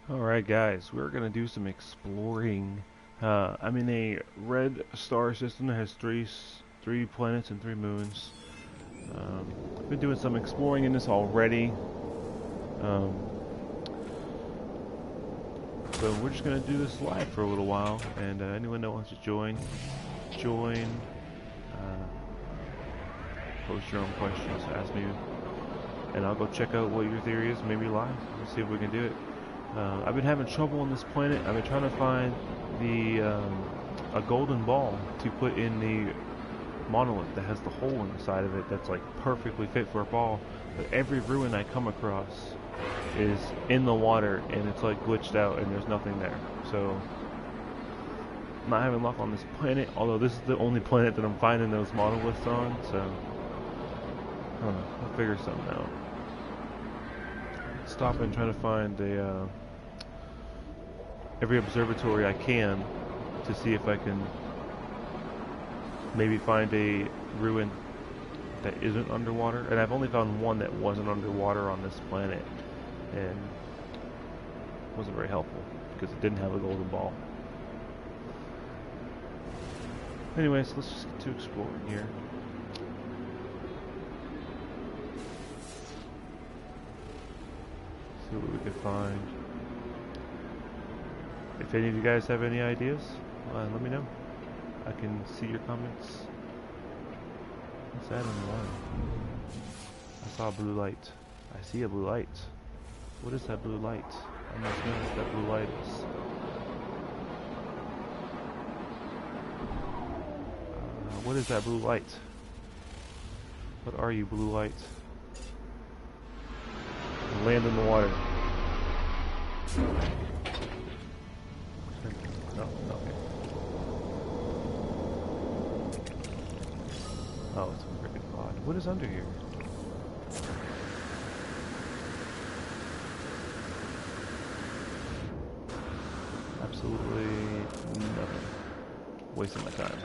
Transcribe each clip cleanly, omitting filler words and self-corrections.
Alright guys, we're gonna do some exploring. I'm in a red star system that has three planets and three moons. I've been doing some exploring in this already. Um, so we're just gonna do this live for a little while, and anyone that wants to join, join. Uh, Post your own questions, ask me, and I'll go check out what your theory is, maybe live. We'll see if we can do it. I've been having trouble on this planet. I've been trying to find a golden ball to put in the monolith that has the hole inside of it that's like perfectly fit for a ball. But every ruin I come across is in the water and it's like glitched out and there's nothing there. So I'm not having luck on this planet, although this is the only planet that I'm finding those monoliths on, so I don't know, I'll figure something out. Stop and try to find every observatory I can to see if I can maybe find a ruin that isn't underwater. And I've only found one that wasn't underwater on this planet, and wasn't very helpful because it didn't have a golden ball. Anyways, let's just get to exploring here. See what we can find. If any of you guys have any ideas, let me know. I can see your comments. What's that on the water? I saw a blue light. I see a blue light. What is that blue light? I must know what that blue light is. What is that blue light? What are you, blue light? Land in the water. No, okay. Oh, it's a freaking pod. What is under here? Absolutely nothing. Wasting my time.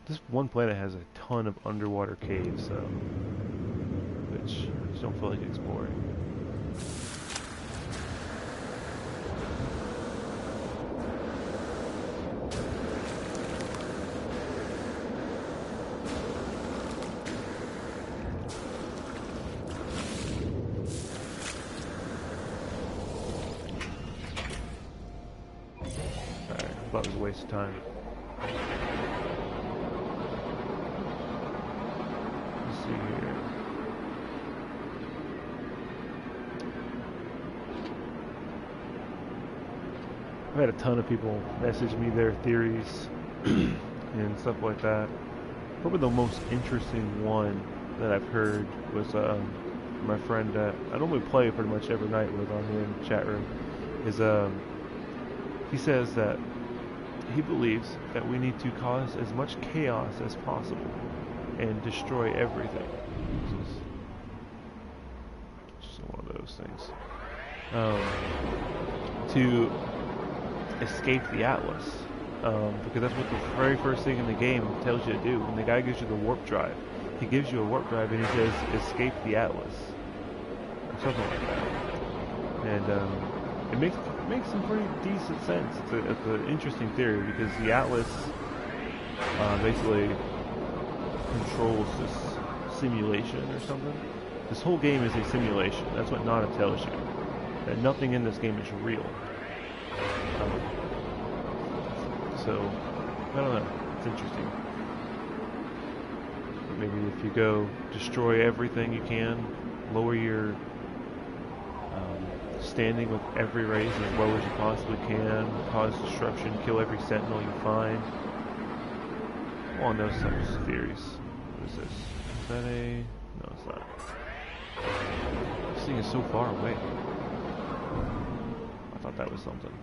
This one planet has a ton of underwater caves, so which I just don't feel like exploring. Alright, I thought it was a waste of time. I've had a ton of people message me their theories and stuff like that. Probably the most interesting one that I've heard was my friend that I normally play pretty much every night with on here in the chat room. Is he says that he believes that we need to cause as much chaos as possible and destroy everything. This is just one of those things. To escape the Atlas, because that's what the very first thing in the game tells you to do. When the guy gives you the warp drive, he gives you a warp drive and he says, escape the Atlas, or something like that. And it makes some pretty decent sense. It's an interesting theory because the Atlas basically controls this simulation or something. This whole game is a simulation. That's what Nana tells you. That nothing in this game is real. So, I don't know. It's interesting. But maybe if you go destroy everything you can, lower your standing with every race as low as you possibly can, cause destruction, kill every sentinel you find. On those types of theories. What is this? Is that a... No, it's not. This thing is so far away. I thought that was something.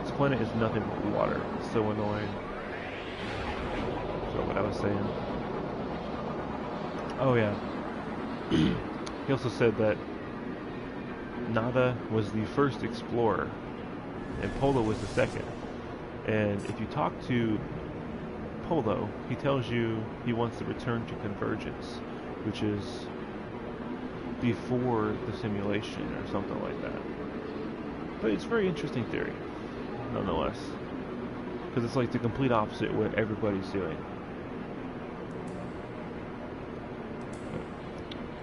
This planet is nothing but water. It's so annoying. So what I was saying. Oh yeah. He also said that Nada was the first explorer and Polo was the second. And if you talk to Polo, he tells you he wants to return to convergence, which is before the simulation or something like that. But it's a very interesting theory, nonetheless, because it's like the complete opposite of what everybody's doing.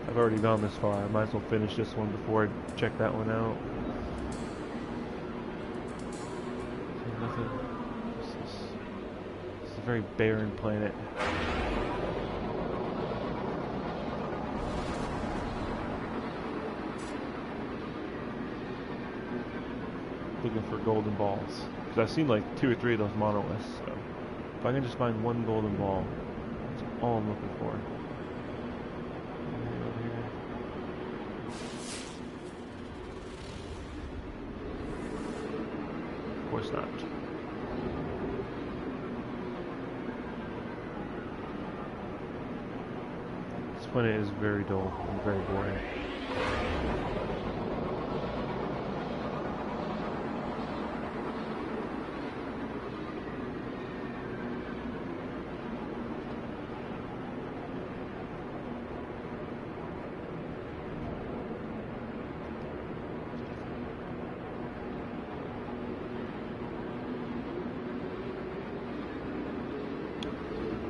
I've already gone this far. I might as well finish this one before I check that one out. Nothing. This is a very barren planet. Looking for golden balls. Because I've seen like 2 or 3 of those monoliths. So if I can just find one golden ball, that's all I'm looking for. Of course not. This planet is very dull and very boring.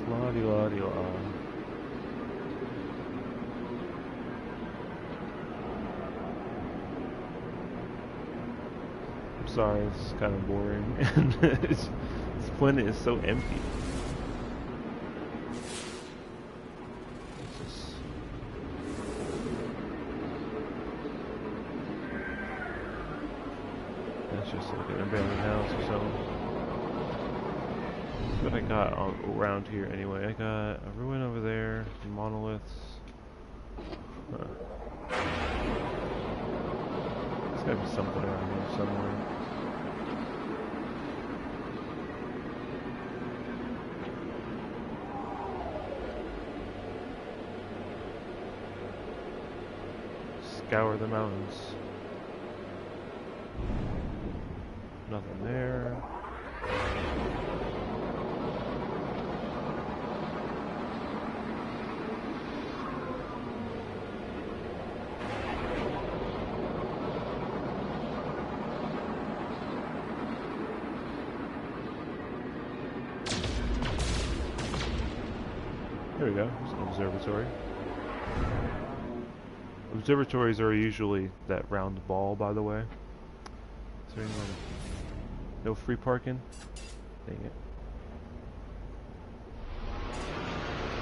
La-di-la-di-la. I'm sorry, this is kind of boring. And this planet is so empty. That's just like an abandoned house or something. What I got around here anyway? I got a ruin over there, some monoliths. Huh. There's gotta be something around here somewhere. Scour the mountains. Nothing there. There we go, there's an observatory. Observatories are usually that round ball, by the way. Is there anyone? No free parking? Dang it.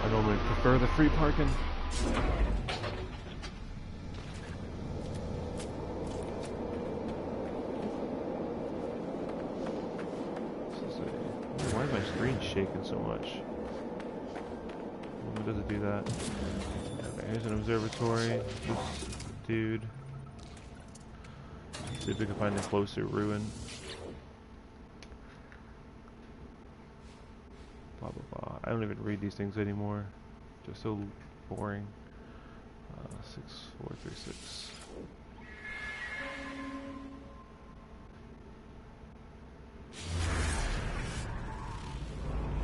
I normally prefer the free parking. Why is my screen shaking so much? When does it do that? Okay, here's an observatory. This dude. See if we can find a closer ruin. Blah blah blah. I don't even read these things anymore. They're so boring. 6436.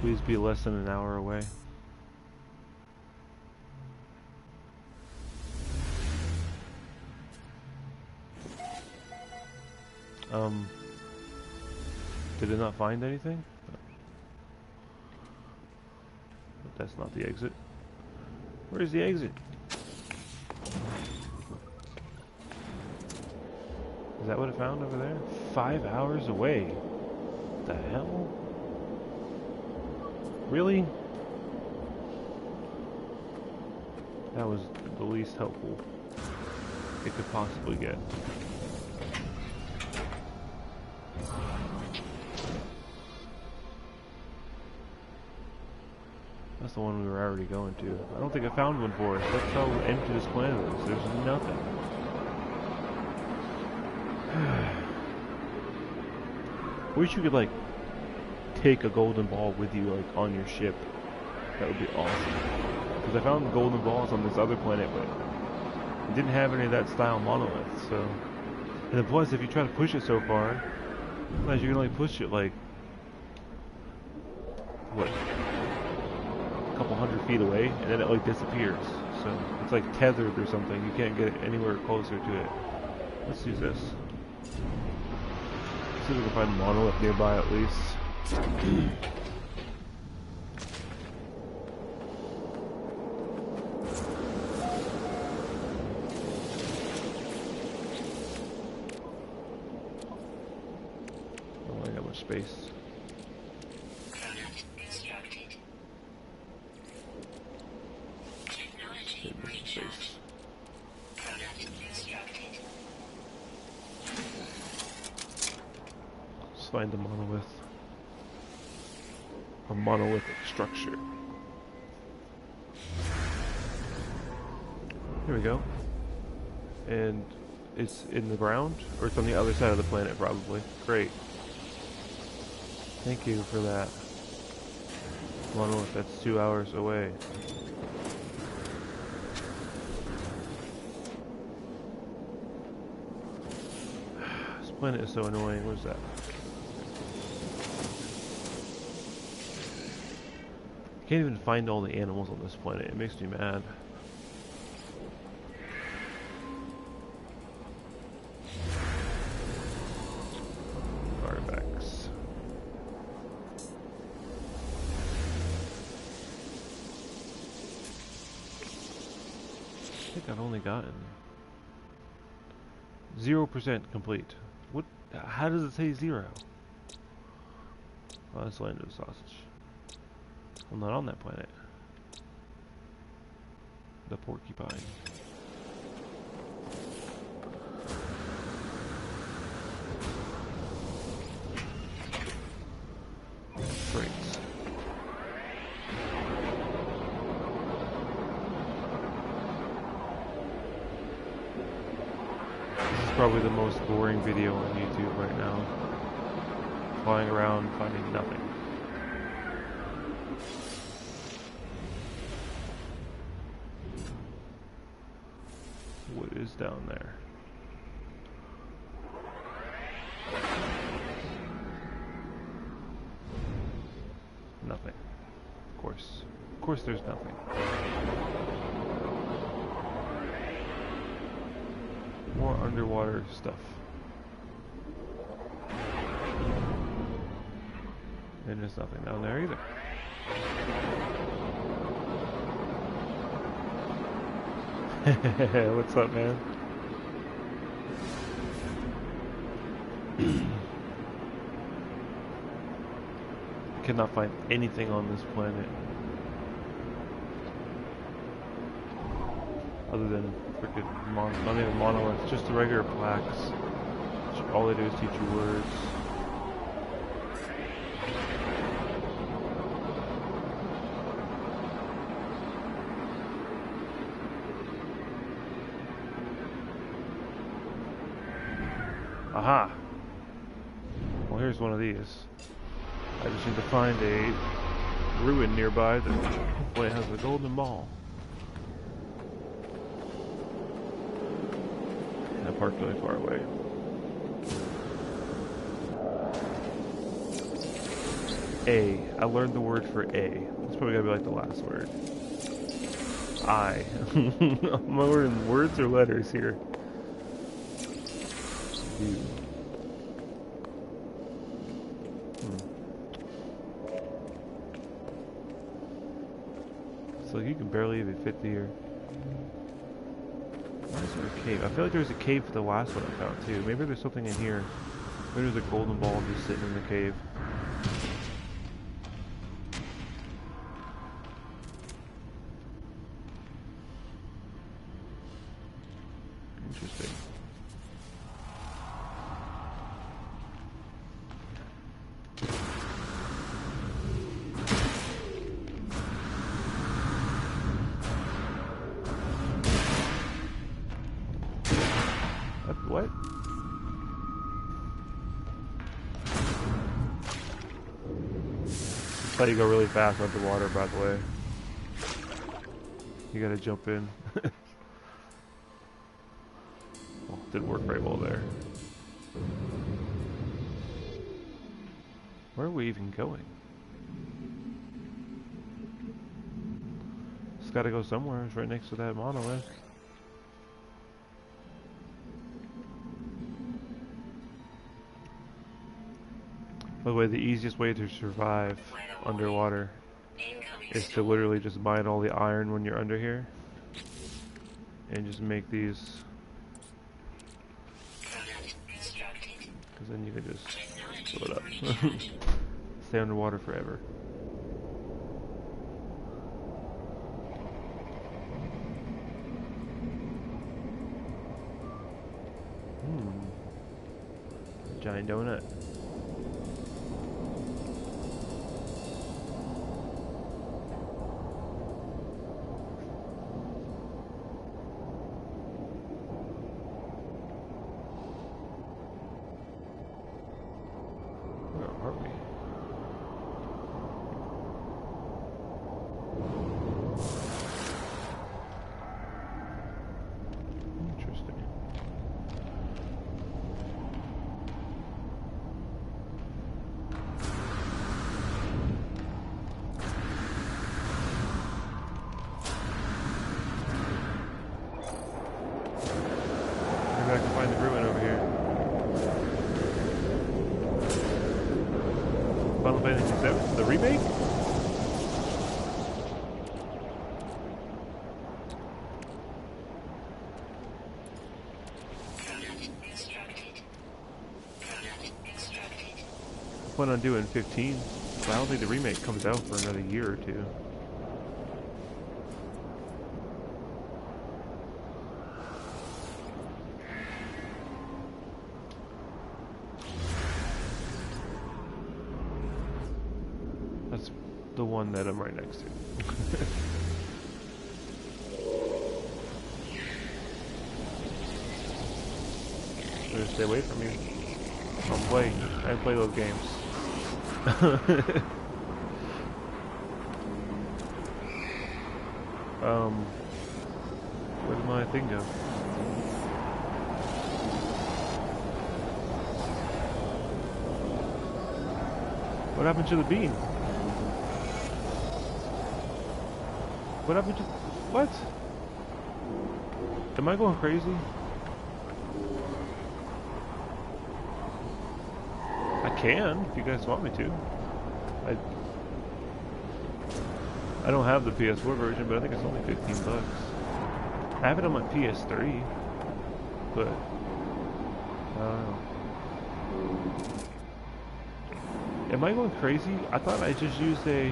Please be less than an hour away. Did it not find anything? But that's not the exit. Where's the exit? Is that what it found over there? 5 hours away. What the hell? Really? That was the least helpful it could possibly get. That's the one we were already going to. I don't think I found one for us. That's how empty this planet is. There's nothing. Wish you could like take a golden ball with you like on your ship. That would be awesome. Because I found golden balls on this other planet, but it didn't have any of that style monoliths. So, and then plus, if you try to push it so far, sometimes you can only push it like what couple hundred feet away, and then it like disappears. So it's like tethered or something. You can't get anywhere closer to it. Let's use this. See if we can find a monolith nearby at least. Don't really have much space. Space. Let's find the monolith. A monolithic structure. Here we go. And it's in the ground? Or it's on the other side of the planet, probably. Great. Thank you for that. Monolith that's 2 hours away. This planet is so annoying. What is that? I can't even find all the animals on this planet. It makes me mad. Artifacts. I think I've only gotten 0% complete. What? How does it say 0? Oh, that's land of the sausage. I'm not on that planet. The porcupine. Great. This is probably the most boring video on YouTube right now. Flying around, finding nothing. What is down there? Nothing. Of course. Of course there's nothing. More underwater stuff. And there's nothing down there either. What's up, man? I cannot find anything on this planet other than freaking not even monoliths, just the regular plaques. All they do is teach you words. Aha! Well, here's one of these. I just need to find a ruin nearby that hopefully has a golden ball. And I parked really far away. A. I learned the word for A. It's probably gotta be like the last word. I. Am I learning words or letters here? U. So you can barely even fit here. Why is there a cave? I feel like there was a cave for the last one I found too. Maybe there's something in here. Maybe there's a golden ball just sitting in the cave. Interesting. What? That's how you go really fast underwater, by the way. You gotta jump in. Well, didn't work very well there. Where are we even going? It's got to go somewhere. It's right next to that monolith. By the way, the easiest way to survive underwater is to literally just mine all the iron when you're under here. And just make these. Because then you can just fill it up. Stay underwater forever. Giant donut. I can find the ruin over here. Final Fantasy VII, the remake? I plan on doing 15, but I don't think the remake comes out for another year or two. The one that I'm right next to. Better stay away from me. Don't play. I play those games. Where did my thing go? What happened to the bean? What happened to... What? Am I going crazy? I can, if you guys want me to. I don't have the PS4 version, but I think it's only 15 bucks. I have it on my PS3, but... I don't know. Am I going crazy? I thought I just used a...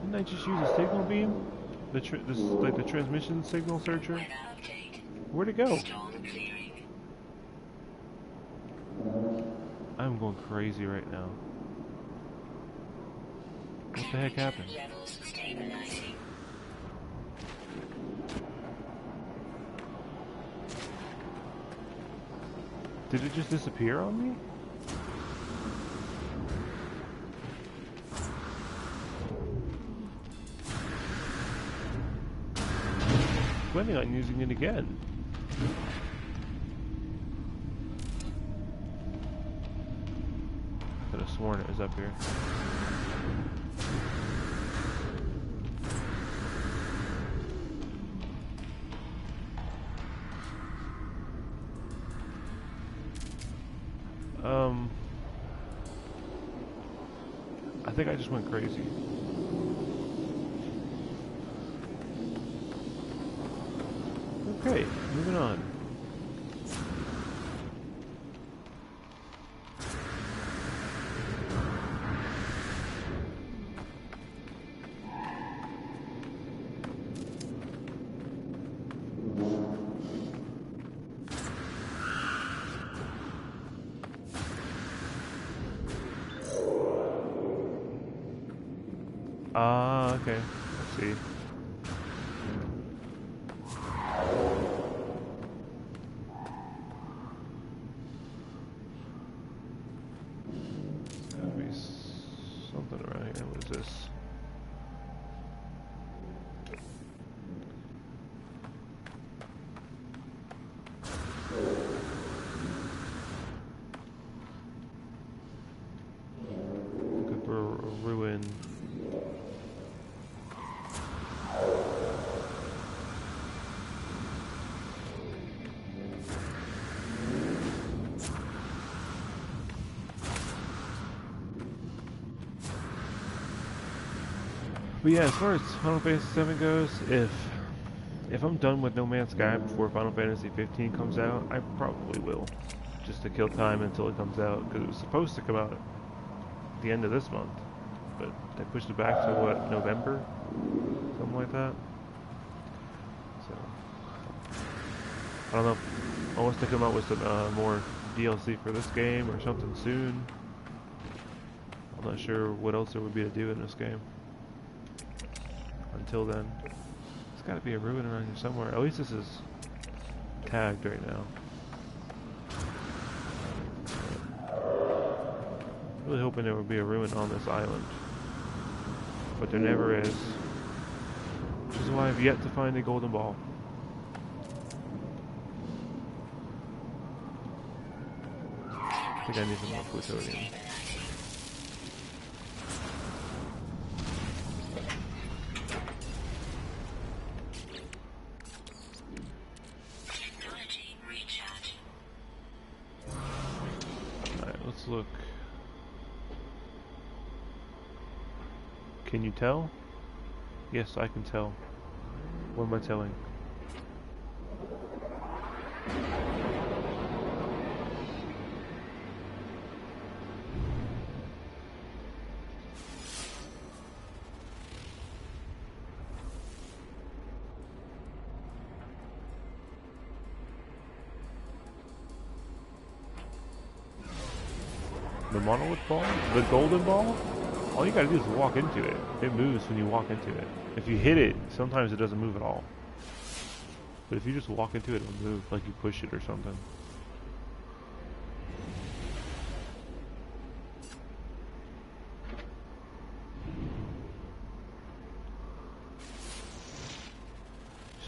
Didn't I just use a signal beam? Like the transmission signal searcher? Where'd it go? I'm going crazy right now. What the heck happened? Did it just disappear on me? Planning on using it again. Could have sworn it was up here. I think I just went crazy. Okay, moving on. Ah, okay. I see. There's gotta be something around here. What is this? Looking for a ruin. But yeah, as far as Final Fantasy 7 goes, if I'm done with No Man's Sky before Final Fantasy 15 comes out, I probably will, just to kill time until it comes out, because it was supposed to come out at the end of this month, but they pushed it back to what, November, something like that. So I don't know, unless they come out with some more DLC for this game or something soon. I'm not sure what else there would be to do in this game. Until then, there's got to be a ruin around here somewhere. At least this is tagged right now. Really hoping there would be a ruin on this island, but there never is. Which is why I've yet to find a golden ball. I think I need some more plutonium. Let's look. Can you tell? Yes, I can tell. What am I telling? The monolith ball? The golden ball? All you gotta do is walk into it. It moves when you walk into it. If you hit it, sometimes it doesn't move at all. But if you just walk into it, it'll move like you push it or something.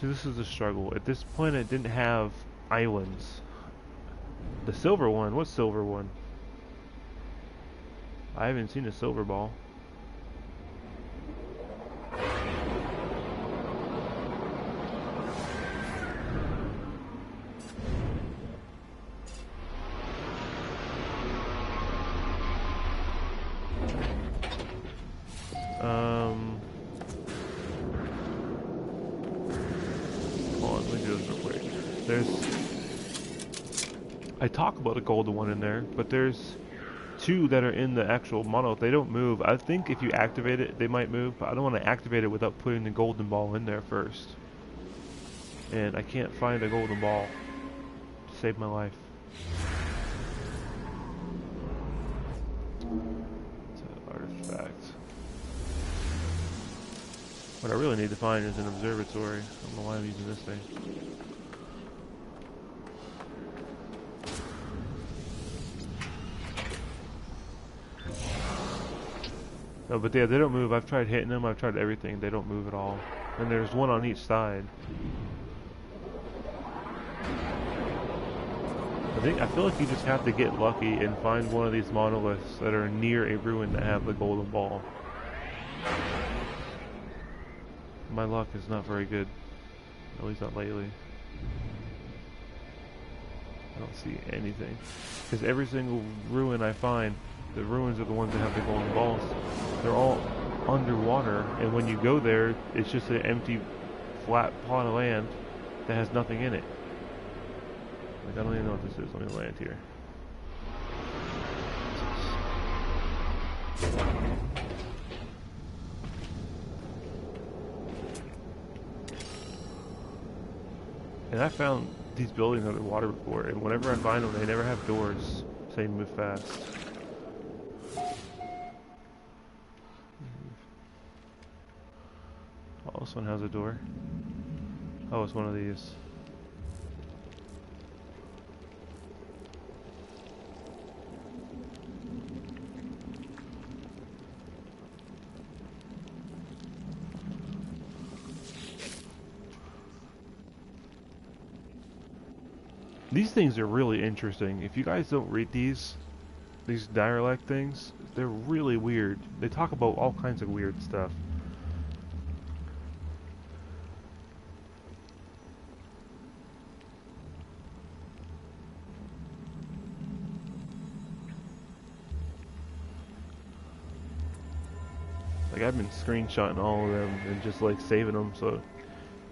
So this is the struggle. If this planet didn't have islands, the silver one, what silver one? I haven't seen a silver ball. Hold on, let me do this real quick. I talk about a golden one in there, but there's two that are in the actual monolith. They don't move. I think if you activate it, they might move, but I don't want to activate it without putting the golden ball in there first. And I can't find a golden ball to save my life. It's an artifact. What I really need to find is an observatory. I don't know why I'm using this thing. No, but yeah, they don't move. I've tried hitting them. I've tried everything. They don't move at all. And there's one on each side. I feel like you just have to get lucky and find one of these monoliths that are near a ruin that have the golden ball. My luck is not very good. At least not lately. I don't see anything. Because every single ruin I find, the ruins are the ones that have the golden balls. They're all underwater, and when you go there, it's just an empty, flat plot of land that has nothing in it. Like, I don't even know what this is. Let me land here. And I found these buildings underwater before, and whenever I find them, they never have doors saying move fast. Oh, this one has a door. Oh, it's one of these. These things are really interesting. If you guys don't read these, these dialect things, they're really weird. They talk about all kinds of weird stuff. Like, I've been screenshotting all of them and just like saving them, so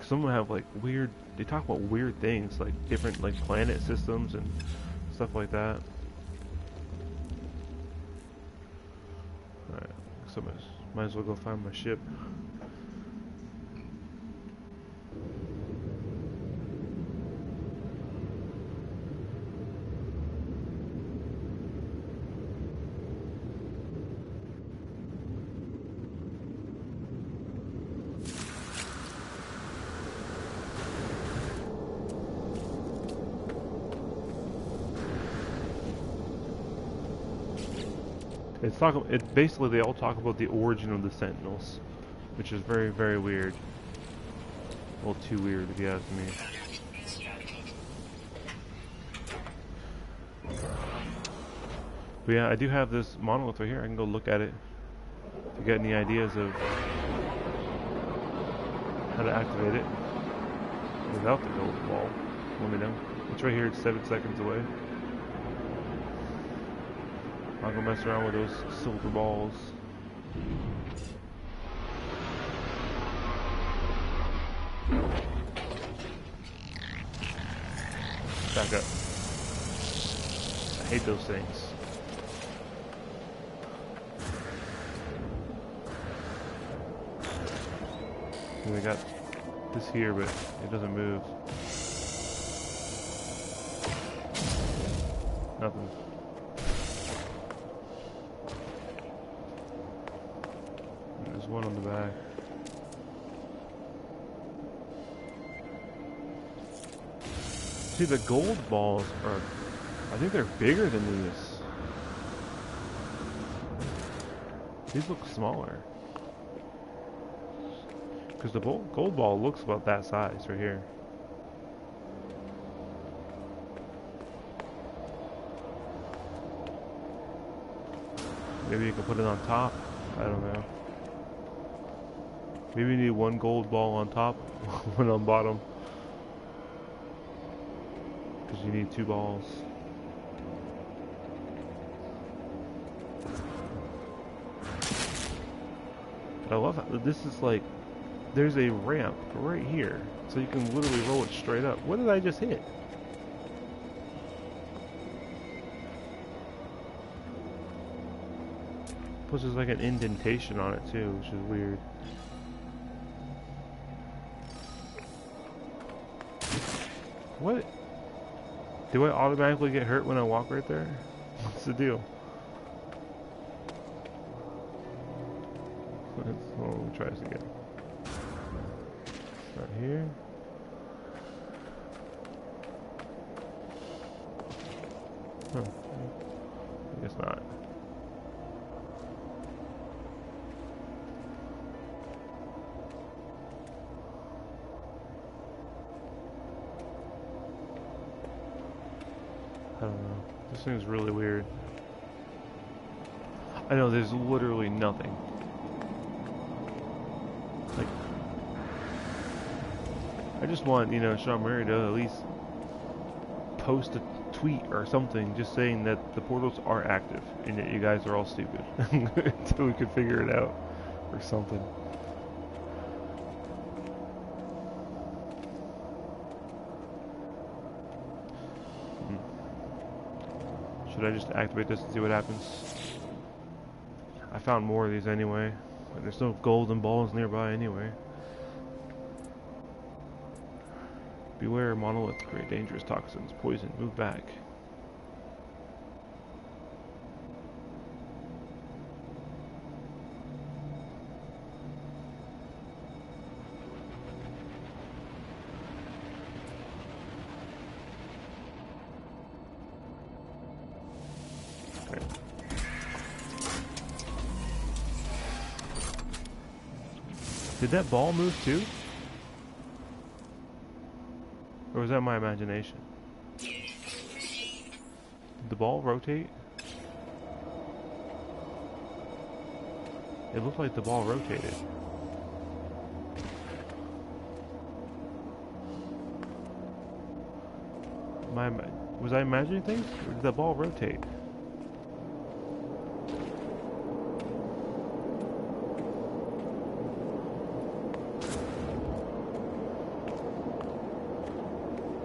some of them have like weird, they talk about weird things, like different like planet systems and stuff like that. Alright, so might as well go find my ship. It basically they all talk about the origin of the Sentinels, which is very, very weird. A little too weird if you ask me. But yeah, I do have this monolith right here. I can go look at it. If you got any ideas of how to activate it without the gold ball, let me know. It's right here. It's 7 seconds away. I'll go mess around with those silver balls. Back up. I hate those things. And we got this here, but it doesn't move. Nothing. There's one on the back. See, the gold balls are, I think they're bigger than these. These look smaller. Because the gold ball looks about that size right here. Maybe you can put it on top. I don't know. Maybe you need one gold ball on top, one on bottom. Because you need 2 balls. But I love how this is like, there's a ramp right here. So you can literally roll it straight up. What did I just hit? Plus there's like an indentation on it too, which is weird. What? Do I automatically get hurt when I walk right there? What's the deal? Let me try this again. Start here. Huh. I guess not. I don't know. This thing's really weird. I know there's literally nothing. Like, I just want, you know, Sean Murray to at least post a tweet or something just saying that the portals are active and that you guys are all stupid until we can figure it out or something. Should I just activate this and see what happens? I found more of these anyway. There's no golden balls nearby anyway. Beware, monolith create dangerous toxins. Poison, move back. Okay. Did that ball move too? Or was that my imagination? Did the ball rotate? It looked like the ball rotated. Was I imagining things? Or did the ball rotate?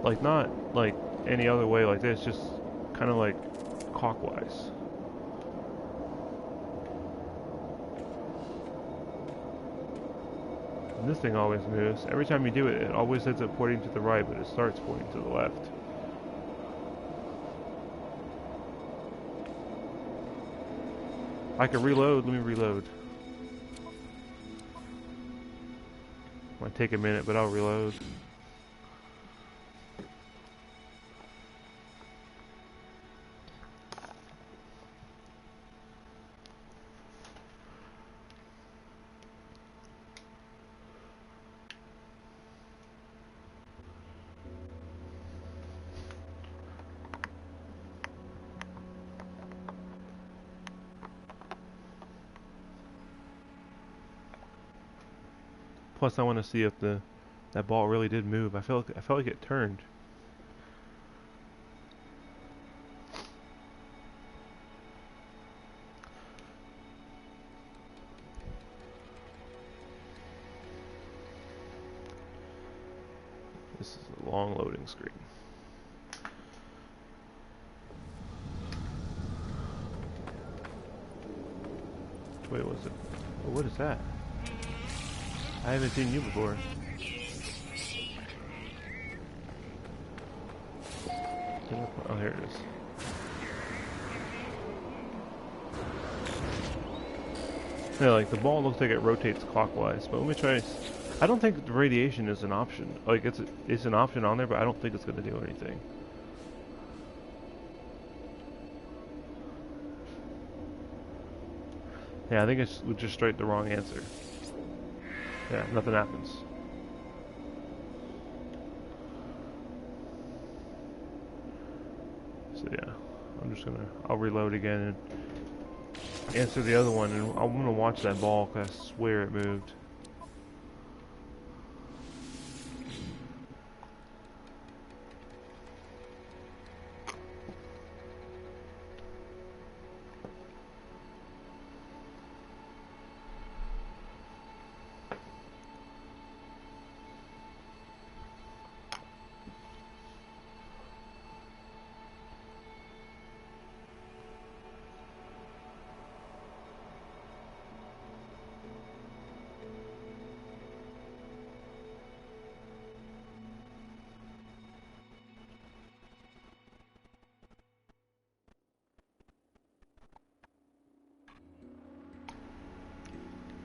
Like, not like any other way like this, just kind of like clockwise. And this thing always moves. Every time you do it, it always ends up pointing to the right, but it starts pointing to the left. I can reload. Let me reload. Might take a minute, but I'll reload. Plus, I want to see if that ball really did move. I felt like it turned. This is a long loading screen. Wait, what is it? Oh, what is that? I haven't seen you before. Oh, here it is. Yeah, like the ball looks like it rotates clockwise, but let me try. I don't think the radiation is an option. Like it's an option on there, but I don't think it's going to do anything. Yeah, I think it's just straight the wrong answer. Yeah, nothing happens. So yeah, I'll reload again and answer the other one, and I'm gonna watch that ball because I swear it moved.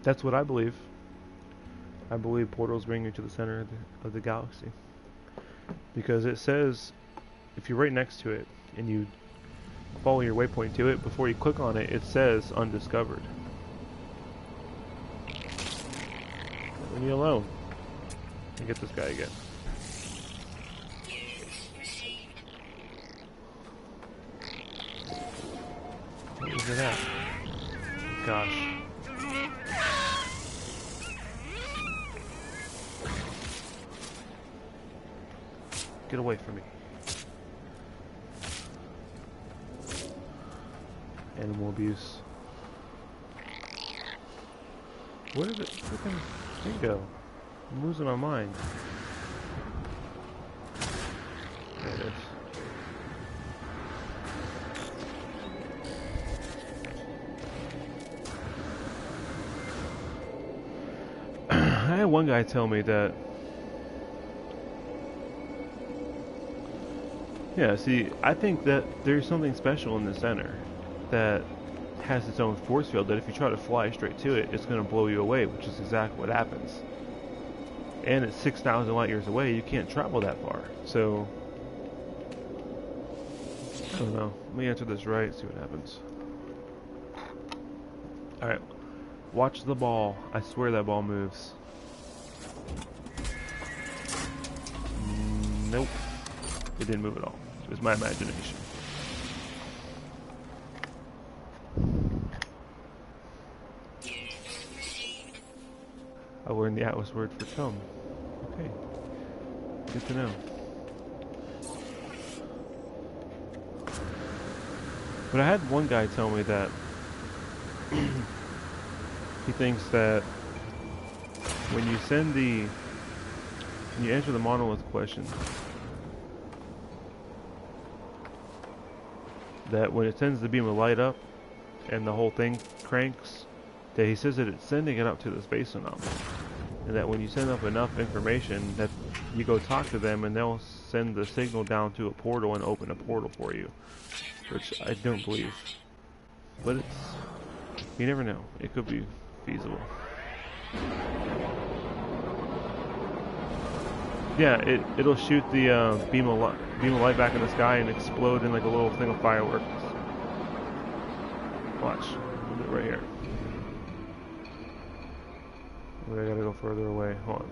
That's what I believe. I believe portals bring you to the center of the galaxy. Because it says, if you're right next to it, and you follow your waypoint to it, before you click on it, it says undiscovered. Leave me alone. And get this guy again. What is it at? Gosh. Get away from me. Animal abuse. Where did it freaking thing go? I'm losing my mind. There it is. I had one guy tell me that. Yeah, see, I think that there's something special in the center that has its own force field that if you try to fly straight to it, it's going to blow you away, which is exactly what happens. And it's 6,000 light years away, you can't travel that far. So, I don't know. Let me answer this right, see what happens. Alright, watch the ball. I swear that ball moves. Nope. It didn't move at all. It was my imagination. I learned the Atlas word for come. Okay, good to know. But I had one guy tell me that he thinks that when you answer the monolith question, that when it sends the beam of light up and the whole thing cranks, that he says that it's sending it up to the space anomaly. And that when you send up enough information, that you go talk to them and they'll send the signal down to a portal and open a portal for you. Which I don't believe. But you never know. It could be feasible. Yeah, it'll shoot the beam of light back in the sky and explode in like a little thing of fireworks. Watch. We'll do it right here. I gotta go further away. Hold on.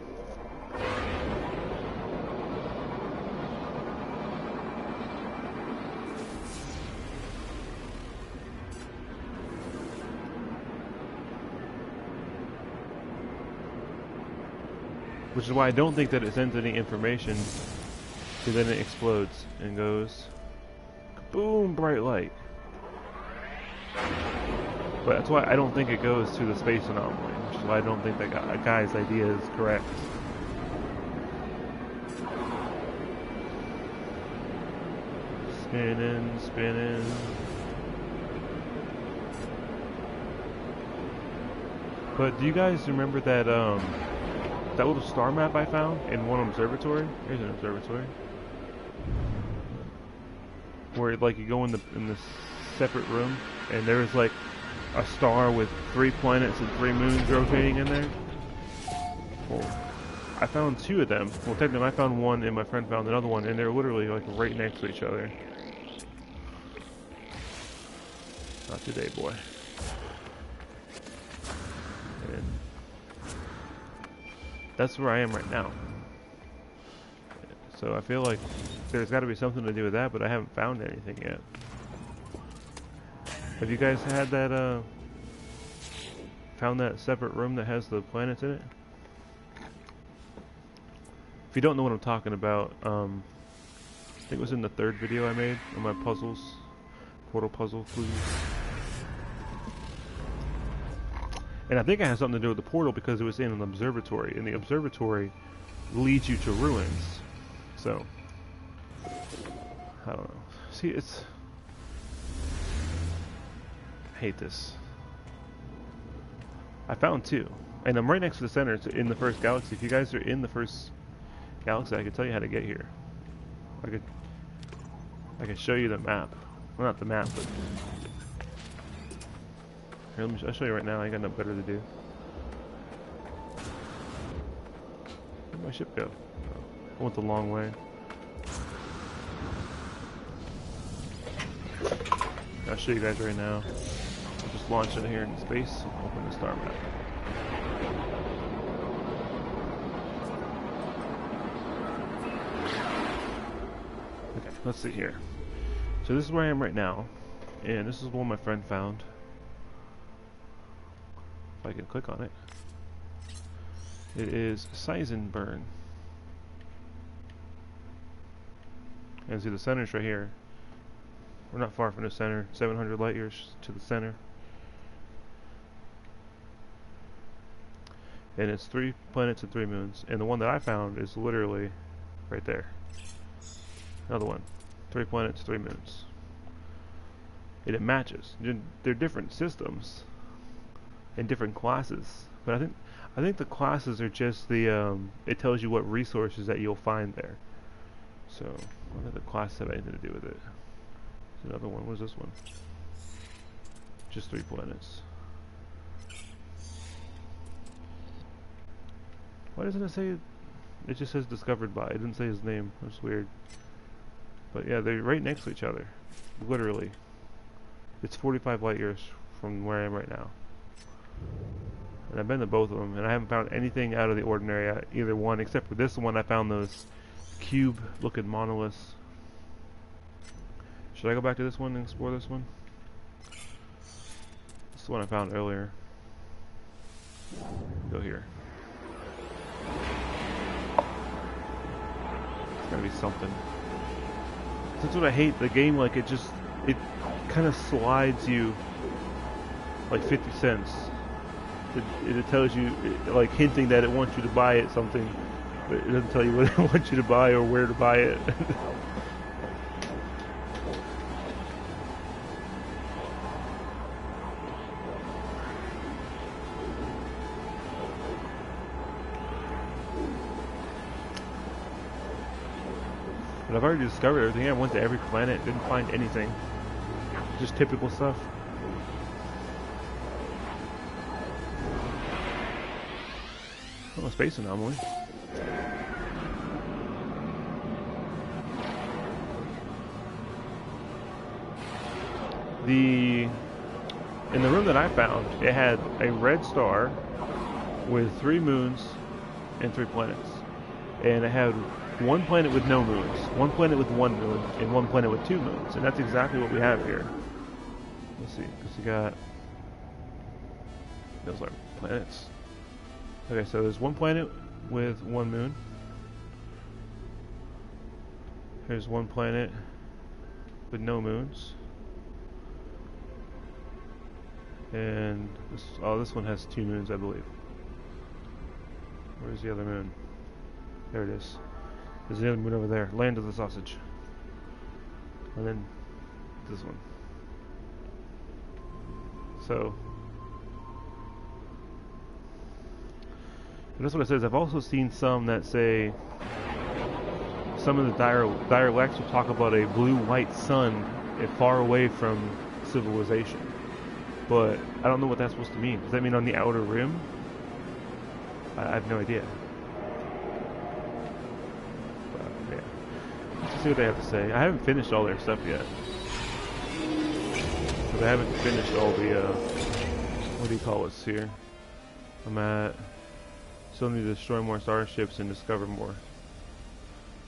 Which is why I don't think that it sends any information, because then it explodes and goes boom, bright light. But that's why I don't think it goes to the space anomaly, which is why I don't think that guy's idea is correct. Spinning, spinning. But do you guys remember that that little star map I found in one observatory? Here's an observatory. Where like you go in this separate room and there's like a star with 3 planets and 3 moons rotating in there. Well, I found 2 of them. Well, technically I found one and my friend found another one, and they're literally like right next to each other. Not today, boy. And that's where I am right now. So I feel like there's got to be something to do with that, but I haven't found anything yet. Have you guys had that, found that separate room that has the planets in it? If you don't know what I'm talking about, I think it was in the 3rd video I made on my puzzles, portal puzzle clues. And I think it has something to do with the portal because it was in an observatory, and the observatory leads you to ruins. So, I don't know. See, I hate this. I found 2, and I'm right next to the center. It's in the first galaxy. If you guys are in the first galaxy, I could tell you how to get here. I could show you the map. Well, not the map, but here, I'll show you right now. I got nothing better to do. Where'd my ship go? I went the long way. I'll show you guys right now. I'll just launch it here in space and open the star map. Okay, let's see here. So this is where I am right now, and this is one my friend found. If I can click on it. It is Seisenburn. And see the center's right here. We're not far from the center, 700 light years to the center. And it's 3 planets and 3 moons. And the one that I found is literally right there. Another one. 3 planets, 3 moons. And it matches. They're different systems and different classes. But I think the classes are just the it tells you what resources that you'll find there. So I don't think the classes have anything to do with it. There's another one. What's this one? Just 3 planets. Why doesn't it say? It just says discovered by. It didn't say his name. That's weird. But yeah, they're right next to each other. Literally. It's 45 light years from where I am right now. And I've been to both of them, and I haven't found anything out of the ordinary at either one, except for this one. I found those cube-looking monoliths. Should I go back to this one and explore this one? This is the one I found earlier. Go here. me something. That's what I hate. The game, like, it kind of slides you like 50 cents. It tells you, like, hinting that it wants you to buy it something, but it doesn't tell you what it wants you to buy or where to buy it. But I've already discovered everything. I went to every planet, didn't find anything. Just typical stuff. Oh, a space anomaly. In the room that I found, it had a red star with 3 moons and 3 planets. And it had 1 planet with no moons, 1 planet with 1 moon, and 1 planet with 2 moons. And that's exactly what we have here. Let's see, because we got... Those are planets. Okay, so there's 1 planet with 1 moon. Here's 1 planet with no moons. And this one has 2 moons, I believe. Where's the other moon? There it is. There's the other moon over there. Land of the sausage. And then this one. So that's what it says. I've also seen some that say, some of the dialects will talk about a blue-white sun far away from civilization. But I don't know what that's supposed to mean. Does that mean on the outer rim? I have no idea. But, yeah. Let's see what they have to say. I haven't finished all their stuff yet. Because I haven't finished all the, what do you call it here? I'm at... Still need to destroy more starships and discover more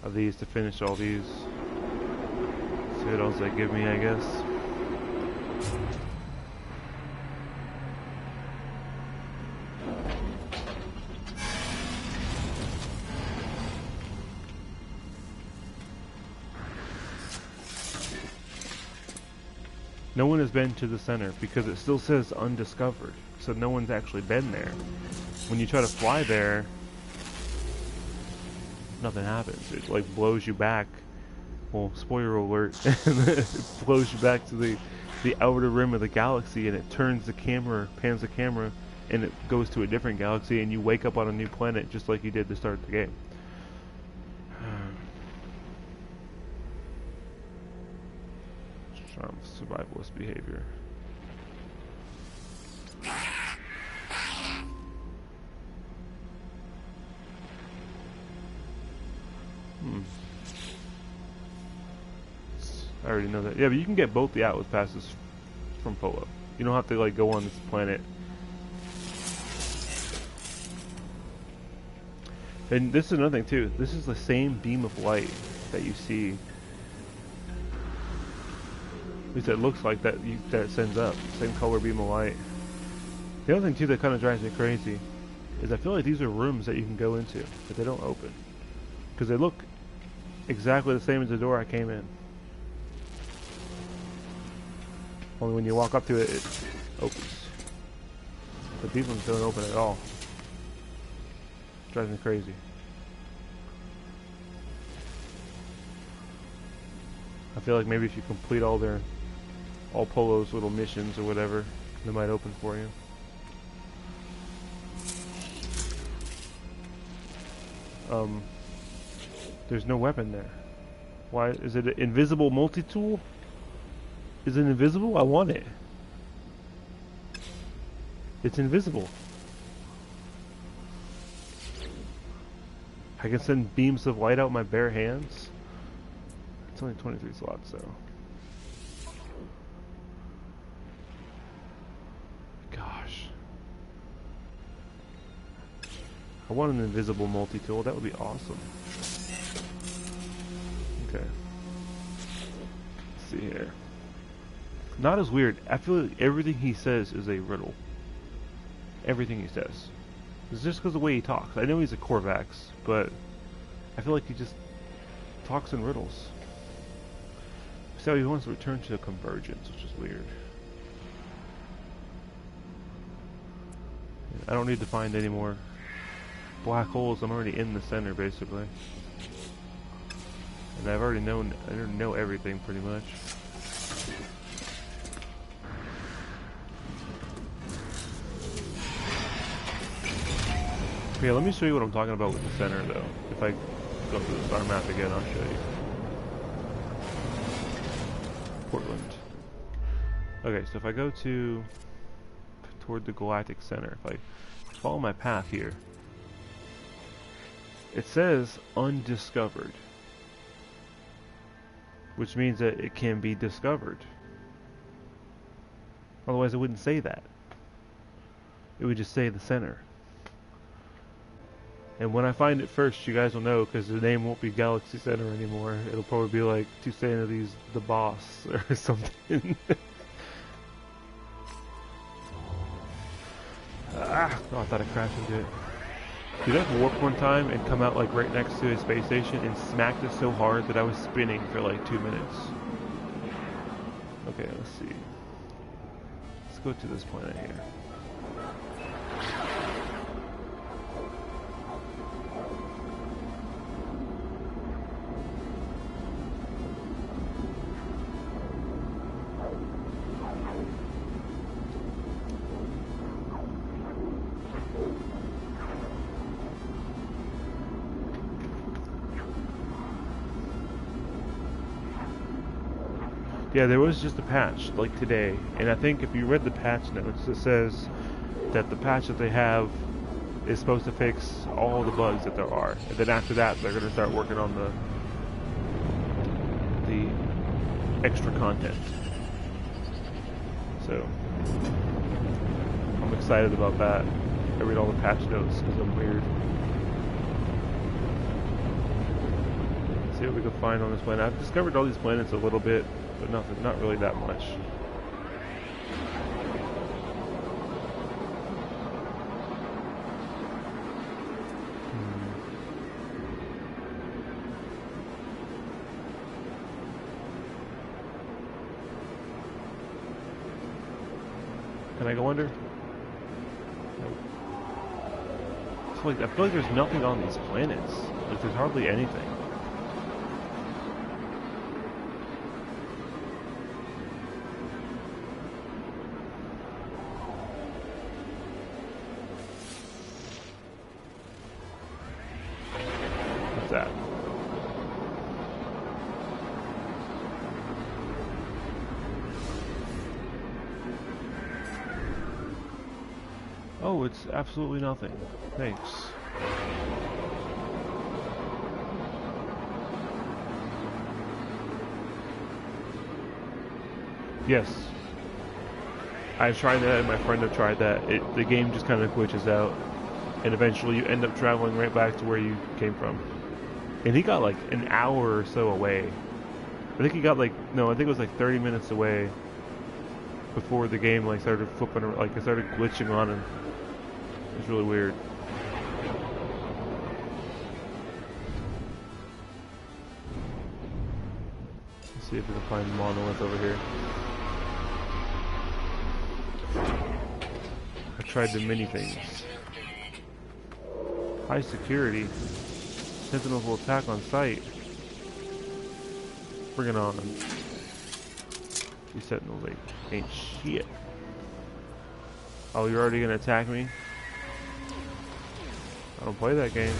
of these to finish all these. See what else they give me, I guess. No one has been to the center because it still says undiscovered, so no one's actually been there. When you try to fly there, nothing happens. It like blows you back. Well, spoiler alert, it blows you back to the outer rim of the galaxy, and it turns the camera, pans the camera, and it goes to a different galaxy, and you wake up on a new planet just like you did to start the game. Charm survivalist behavior. I already know that. Yeah, but you can get both the Atlas passes from Polo. You don't have to like go on this planet. And this is another thing too. This is the same beam of light that you see. At least it looks like that that it sends up. Same color beam of light. The other thing too that kind of drives me crazy is I feel like these are rooms that you can go into, but they don't open. Because they look exactly the same as the door I came in. Only when you walk up to it, it opens. But these ones don't open at all. It drives me crazy. I feel like maybe if you complete all Polo's little missions or whatever, they might open for you. There's no weapon there. Why? Is it an invisible multi-tool? Is it invisible? I want it. It's invisible. I can send beams of light out my bare hands. It's only 23 slots, though. Gosh. I want an invisible multi-tool. That would be awesome. Okay. Let's see here. Not as weird. I feel like everything he says is a riddle. Everything he says. It's just because of the way he talks. I know he's a Corvax, but I feel like he just... Toxin riddles. So he wants to return to convergence, which is weird. I don't need to find any more black holes. I'm already in the center, basically. And I already know everything pretty much. Okay, let me show you what I'm talking about with the center, though. If I go through the star map again, I'll show you. Portland. Okay, so if I go toward the galactic center, if I follow my path here, it says undiscovered, which means that it can be discovered. Otherwise it wouldn't say that. It would just say the center. And when I find it first, you guys will know, because the name won't be Galaxy Center anymore. It'll probably be like Tusanity's the boss or something. Oh, I thought I crashed into it. Dude, I've warped one time and come out like right next to a space station and smacked it so hard that I was spinning for like 2 minutes. Okay, let's see. Let's go to this planet here. Yeah, there was just a patch, like today, and I think if you read the patch notes, it says that the patch that they have is supposed to fix all the bugs that there are, and then after that, they're going to start working on the extra content. So, I'm excited about that. I read all the patch notes, because I'm weird. Let's see what we can find on this planet. I've discovered all these planets a little bit, but nothing, not really that much. Can I go under? Nope. I feel like there's nothing on these planets. Like there's hardly anything. That. Oh, it's absolutely nothing. Thanks. Yes. I've tried that and my friend have tried that. The game just kind of glitches out and eventually you end up traveling right back to where you came from. And he got like an hour or so away. I think he got like, no, I think it was like 30 minutes away before the game like started flipping, like it started glitching on him. It was really weird. Let's see if we can find the monolith over here. I tried the mini things. High security. Sentinels will attack on sight. Bring it on. These sentinels ain't shit. Oh, you're already gonna attack me? I don't play that game.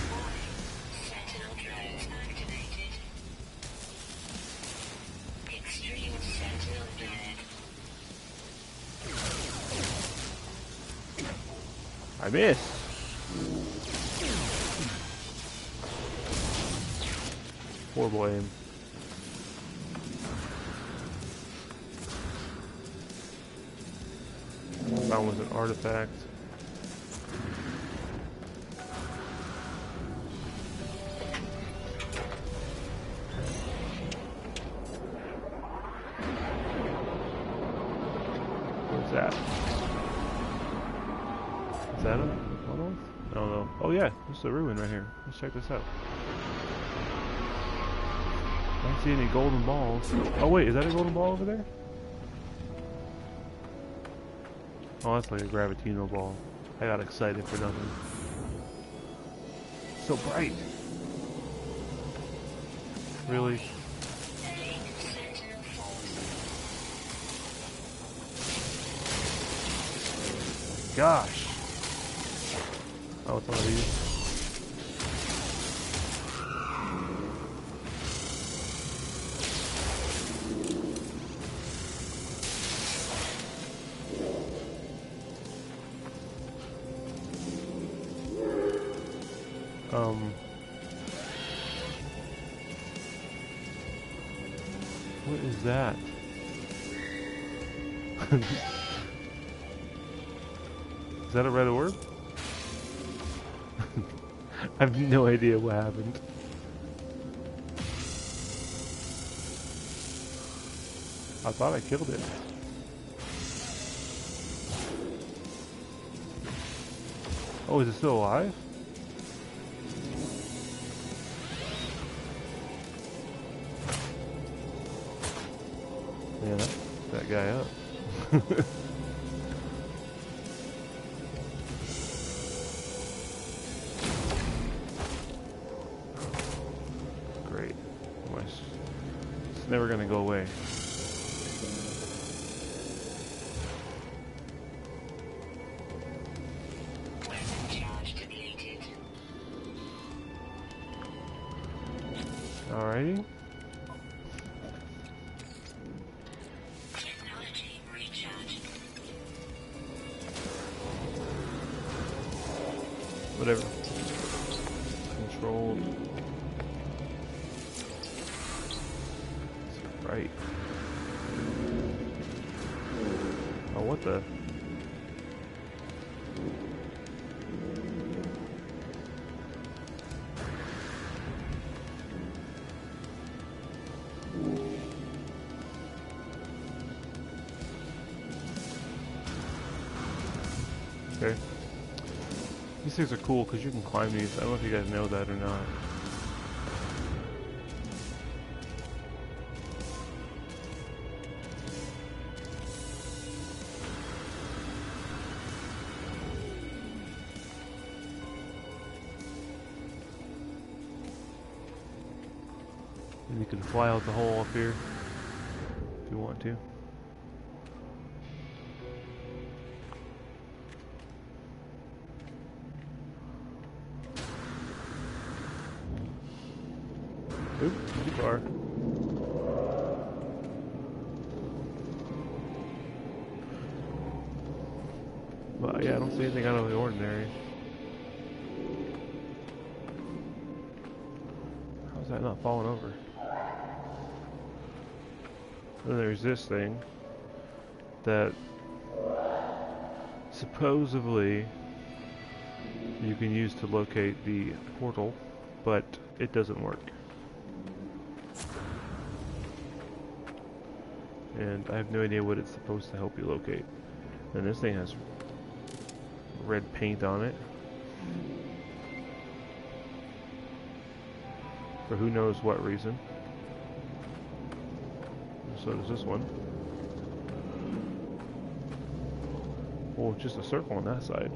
I missed. Horrible aim. That was an artifact. What's that? Is that a monolith? I don't know. Oh yeah, this is a ruin right here. Let's check this out. I don't see any golden balls. Oh wait, is that a golden ball over there? Oh, that's like a gravitino ball. I got excited for nothing. So bright. Really? Gosh. Oh, it's one of these. What is that? Is that a red orb? I have no idea what happened. I thought I killed it. Oh, is it still alive? Yeah, that guy up. Great. It's never gonna go away. Alrighty. Whatever. Controlled. Right. Oh, what the? Okay. These things are cool because you can climb these. I don't know if you guys know that or not. And you can fly out the hole up here if you want to. Oop, too far. But yeah, I don't see anything out of the ordinary. How's that not falling over? Then there's this thing that supposedly you can use to locate the portal, but it doesn't work. And I have no idea what it's supposed to help you locate. And this thing has red paint on it. For who knows what reason. So does this one. Oh, just a circle on that side.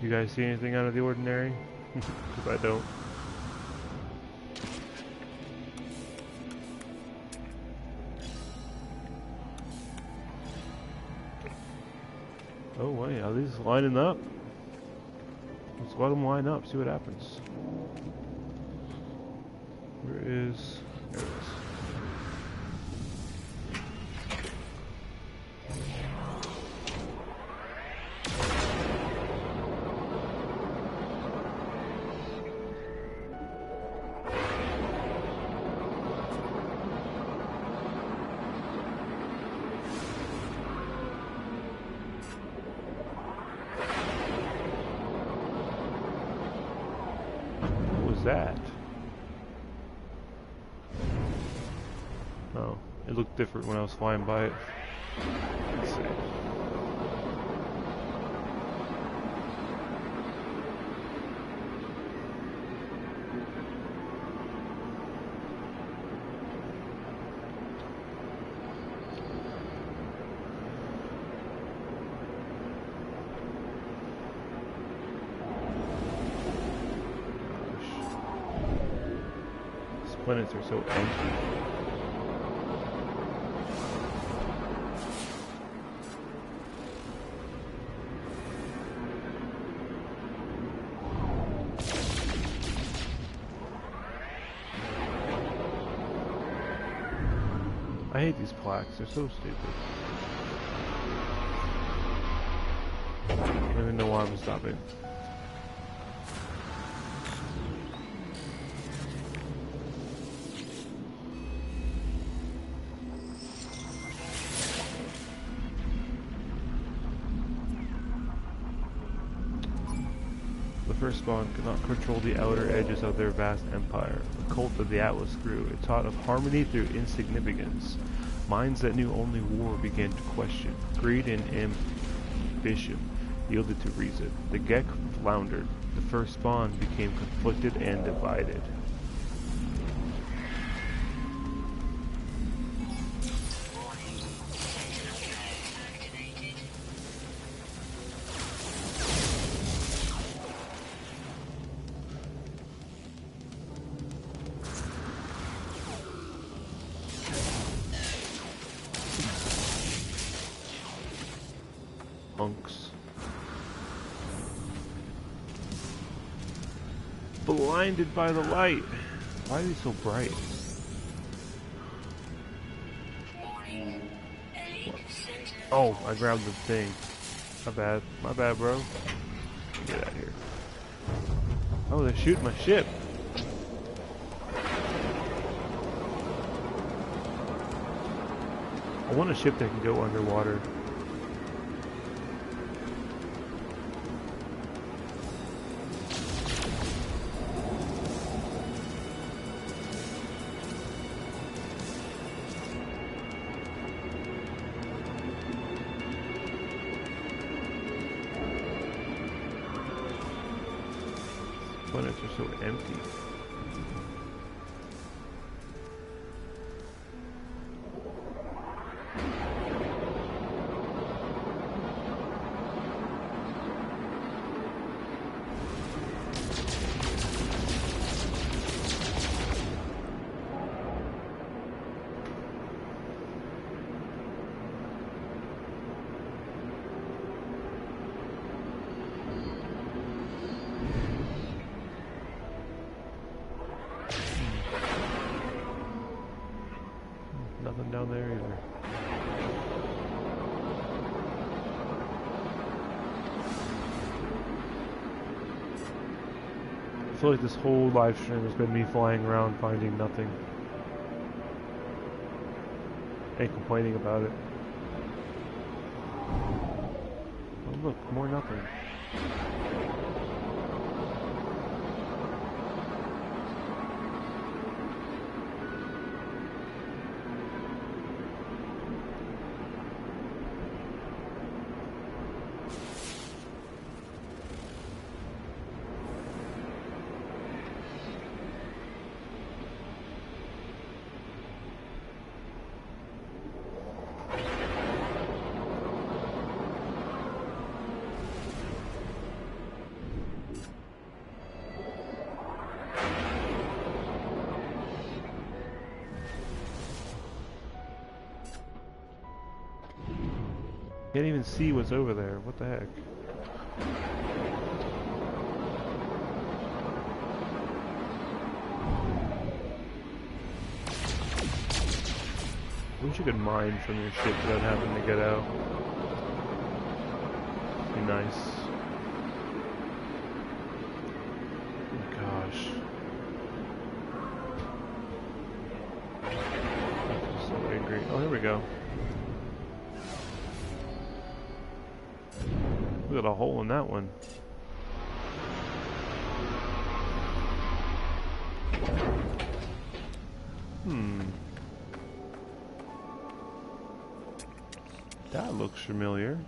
You guys see anything out of the ordinary? Because I don't. Oh wait, are these lining up? Let's let them line up, see what happens. Where is... There it is. That? Oh, it looked different when I was flying by it. Let's see. Planets are so empty. I hate these plaques, they're so stupid. I don't even know why I'm stopping. The first spawn could not control the outer edges of their vast empire. The cult of the Atlas grew. It taught of harmony through insignificance. Minds that knew only war began to question. Greed and ambition yielded to reason. The Gek floundered. The first spawn became conflicted and divided. Monks. Blinded by the light. Why are they so bright? Oh, I grabbed the thing. My bad. My bad, bro. Get out of here. Oh, they're shooting my ship. I want a ship that can go underwater. Planets are so empty. Nothing down there either. I feel like this whole live stream has been me flying around finding nothing. And complaining about it. Oh look, more nothing. Can't even see what's over there. What the heck? I wish you could mine from your ship without having to get out. Be nice. Oh gosh. I'm so angry. Oh, here we go. Look at a hole in that one. That looks familiar.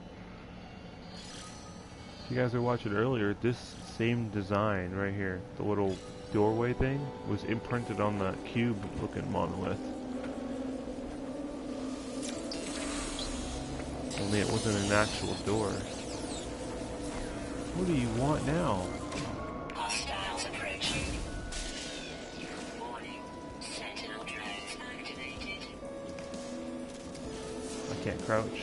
If you guys were watching earlier, this same design right here, the little doorway thing, was imprinted on the cube-looking monolith. Only it wasn't an actual door. What do you want now? Hostiles approaching. Warning. Sentinel drones activated. I can't crouch.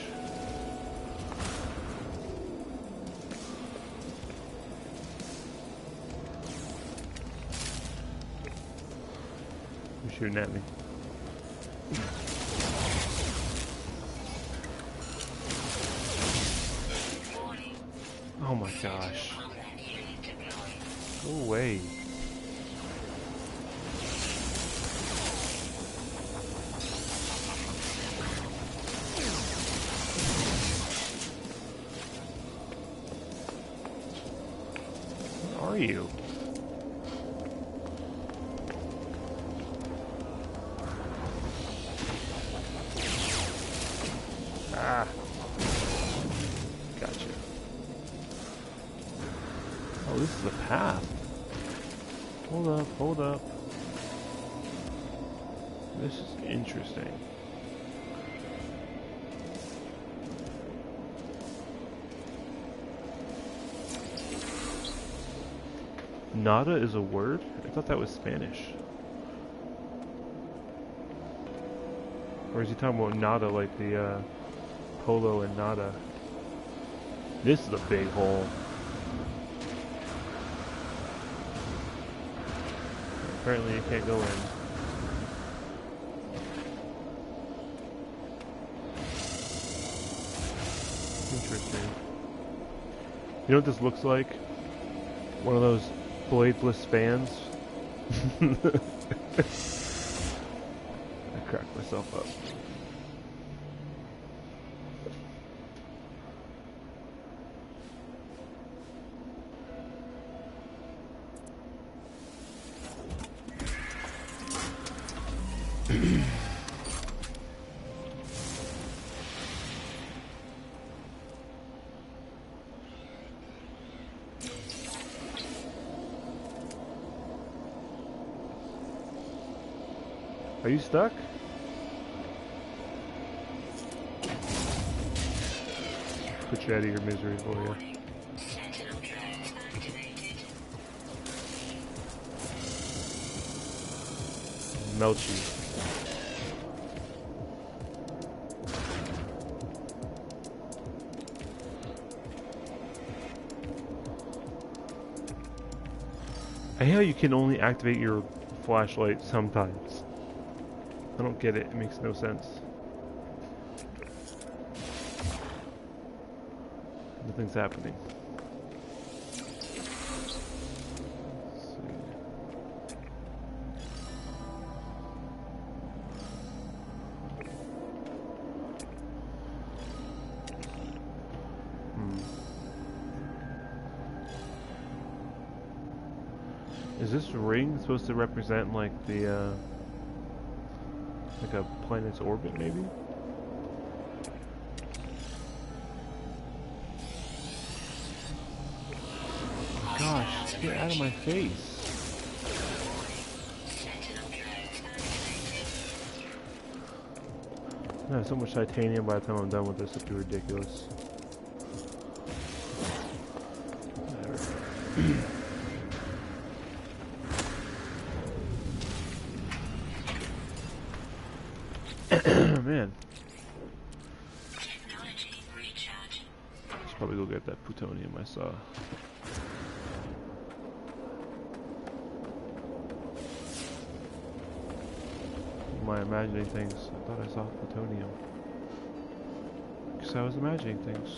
Who's shooting at me? Oh my gosh. Go away. Where are you? Ah. Gotcha. Oh, this is a path. Hold up, hold up. This is interesting. Nada is a word? I thought that was Spanish. Or is he talking about nada like the polo and nada? This is a big hole. Apparently you can't go in. Interesting. You know what this looks like? One of those bladeless fans. I cracked myself up. Are you stuck? Put you out of your misery for you. Melt you. I hate how you can only activate your flashlight sometimes. I don't get it. It makes no sense. Nothing's happening. Let's see. Is this ring supposed to represent like the like a planet's orbit, maybe? Gosh, get out of my face. I have so much titanium by the time I'm done with this, it'd be ridiculous. Man. Should probably go get that plutonium I saw. Am I imagining things? I thought I saw plutonium. Because I was imagining things.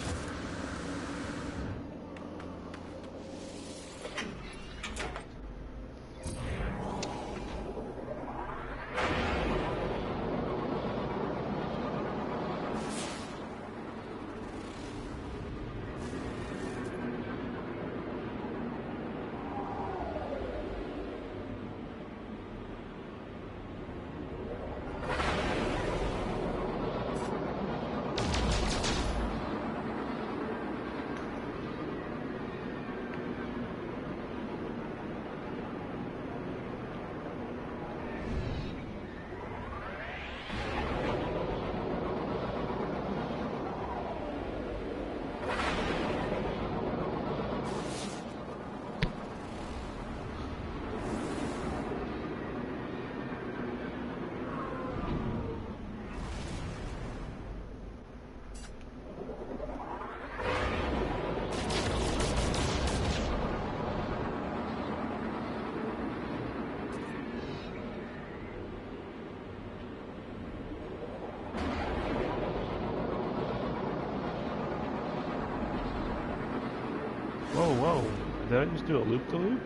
Did I just do a loop-to-loop?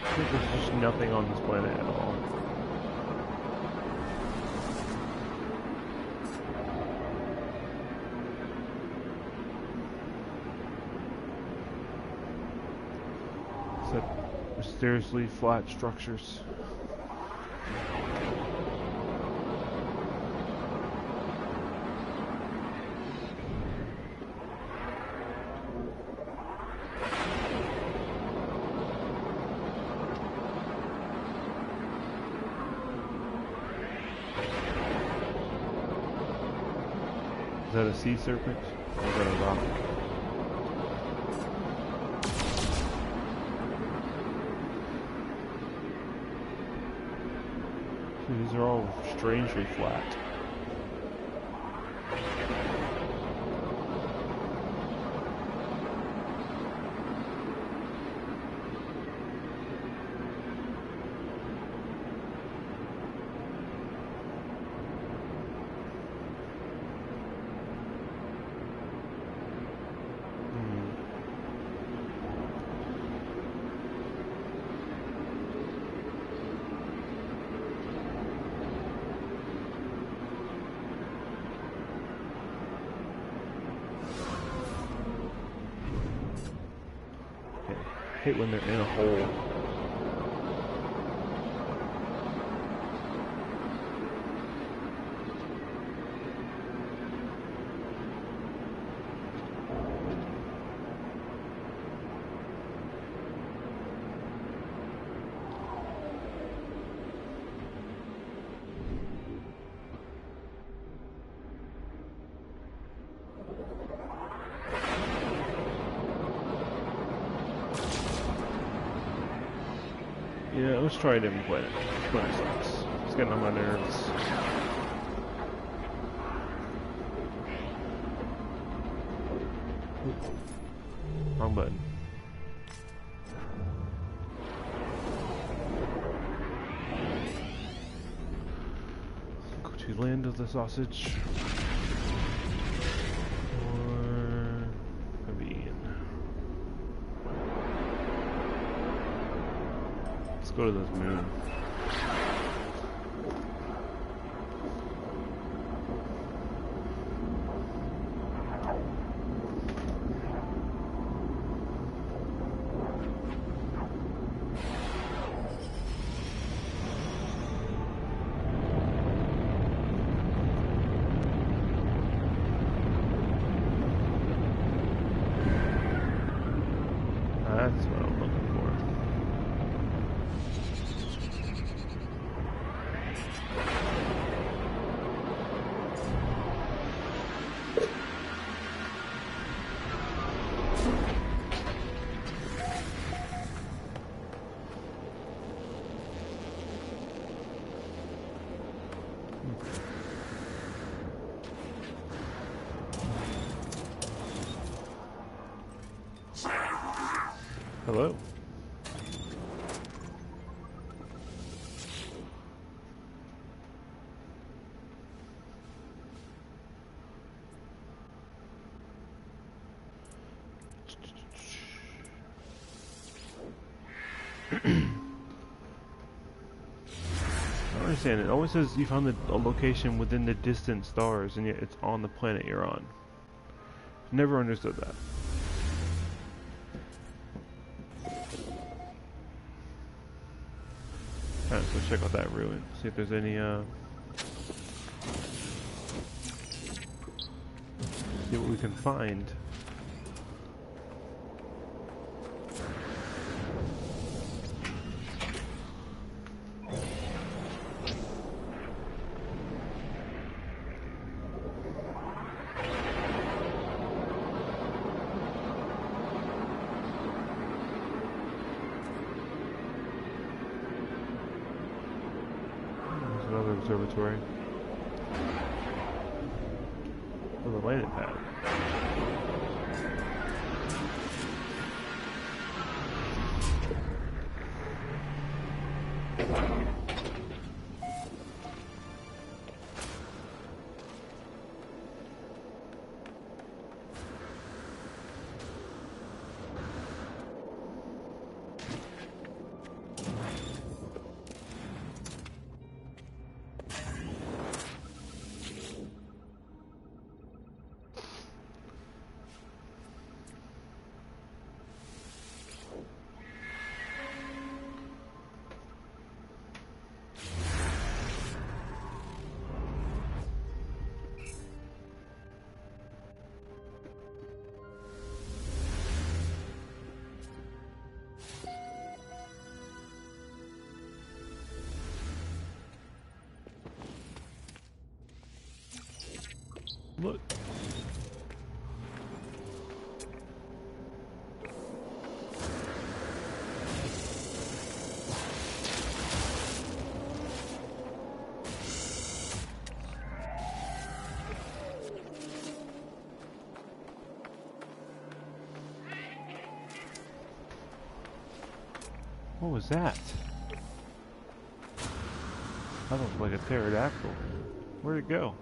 I think there's just nothing on this planet at all. Except mysteriously flat structures. Is that a sea serpent? Or is that a rock? See, these are all strangely flat. Hate when they're in a hole. Yeah, let's try a different planet. This planet sucks. It's getting on my nerves. Oop. Wrong button. Go to land of the sausage. Or Pavilion. Let's go to this moon. That's what I'm looking for. Hello? I don't understand. It always says you found a location within the distant stars, and yet it's on the planet you're on. Never understood that. Alright, let's check out that ruin. See if there's any, see what we can find. Another observatory. Oh, the landing pad. What was that? That looked like a pterodactyl. Where'd it go?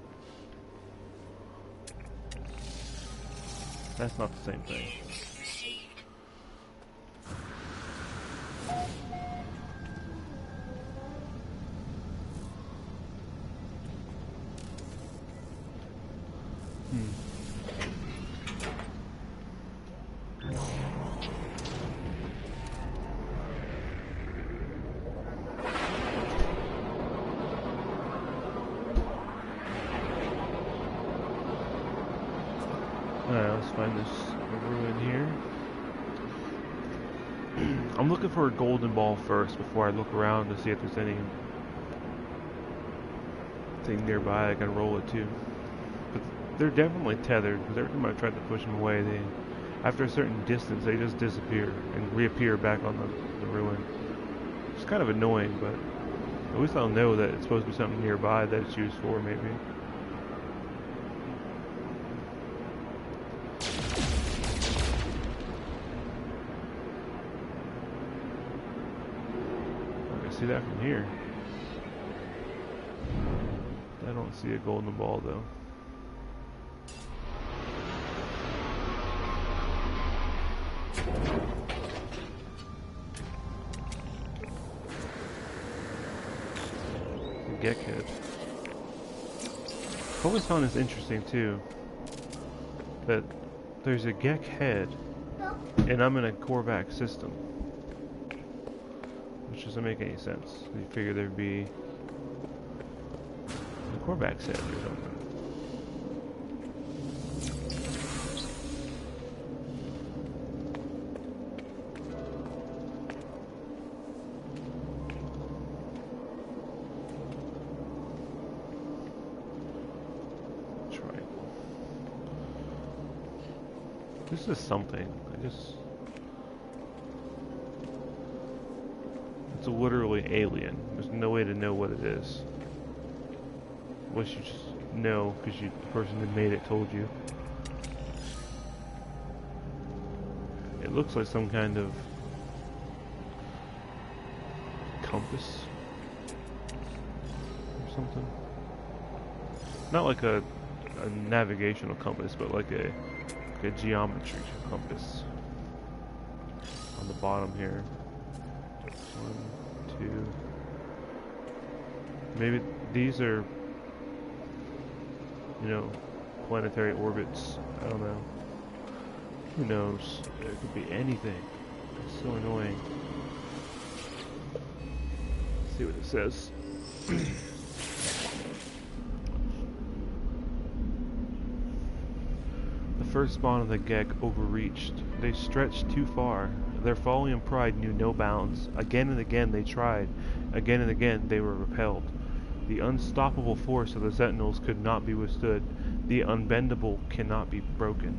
That's not the same thing. Alright, let's find this ruin here. I'm looking for a golden ball first before I look around to see if there's anything nearby I can roll it to. But they're definitely tethered, because every time I tried to push them away, after a certain distance, they just disappear and reappear back on the ruin. It's kind of annoying, but at least I'll know that it's supposed to be something nearby that it's used for, maybe. See that from here. I don't see a golden ball though. The Gek head. I've always found this interesting too. That there's a Gek head and I'm in a Korvax system. Which doesn't make any sense. You figure there'd be a Korvax head or something. Try it. This is something. It's literally alien. There's no way to know what it is. Unless you just know, because the person that made it told you. It looks like some kind of compass or something. Not like a navigational compass, but like a geometry compass. On the bottom here. 1, 2. Maybe these are, planetary orbits. I don't know. Who knows? It could be anything. It's so annoying. Let's see what it says. The first spawn of the Gek overreached. They stretched too far. Their folly and pride knew no bounds. Again and again they tried. Again and again they were repelled. The unstoppable force of the Sentinels could not be withstood. The unbendable cannot be broken.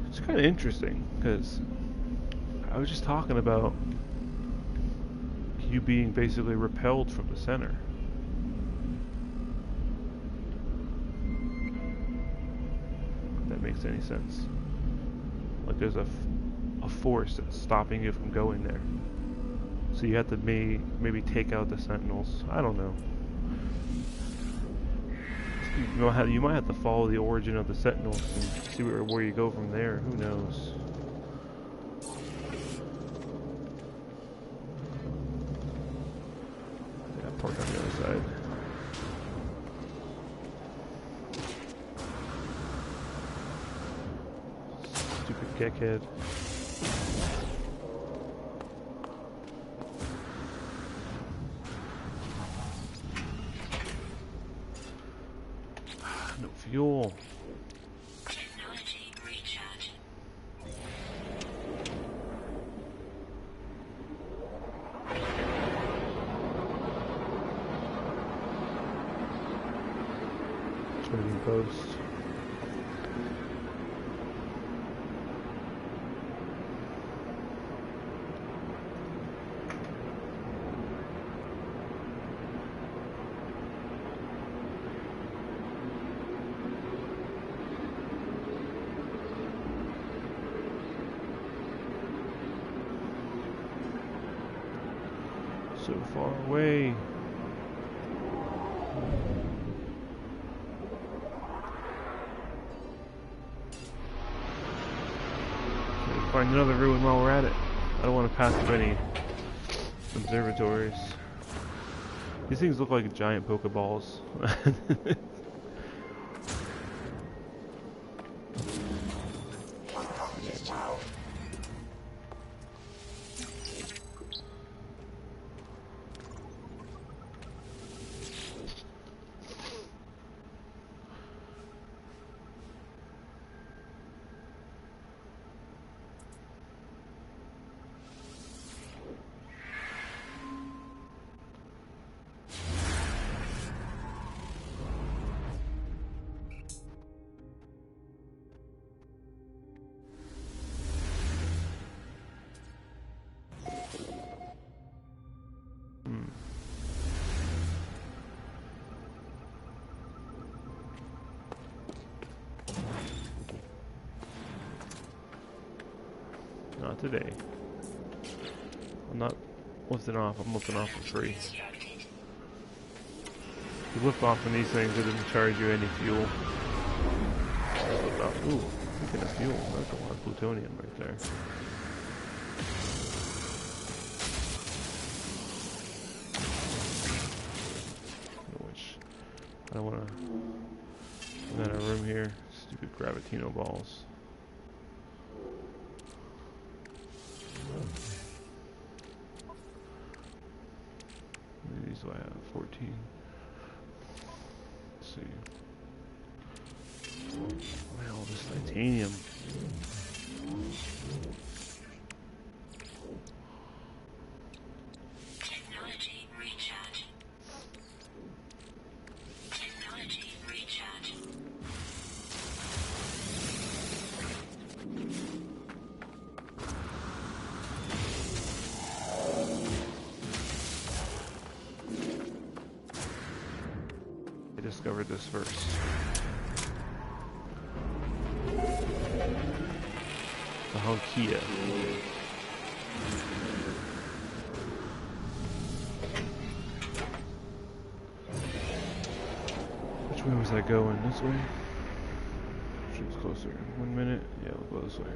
It's kind of interesting, because I was just talking about you being basically repelled from the center. If that makes any sense. Like there's a force that's stopping you from going there. So you have to maybe take out the Sentinels. I don't know. You might have to follow the origin of the Sentinels and see where you go from there. Who knows? Yeah, park on the other side. Stupid Gekhead. No fuel. Technology recharge. Trading post. So far away. Okay, find another ruin while we're at it. I don't want to pass up any observatories. These things look like giant Pokeballs. Not today. I'm not lifting off. I'm lifting off for free. If you lift off on these things, it doesn't charge you any fuel. Ooh, speaking of fuel, that's a lot of plutonium right there. Which I don't want to. I'm in a room here. Stupid Gravitino balls. How many of these do I have? 14. Let's see. Wow, all this titanium. Technology recharge. Technology recharge. I discovered this first. The Honkia. Which way was I going? This way? Which was closer? 1 minute? Yeah, we'll go this way.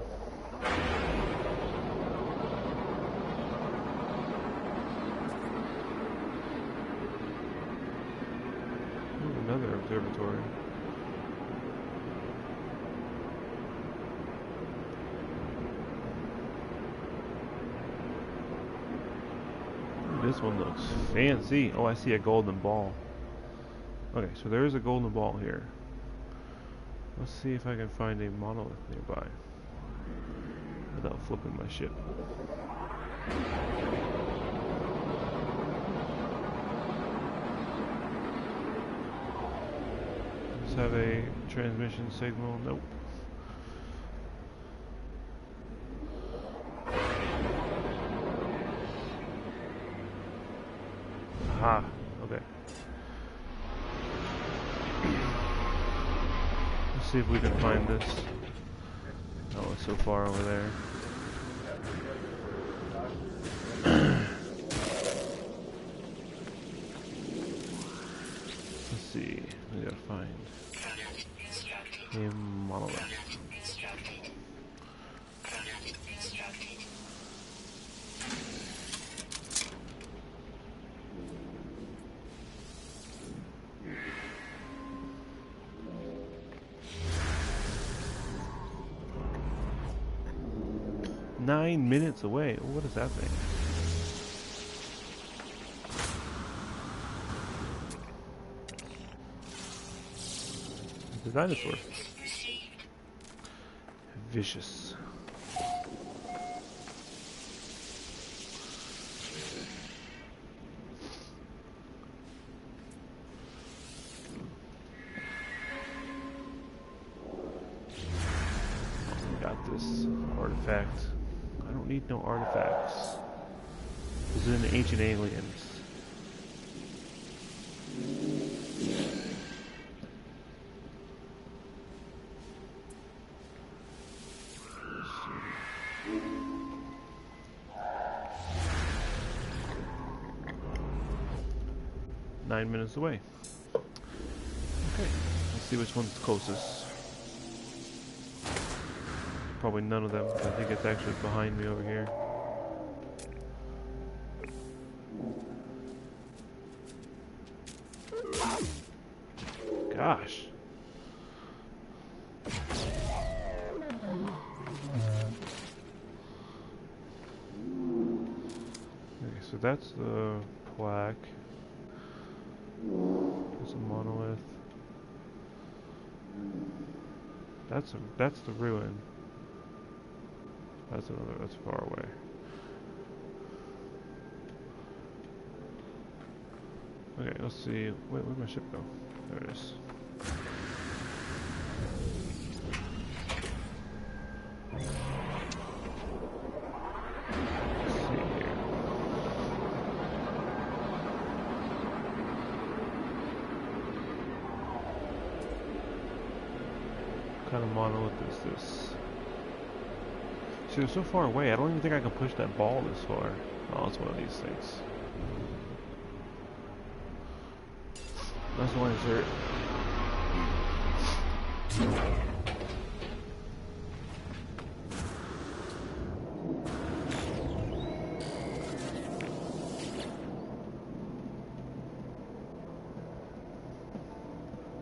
Ooh, another observatory. This one looks fancy. Oh, I see a golden ball. Okay, so there is a golden ball here. Let's see if I can find a monolith nearby without flipping my ship. Let's have a transmission signal. Nope. Aha, okay. Let's see if we can find this. Oh, it's so far over there. Let's see, we gotta find a monolith. 9 minutes away. Oh, what is that thing? It's a dinosaur. Vicious. Got this artifact. I don't need no artifacts. This is an ancient aliens. 9 minutes away. Okay, let's see which one's closest. Probably none of them. I think it's actually behind me over here. Gosh. Okay, so that's the plaque. There's a monolith. That's the ruin. That's far away. Okay, let's see. Wait, where'd my ship go? There it is. Let's see here. What kind of monolith is this? See, they're so far away, I don't even think I can push that ball this far. Oh, it's one of these things. That's the one that's hurt.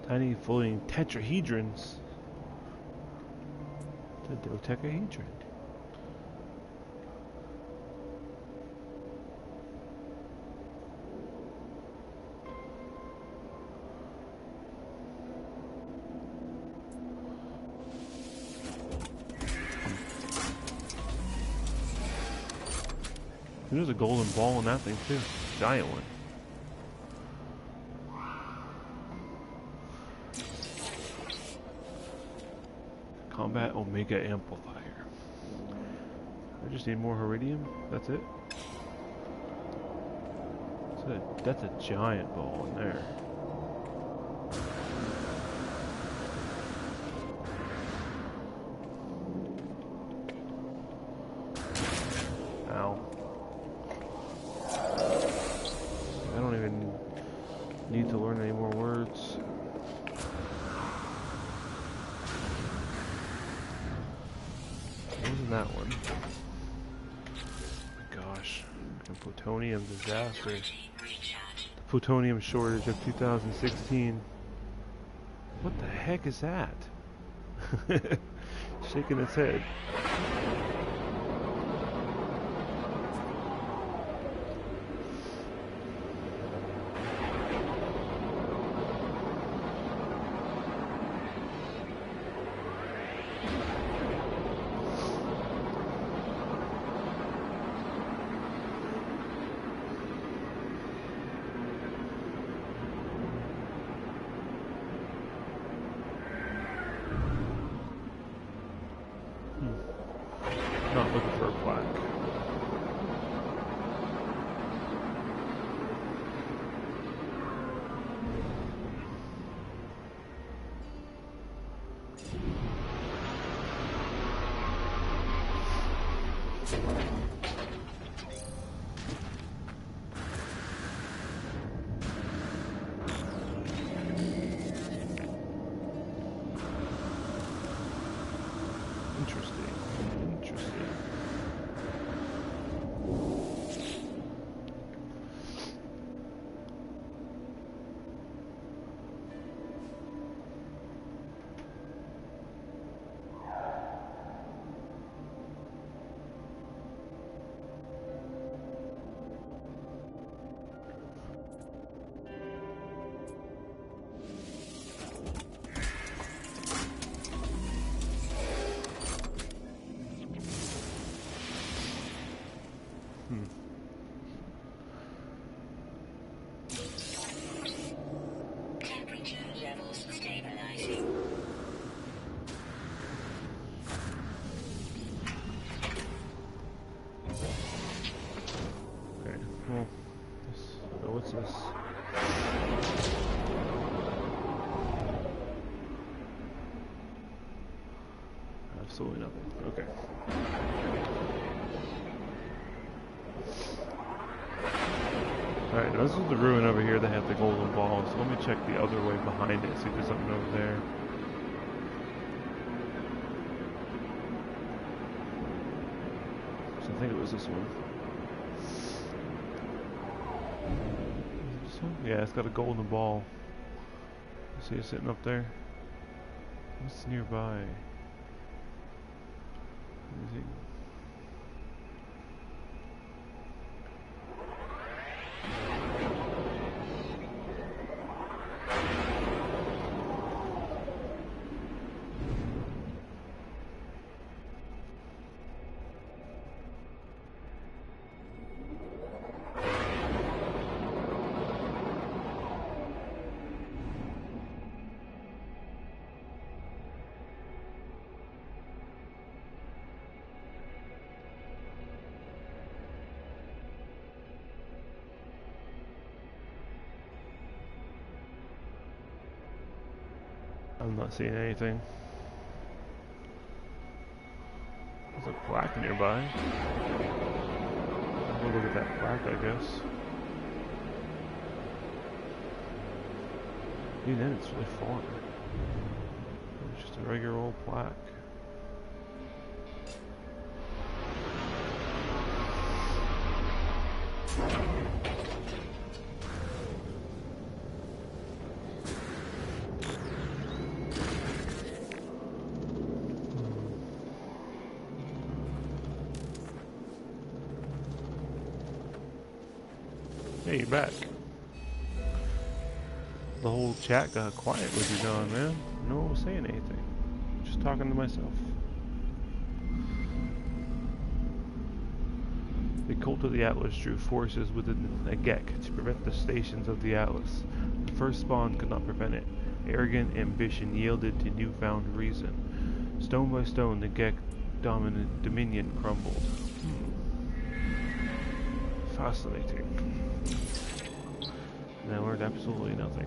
Tiny floating tetrahedrons. The dodecahedron. There's a golden ball in that thing too. Giant one. Combat Omega Amplifier. I just need more Heridium. That's it. That's a giant ball in there. Ow. I don't even need to learn any more words. Wasn't that one? Gosh. Plutonium disaster. The plutonium shortage of 2016. What the heck is that? Shaking its head. Not looking for a plaque. Temperature levels stabilizing. Okay, well, what's this? Absolutely nothing. Okay. Alright, now this is the ruin over here that had the golden ball, so let me check the other way behind it, see if there's something over there. So I think it was this one. This one? Yeah, it's got a golden ball. You see it sitting up there? What's nearby? Anything? I'm not seeing anything. There's a plaque nearby. We'll look at that plaque, I guess. Even then, it's really far. It's just a regular old plaque. Hey, you're back. The whole chat got quiet with you gone, man. No one was saying anything. Just talking to myself. The cult of the Atlas drew forces within the Gek to prevent the stations of the Atlas. The first spawn could not prevent it. Arrogant ambition yielded to newfound reason. Stone by stone, the Gek dominant dominion crumbled. Fascinating. And I learned absolutely nothing.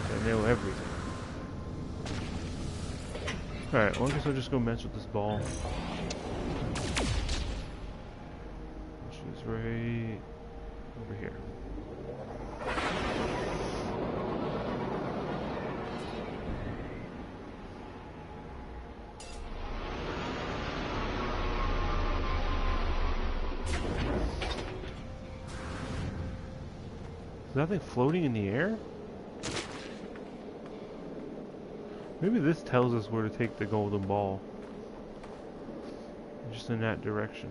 I know everything. Alright, well I guess I'll just go mess with this ball. Which is right over here. Is that thing floating in the air? Maybe this tells us where to take the golden ball. Just in that direction.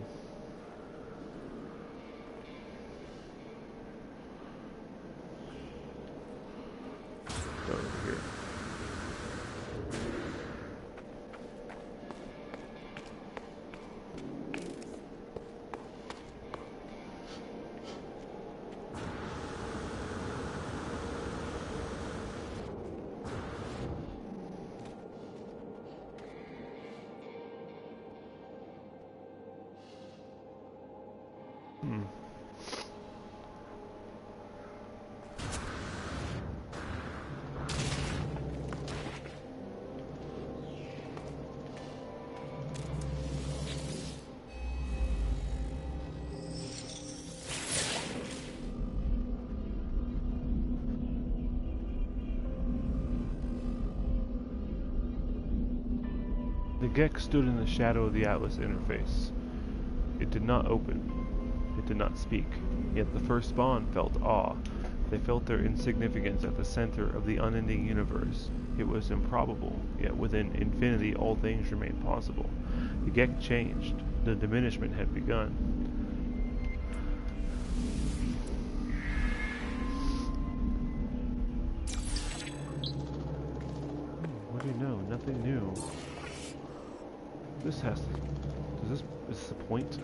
Over here. The Gek stood in the shadow of the Atlas interface. It did not open. It did not speak. Yet the first spawn felt awe. They felt their insignificance at the center of the unending universe. It was improbable, yet within infinity all things remained possible. The Gek changed. The diminishment had begun. What do you know? Nothing new. This has to... is this the point?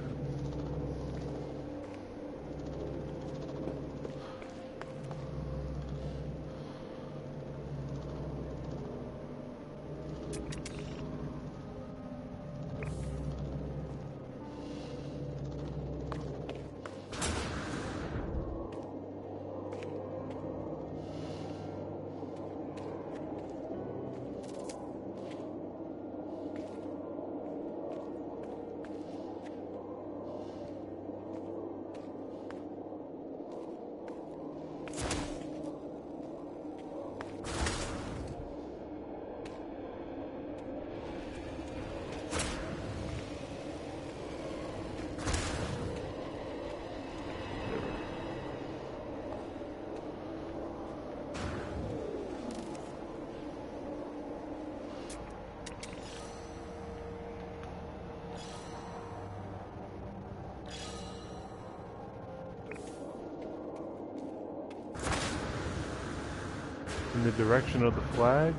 in the direction of the flag.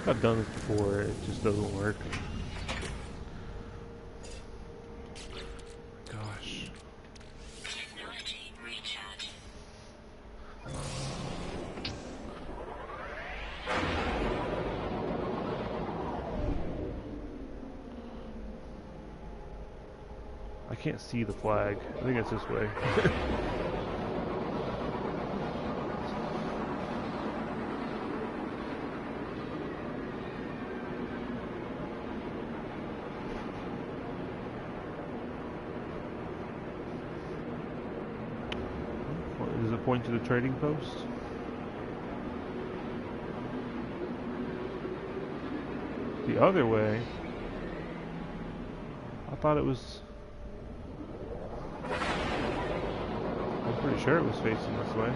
I've done this before, it just doesn't work. Gosh. Technology recharge. I can't see the flag. I think it's this way. Does it point to the trading post? The other way? I thought it was... I'm pretty sure it was facing this way.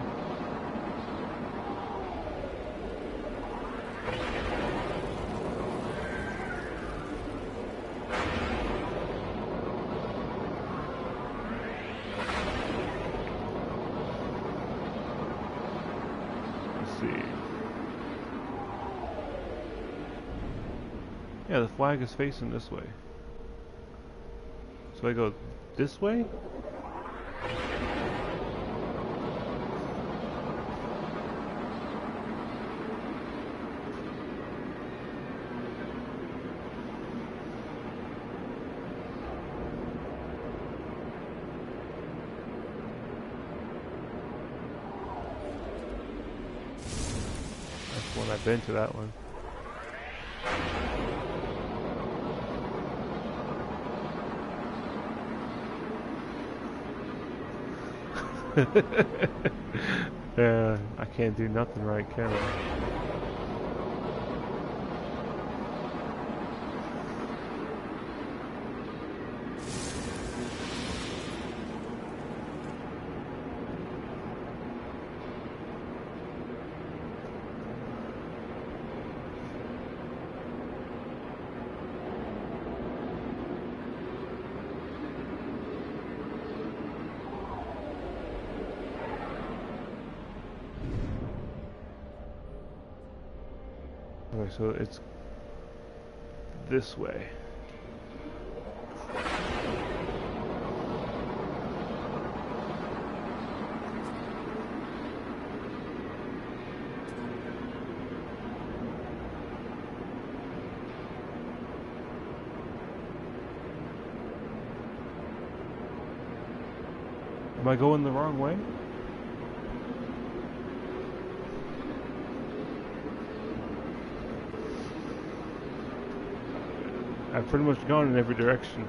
Yeah, the flag is facing this way. So I go this way? That's one I've been to, that one. Yeah, I can't do nothing right, can I? Okay, so it's this way. Am I going the wrong way? I've pretty much gone in every direction.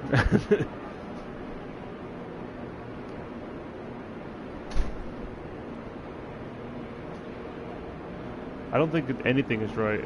I don't think that anything is right.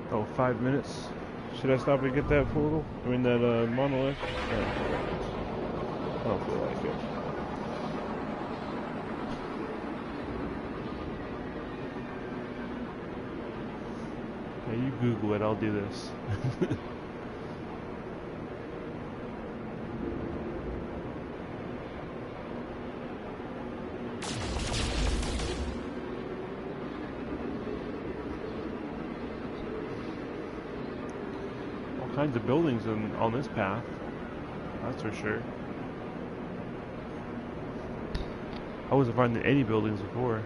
Oh, 5 minutes. Should I stop and get that portal? I mean that monolith? No. I don't feel like it. Yeah, you Google it, I'll do this. Kinds of buildings on this path, that's for sure. I wasn't finding any buildings before.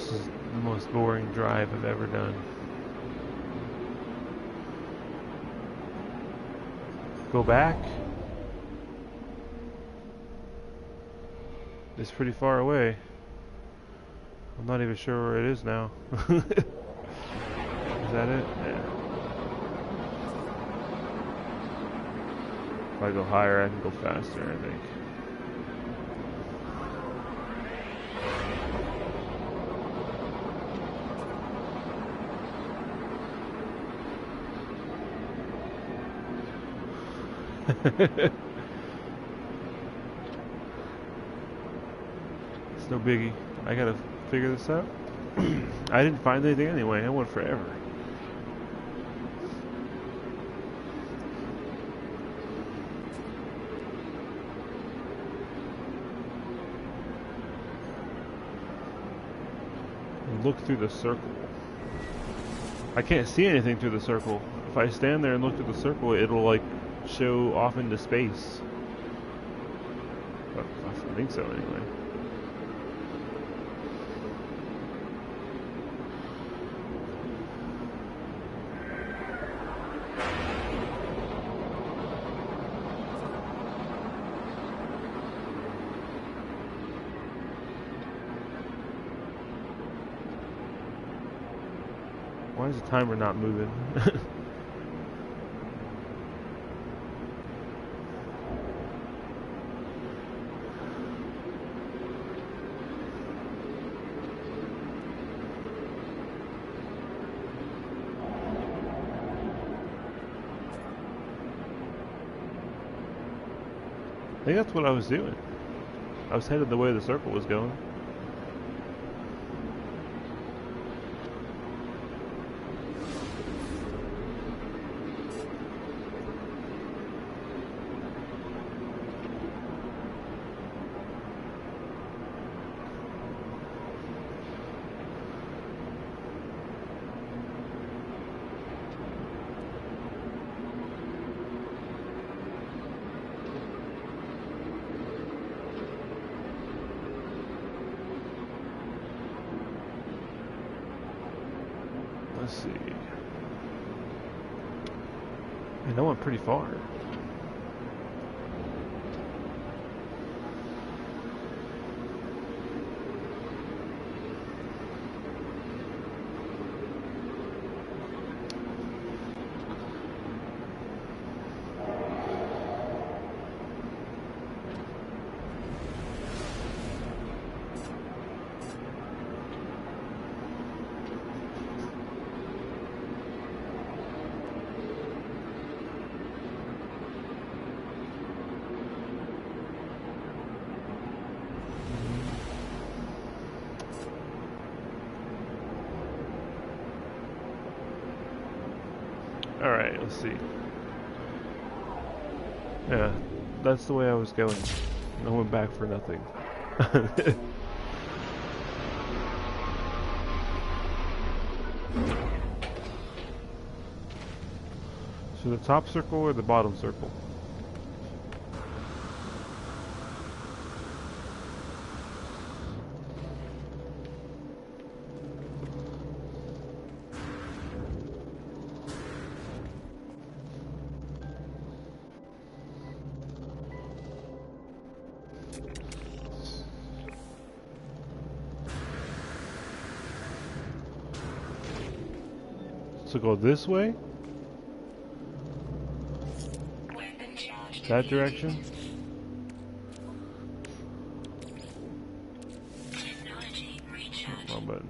This is the most boring drive I've ever done. Go back? It's pretty far away. I'm not even sure where it is now. Is that it? Yeah. If I go higher, I can go faster, I think. It's no biggie. I gotta figure this out. I didn't find anything anyway. I went forever. Look through the circle. I can't see anything through the circle. If I stand there and look through the circle, it'll like show off into space. But I think so anyway. Why is the timer not moving? I think that's what I was doing. I was headed the way the circle was going. Let's see. Man, that went pretty far. Alright, let's see. Yeah, that's the way I was going. I went back for nothing. So the top circle or the bottom circle? So go this way? That direction? Wrong button.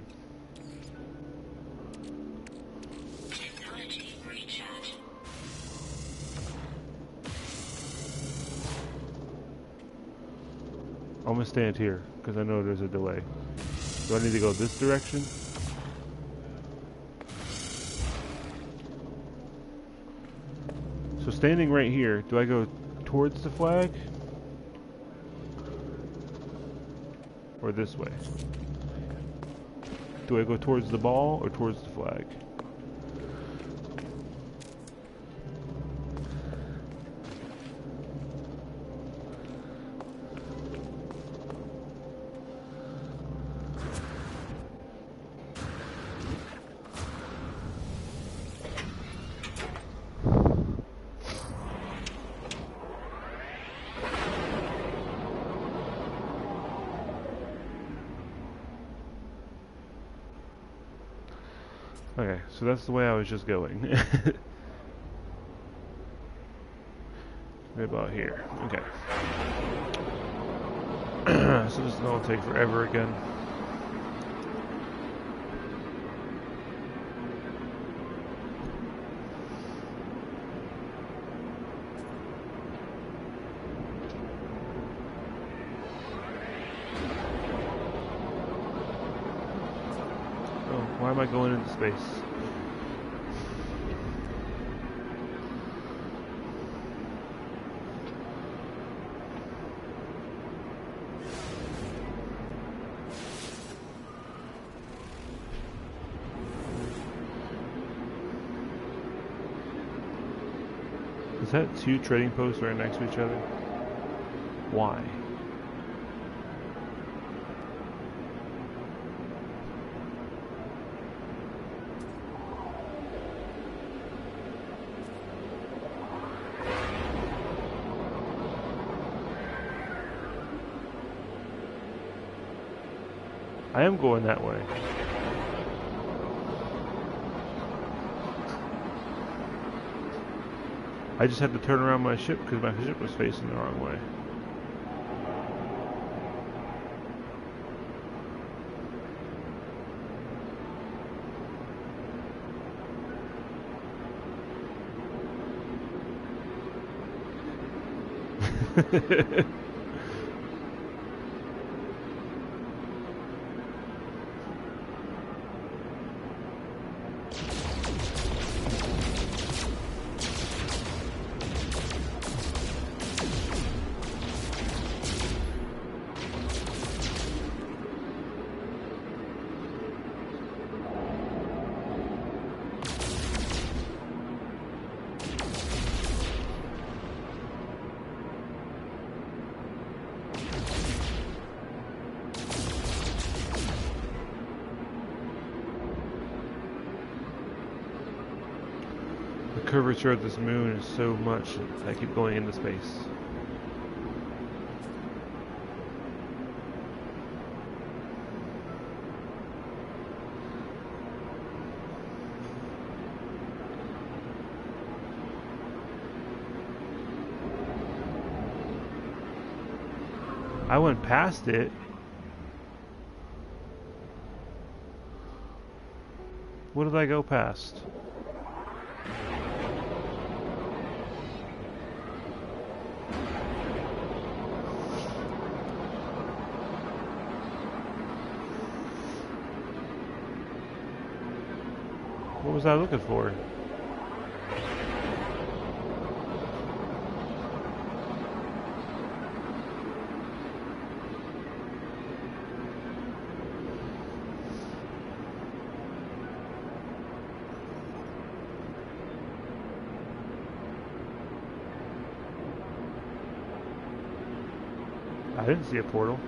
I'm gonna stand here because I know there's a delay. Do I need to go this direction? So standing right here, do I go towards the flag? Or this way? Do I go towards the ball or towards the flag? Okay, so that's the way I was just going. Right about here. Okay. So this is going to take forever again. Oh, why am I going into space? Is that two trading posts right next to each other? Why? I am going that way. I just had to turn around my ship because my ship was facing the wrong way. The curvature of this moon is so much that I keep going into space. I went past it. What did I go past? What was I looking for? I didn't see a portal.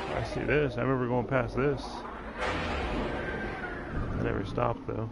I see this. I remember going past this. I never stopped though.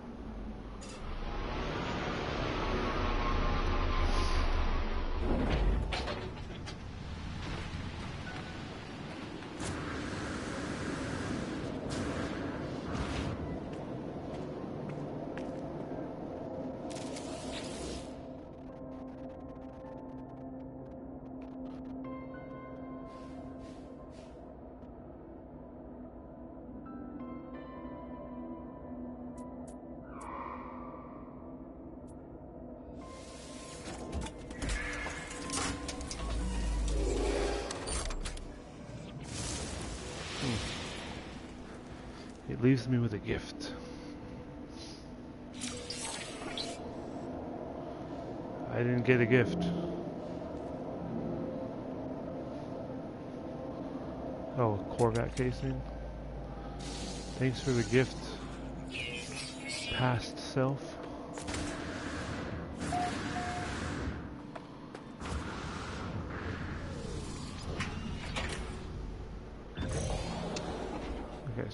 It leaves me with a gift. I didn't get a gift. Oh, a Corvette casing. Thanks for the gift, past self.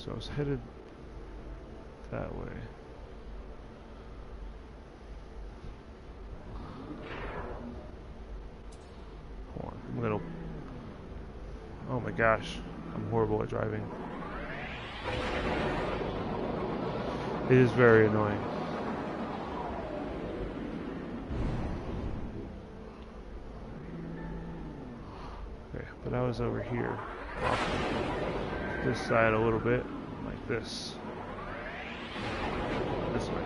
so I was headed that way. Hold on, I'm gonna... Oh my gosh, I'm horrible at driving. It is very annoying. Okay, but I was over here. Off this side a little bit, like this. This way.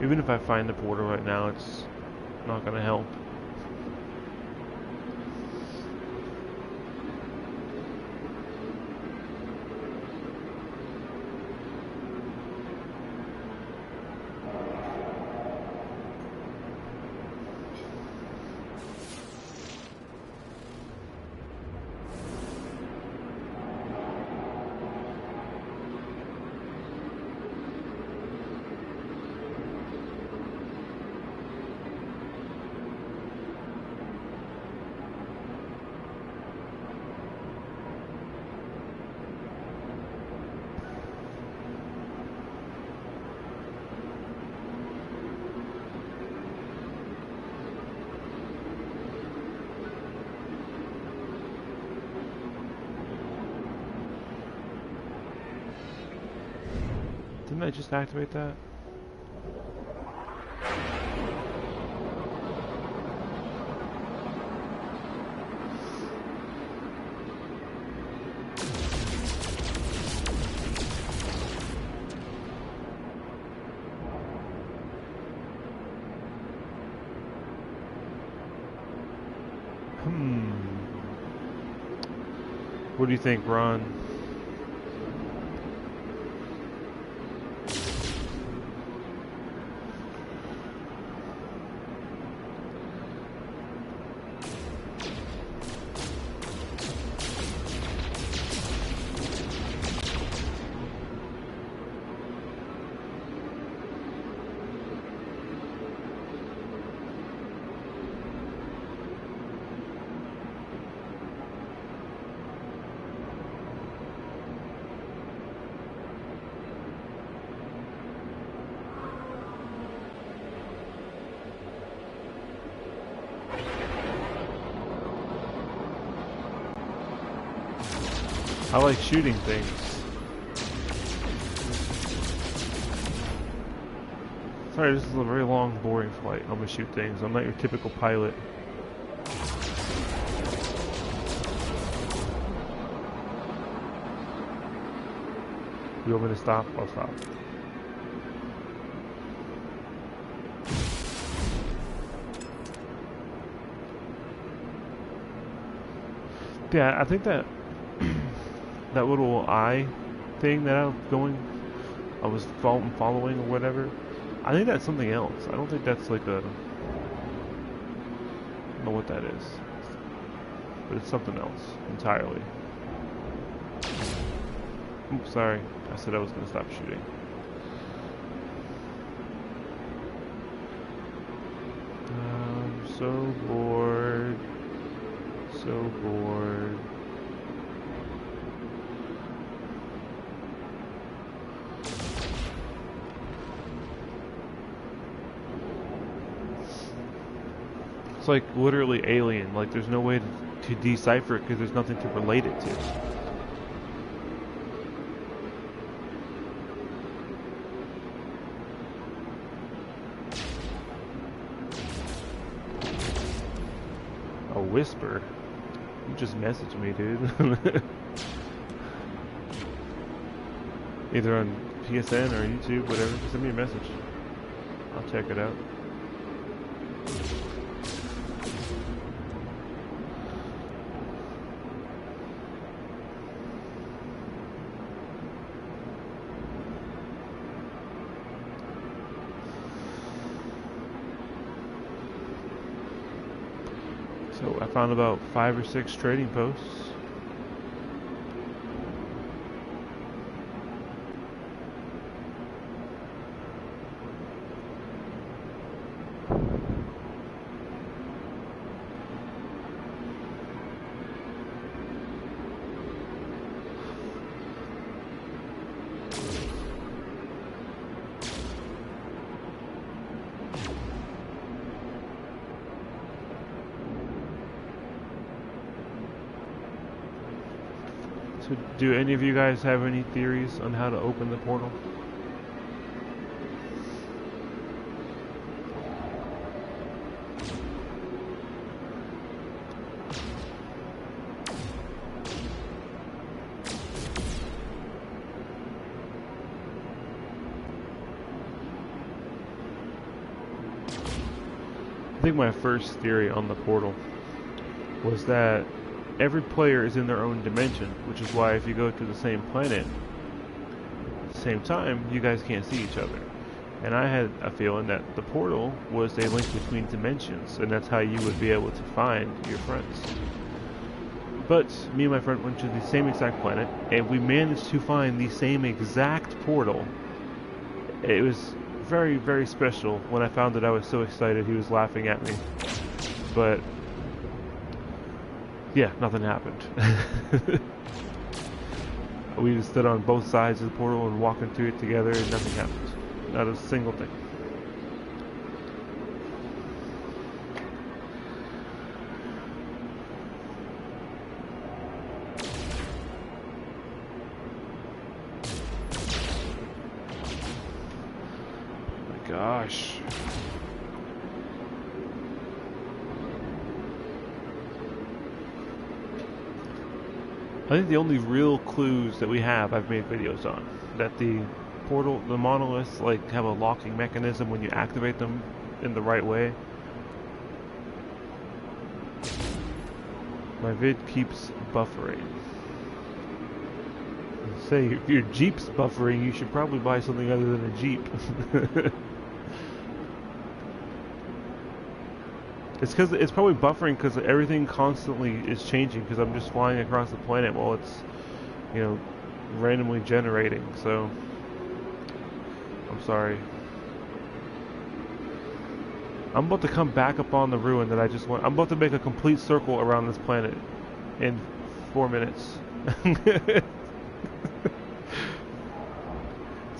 Even if I find the portal right now, it's not gonna help. Didn't I just activate that? What do you think, Ron? I like shooting things. Sorry, this is a very long, boring flight. I'm gonna shoot things. I'm not your typical pilot. You want me to stop? I'll stop. Yeah, I think that that little eye thing that I was following or whatever, I think that's something else. I don't think that's like a, I don't know what that is, but it's something else entirely. Oops, sorry. I said I was going to stop shooting. I'm so bored. So bored. It's like literally alien. Like there's no way to decipher it because there's nothing to relate it to. A whisper? You just messaged me, dude. Either on PSN or YouTube, whatever. Just send me a message. I'll check it out. So I found about 5 or 6 trading posts. So do any of you guys have any theories on how to open the portal? I think my first theory on the portal was that every player is in their own dimension, which is why if you go to the same planet at the same time, you guys can't see each other. And I had a feeling that the portal was a link between dimensions, and that's how you would be able to find your friends. But me and my friend went to the same exact planet, and we managed to find the same exact portal. It was very, very special. When I found it, I was so excited. He was laughing at me. But yeah, nothing happened. We just stood on both sides of the portal and walking through it together, and nothing happened. Not a single thing. Oh my gosh. I think the only real clues that we have, I've made videos on. That the portal, the monoliths, like, have a locking mechanism when you activate them in the right way. My vid keeps buffering. Say, if your Jeep's buffering, you should probably buy something other than a Jeep. It's probably buffering because everything constantly is changing because I'm just flying across the planet while it's, you know, randomly generating. So I'm sorry. I'm about to come back up on the ruin that I just went. I'm about to make a complete circle around this planet in 4 minutes. Do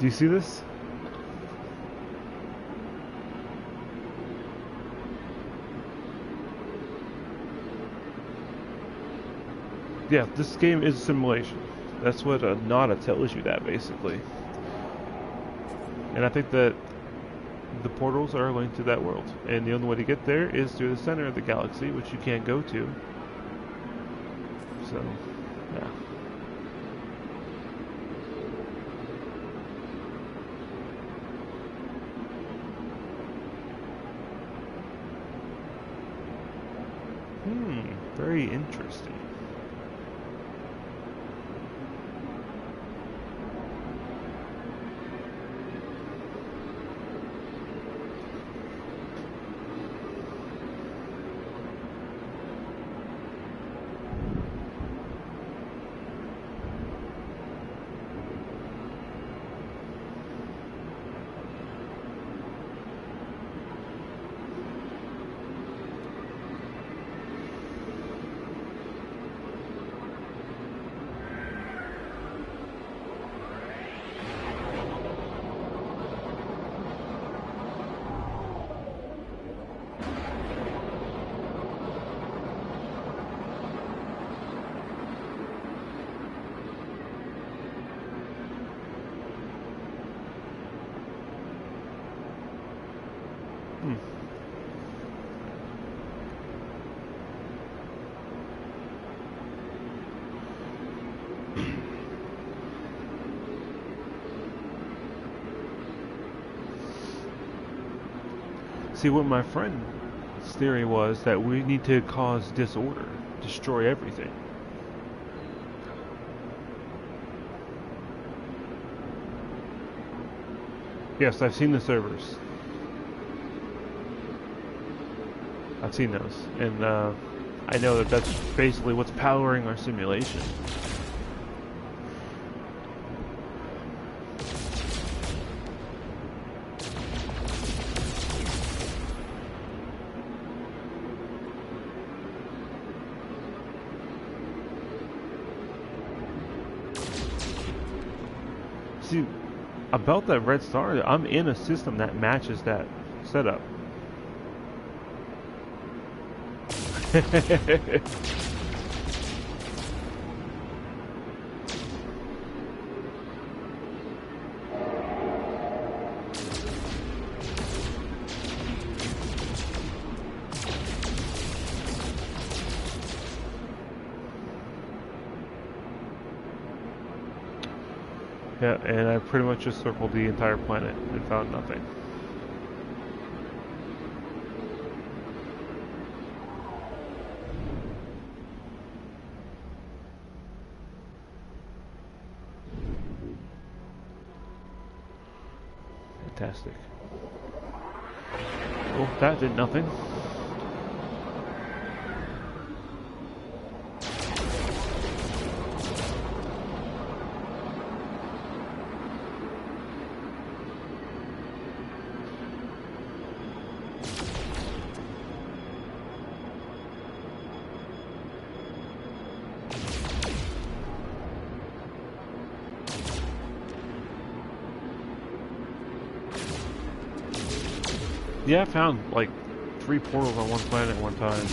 you see this? Yeah, this game is a simulation. That's what Nada tells you that, basically. And I think that the portals are linked to that world. And the only way to get there is through the center of the galaxy, which you can't go to. So, yeah. Very interesting. See, what my friend's theory was that we need to cause disorder, destroy everything. Yes, I've seen the servers. I've seen those, and I know that that's basically what's powering our simulation. See, about that red star, I'm in a system that matches that setup. Yeah, and I pretty much just circled the entire planet and found nothing. Fantastic. Well, that did nothing. Yeah, I found like 3 portals on one planet at one time.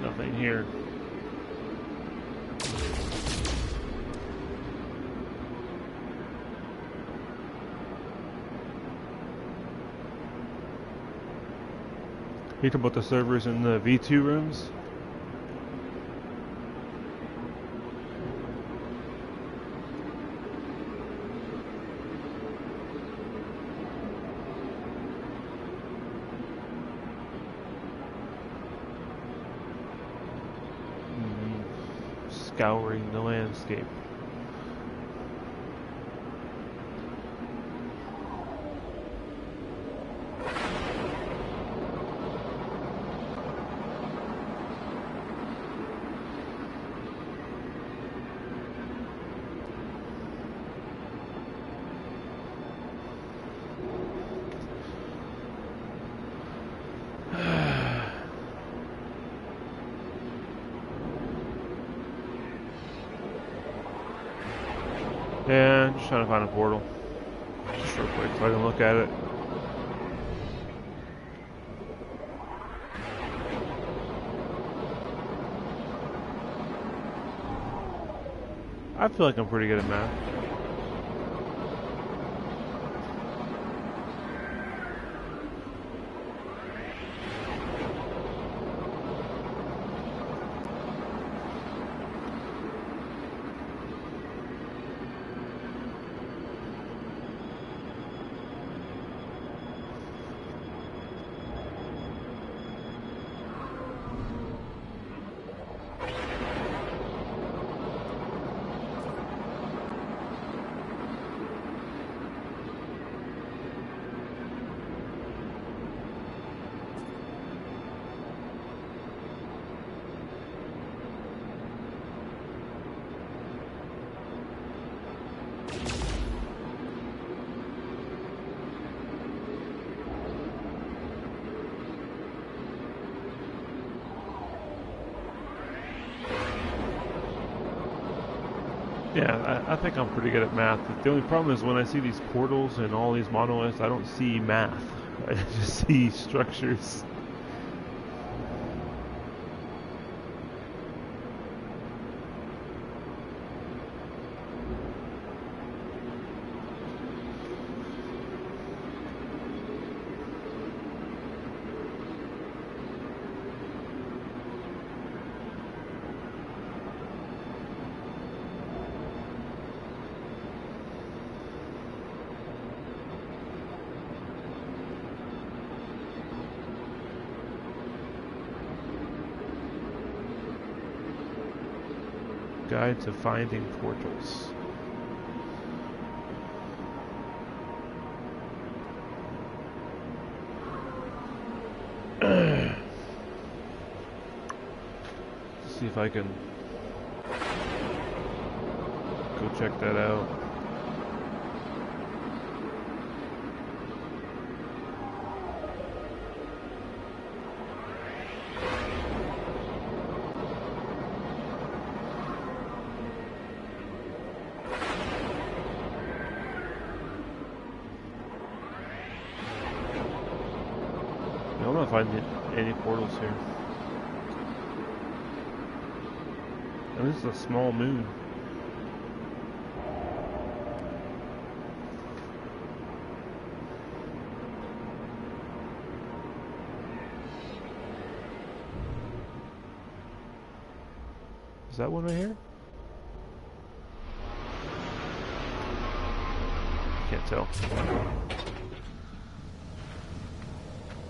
Nothing here. You talking about the servers in the V2 rooms? Scouring the landscape. Yeah, I'm just trying to find a portal. Just real quick so I can look at it. I feel like I'm pretty good at math. Yeah, I think I'm pretty good at math. The only problem is when I see these portals and all these monoliths, I don't see math. I just see structures. Guide to finding portals. See if I can go check that out. I'm not finding any portals here. And this is a small moon. Is that one right here? Can't tell.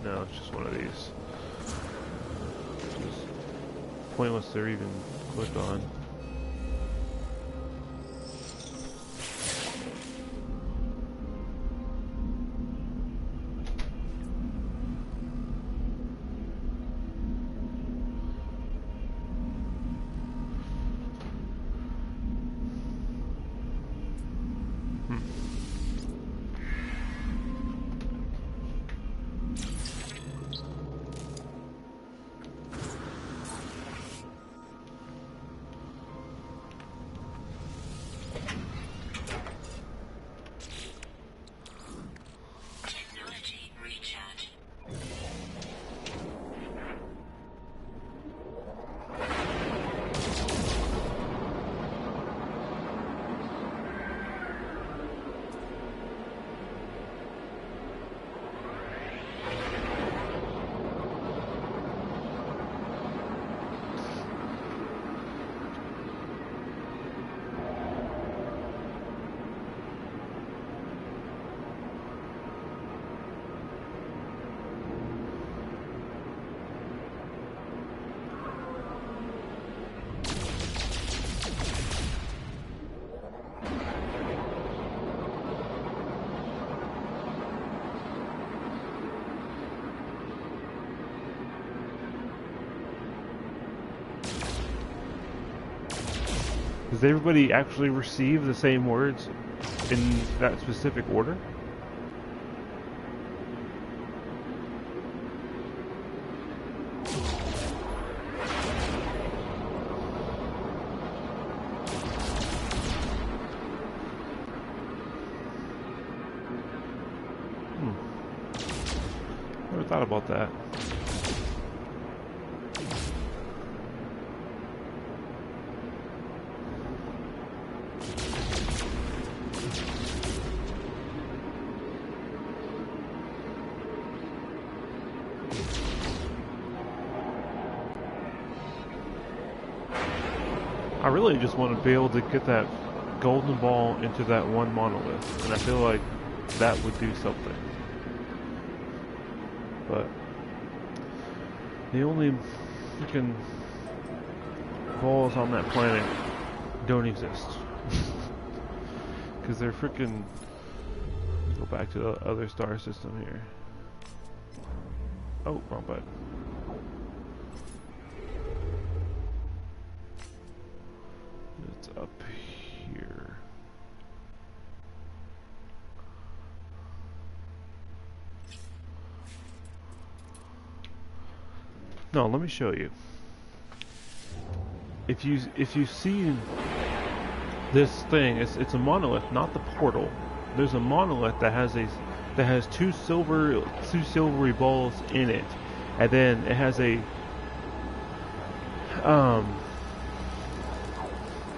No, it's just one of these. Just pointless to even click on. Technology recharge. Does everybody actually receive the same words in that specific order? Never thought about that. I really just want to be able to get that golden ball into that one monolith, and I feel like that would do something. But the only freaking balls on that planet don't exist. Because they're freaking... Go back to the other star system here. Oh, wrong button. It's up here. No, let me show you. If you see this thing, it's a monolith, not the portal. There's a monolith that has two silvery balls in it, and then it has a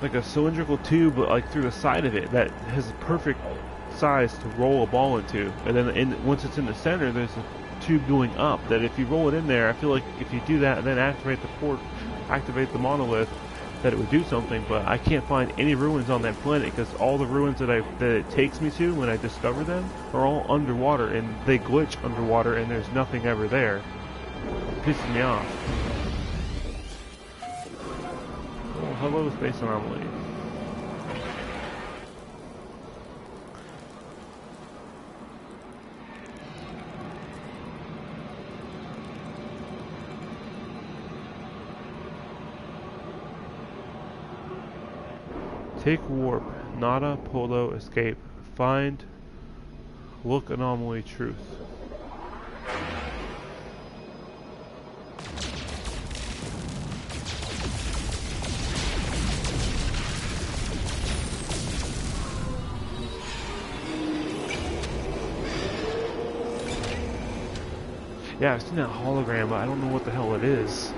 like a cylindrical tube, like through the side of it, that has a perfect size to roll a ball into. And then once it's in the center, there's a tube going up that if you roll it in there, I feel like if you do that and then activate the monolith, that it would do something. But I can't find any ruins on that planet because all the ruins that it takes me to when I discover them are all underwater, and they glitch underwater, and there's nothing ever there. It pisses me off. hello, space anomaly. Take warp, nada, polo, escape, find, look anomaly, truth. Yeah, I've seen that hologram, but I don't know what the hell it is.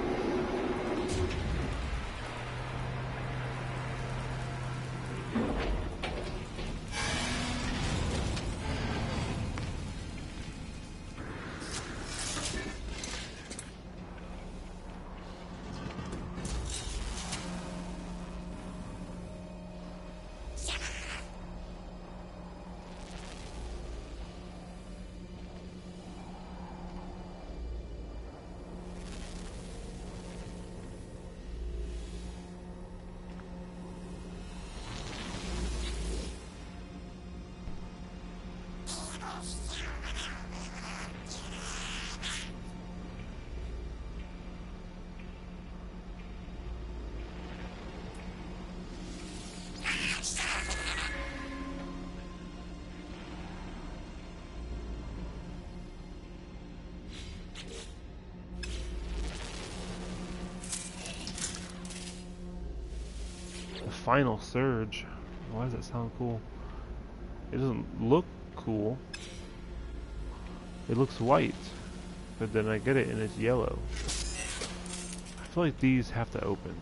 Final surge. Why does that sound cool? It doesn't look cool. It looks white, but then I get it and it's yellow. I feel like these have to open.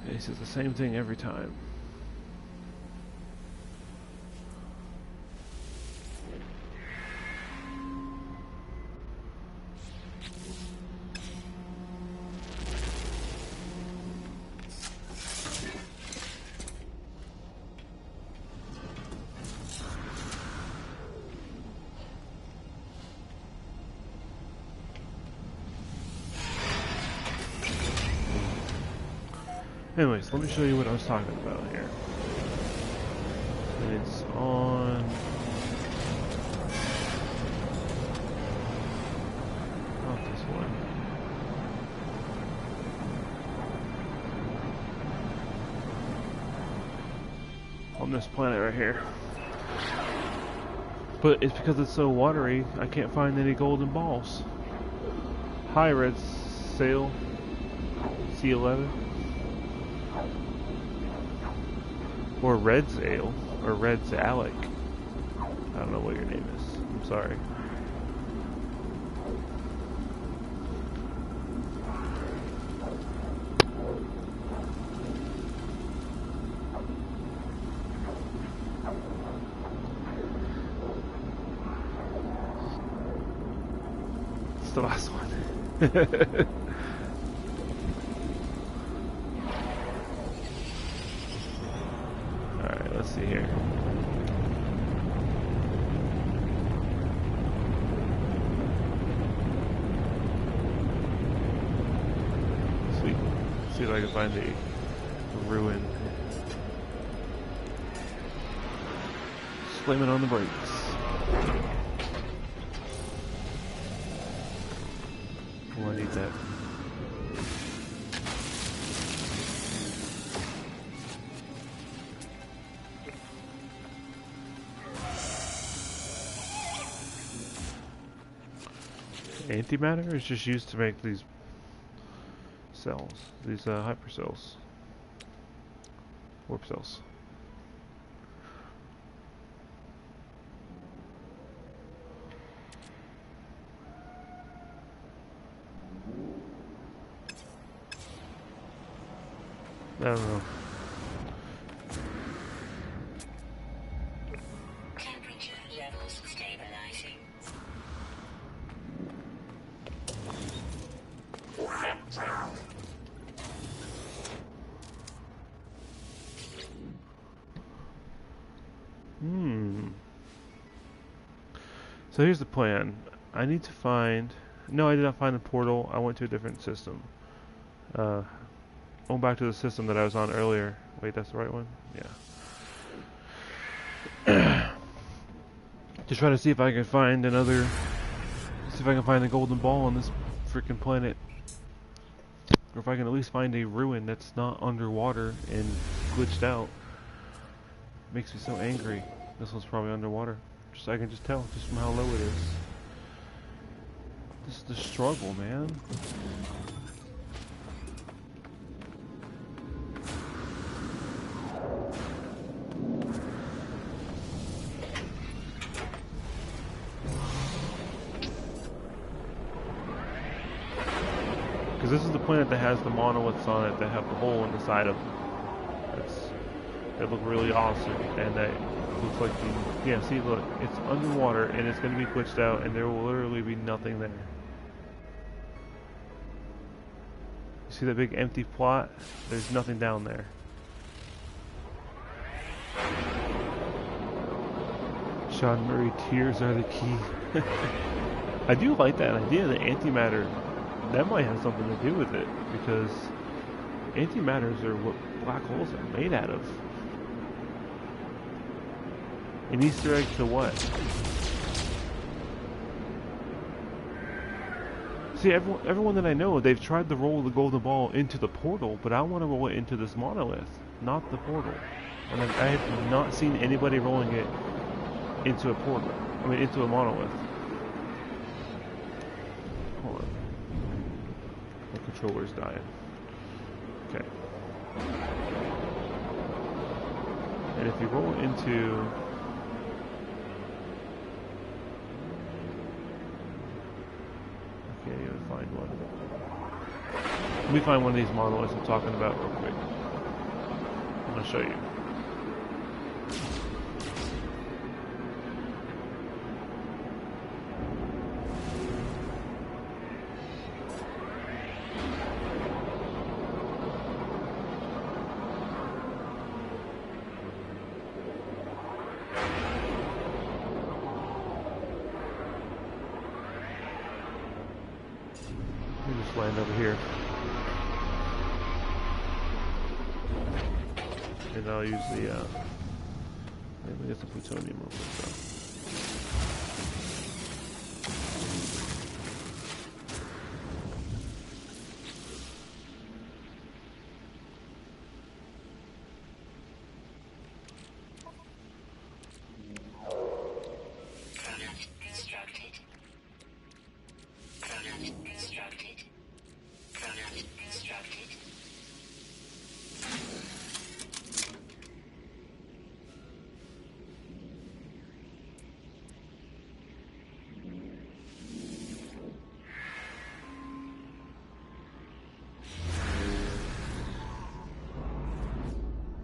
He says the same thing every time. Anyways, let me show you what I was talking about here. And it's on... not this one. On this planet right here. But it's because it's so watery, I can't find any golden balls. Hi, Red Sail. C11. Or Red's Ale, or Red's Alec. I don't know what your name is. I'm sorry. It's the last one. Let's see here. Sweet. See if I can find the ruin. Slamming on the brakes. Oh, I need that. Antimatter is just used to make these cells, these hypercells, warp cells. I don't know. So here's the plan. I need to find... No, I did not find the portal. I went to a different system. Going back to the system that I was on earlier. Wait, that's the right one? Yeah. To try to see if I can find another... See if I can find a golden ball on this freaking planet. Or if I can at least find a ruin that's not underwater and glitched out. Makes me so angry. This one's probably underwater. I can just tell, just from how low it is. This is the struggle, man. Because this is the planet that has the monoliths on it that have the hole in the side of them. That look really awesome, and that looks like the... Yeah, see, look, it's underwater, and it's going to be glitched out, and there will literally be nothing there. You see that big empty plot? There's nothing down there. Sean Murray, tears are the key. I do like that idea, the antimatter. That might have something to do with it, because antimatters are what black holes are made out of. An Easter egg to what? See, everyone that I know, they've tried to roll the golden ball into the portal, but I want to roll it into this monolith, not the portal. And I have not seen anybody rolling it into a portal. I mean, into a monolith. Hold on. The controller's dying. Okay. And if you roll into... Can't even find one. Let me find one of these monoliths I'm talking about real quick. I'm going to show you. Let me just land over here. And I'll use the, maybe get some plutonium real quick though.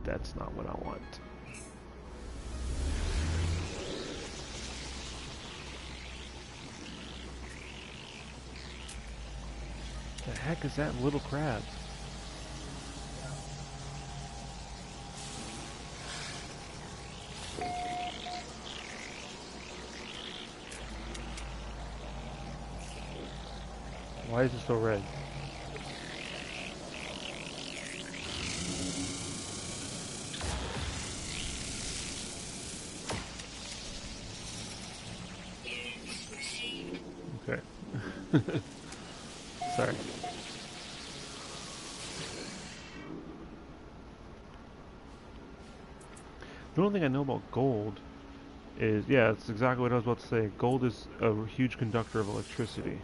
That's not what I want. The heck is that little crab? Why is it so red? Okay. Sorry. The only thing I know about gold is, yeah, it's exactly what I was about to say. Gold is a huge conductor of electricity.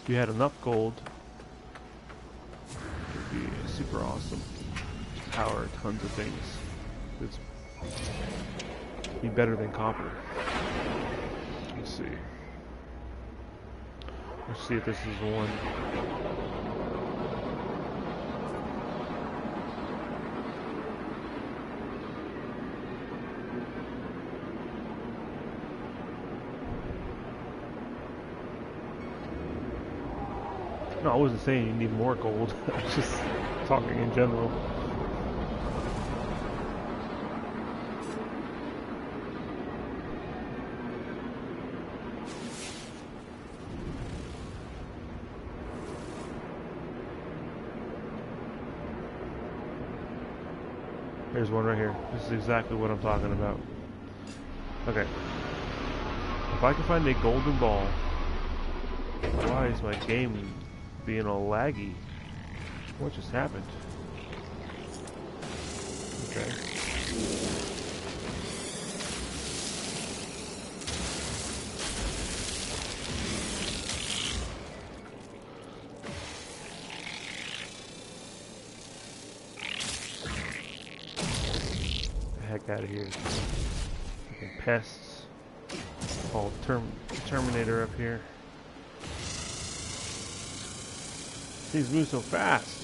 If you had enough gold, it would be super awesome. Power tons of things. It's be better than copper. Let's see. Let's see if this is the one. No, I wasn't saying you need more gold. I was just talking in general. There's one right here. This is exactly what I'm talking about. Okay. If I can find a golden ball, why is my game being all laggy? What just happened? Okay. The heck out of here. Fucking pests. All Terminator up here. Things move so fast.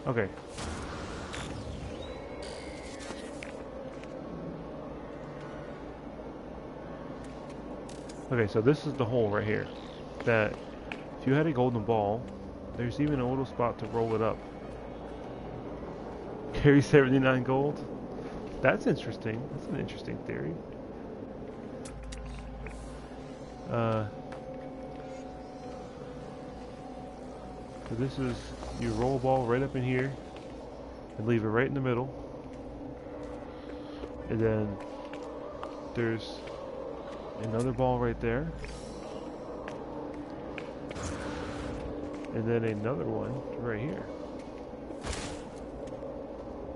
Okay. Okay, so this is the hole right here. That if you had a golden ball, there's even a little spot to roll it up. Carry 79 gold? That's interesting. That's an interesting theory. So this is, you roll a ball right up in here and leave it right in the middle. And then there's another ball right there. And then another one right here.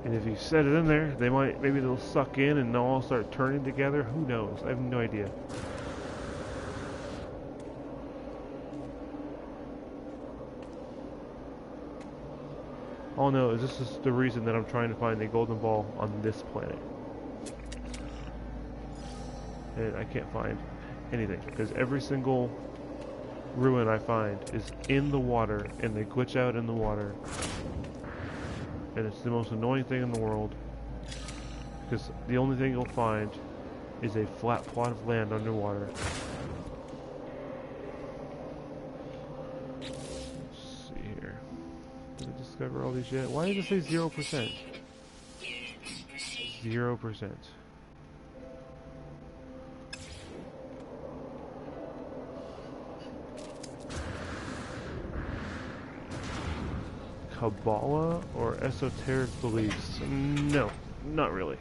And if you set it in there, maybe they'll suck in and they'll all start turning together. Who knows? I have no idea. All I know is this is the reason that I'm trying to find a golden ball on this planet. And I can't find anything, because every single ruin I find is in the water, and they glitch out in the water. And it's the most annoying thing in the world, because the only thing you'll find is a flat plot of land underwater. Let's see here. Did I discover all these yet? Why does it say 0%? 0%. Kabbalah or esoteric beliefs? No, not really.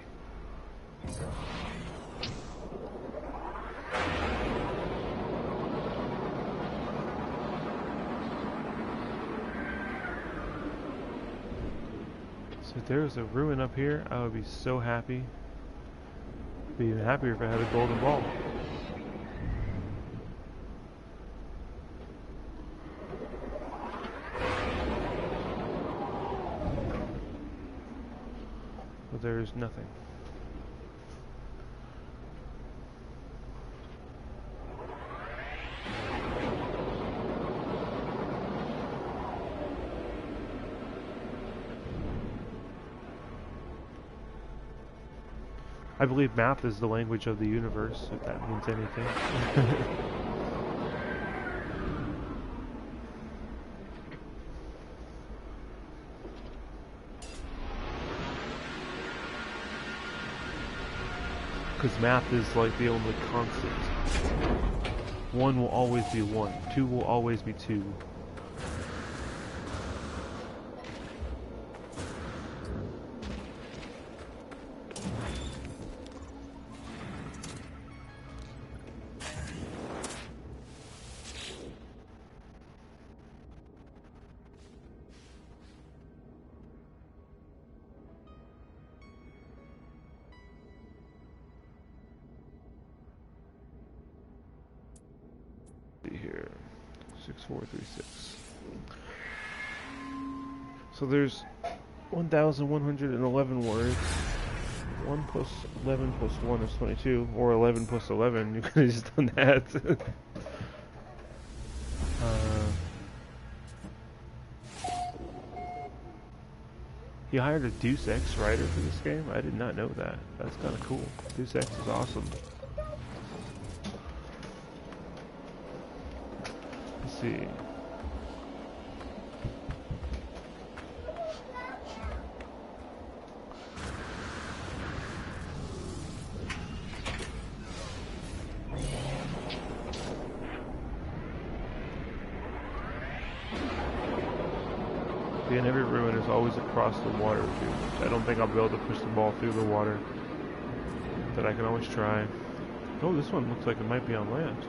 So if there was a ruin up here, I would be so happy. Be even happier if I had a golden ball. But there's nothing. I believe math is the language of the universe, if that means anything. Because math is like the only constant. 1 will always be 1. 2 will always be 2. Here, 6436. So there's 1,111 words. 1 plus 11 plus 1 is 22, or 11 plus 11. You could have just done that. He hired a Deus Ex writer for this game? I did not know that. That's kind of cool. Deus Ex is awesome. Let's see. And every ruin is always across the water too. I don't think I'll be able to push the ball through the water, but I can always try. Oh, this one looks like it might be on land.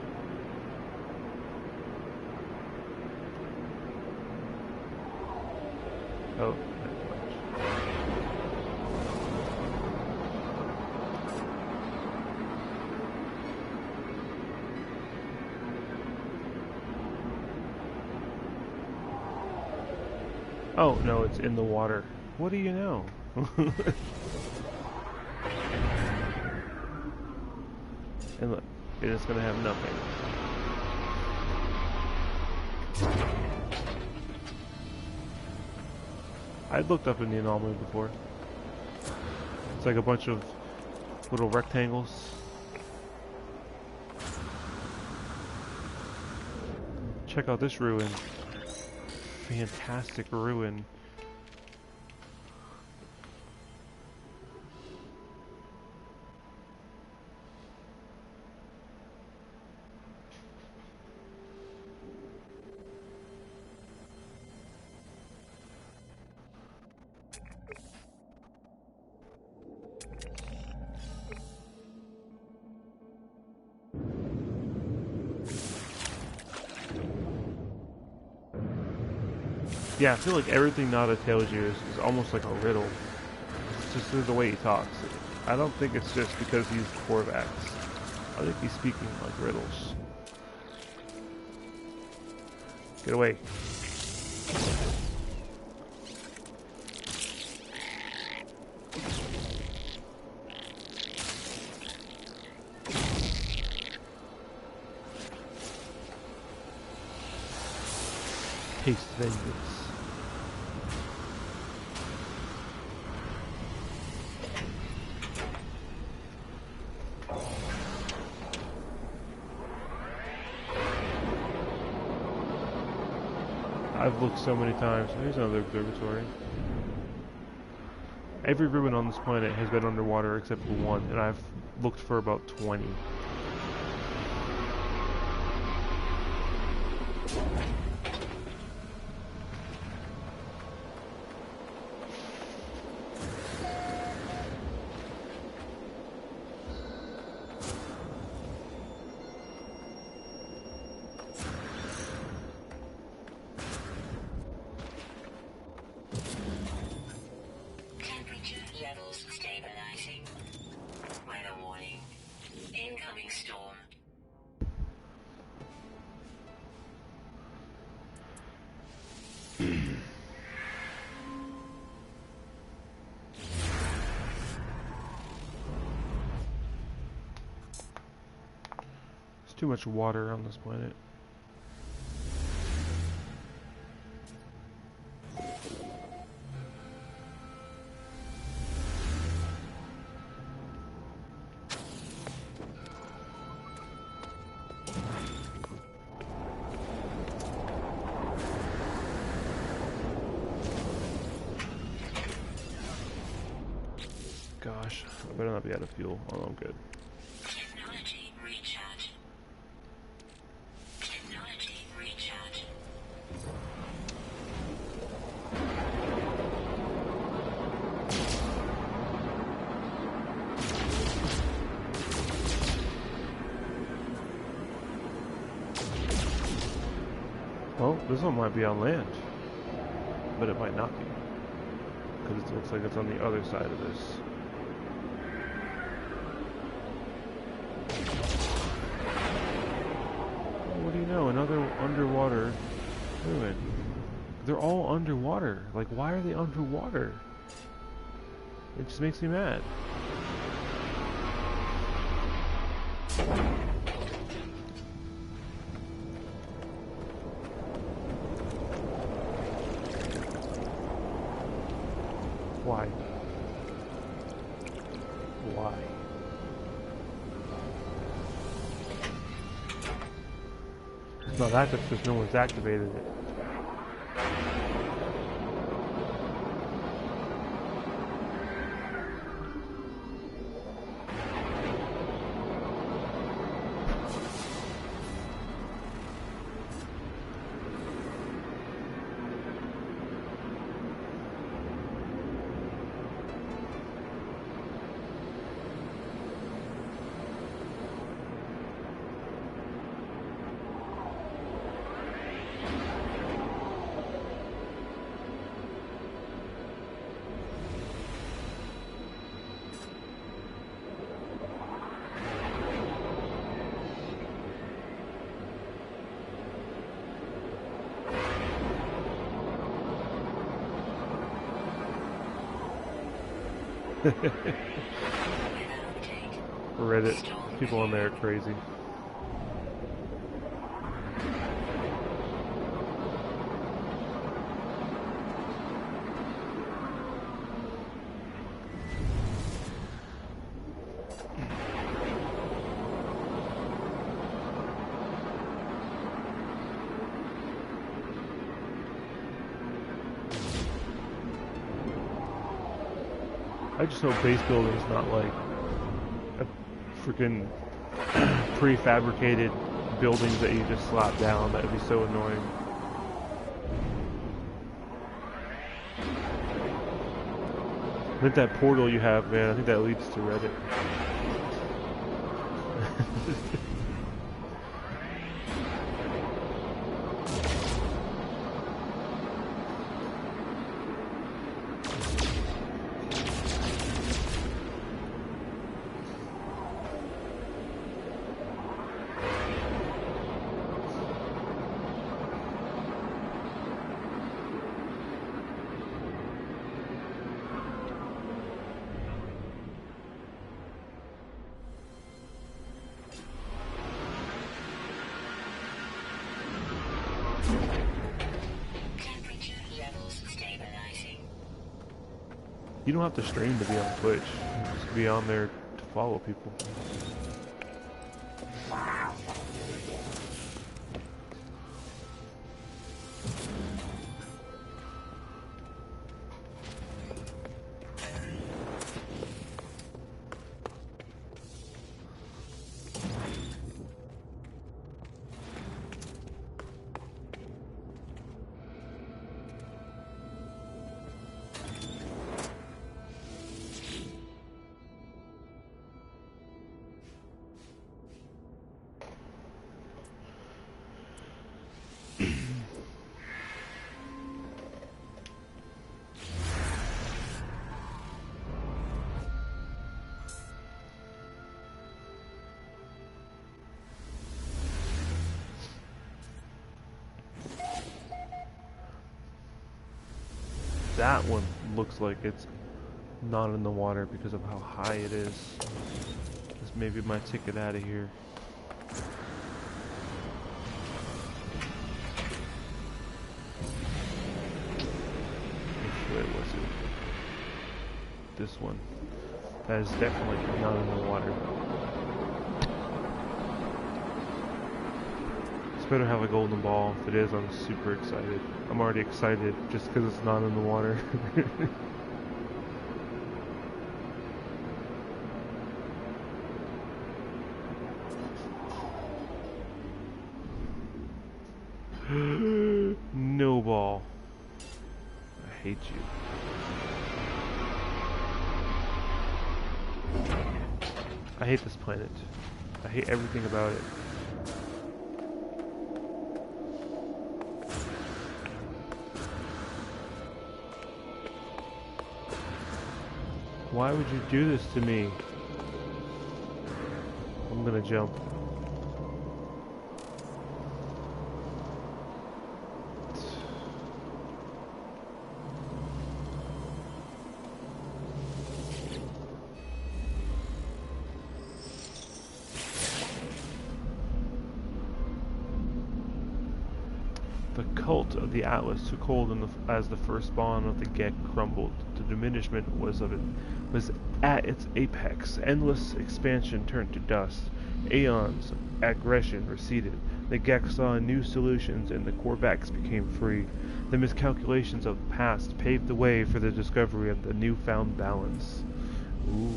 Oh. Oh, no, it's in the water. What do you know? And look, it is going to have nothing. I'd looked up in the anomaly before. It's like a bunch of little rectangles. Check out this ruin. Fantastic ruin. Yeah, I feel like everything Nada tells you is almost like a riddle. It's just the way he talks. I don't think it's just because he's Korvax. I think he's speaking like riddles. Get away. Taste vengeance. I've looked so many times. Here's another observatory. Every ruin on this planet has been underwater except for one, and I've looked for about 20. Too much water on this planet. Gosh, I better not be out of fuel. Oh, I'm good. Technology recharge. Technology recharge. Well, this one might be on land, but it might not be, because it looks like it's on the other side of this. What do you know? Another underwater ruin. They're all underwater. Like, why are they underwater? It just makes me mad. Why? Why? It's not active because no one's activated it. Reddit, people on there are crazy. I just hope base building is not like a freaking prefabricated buildings that you just slap down. That would be so annoying. I think that portal you have, man, I think that leads to Reddit. You don't have to stream to be on Twitch. Just be on there to follow people. That one looks like it's not in the water because of how high it is. This may be my ticket out of here. Which way was it? This one. That is definitely not in the water. Better have a golden ball. If it is, I'm super excited. I'm already excited just because it's not in the water. No ball. I hate you. I hate this planet. I hate everything about it. Why would you do this to me? I'm gonna jump. The cult of the Atlas took hold as the first spawn of the Gek crumbled. The diminishment was at its apex. Endless expansion turned to dust. Aeons of aggression receded. The Gek saw new solutions, and the Korvax became free. The miscalculations of the past paved the way for the discovery of the newfound balance. Ooh.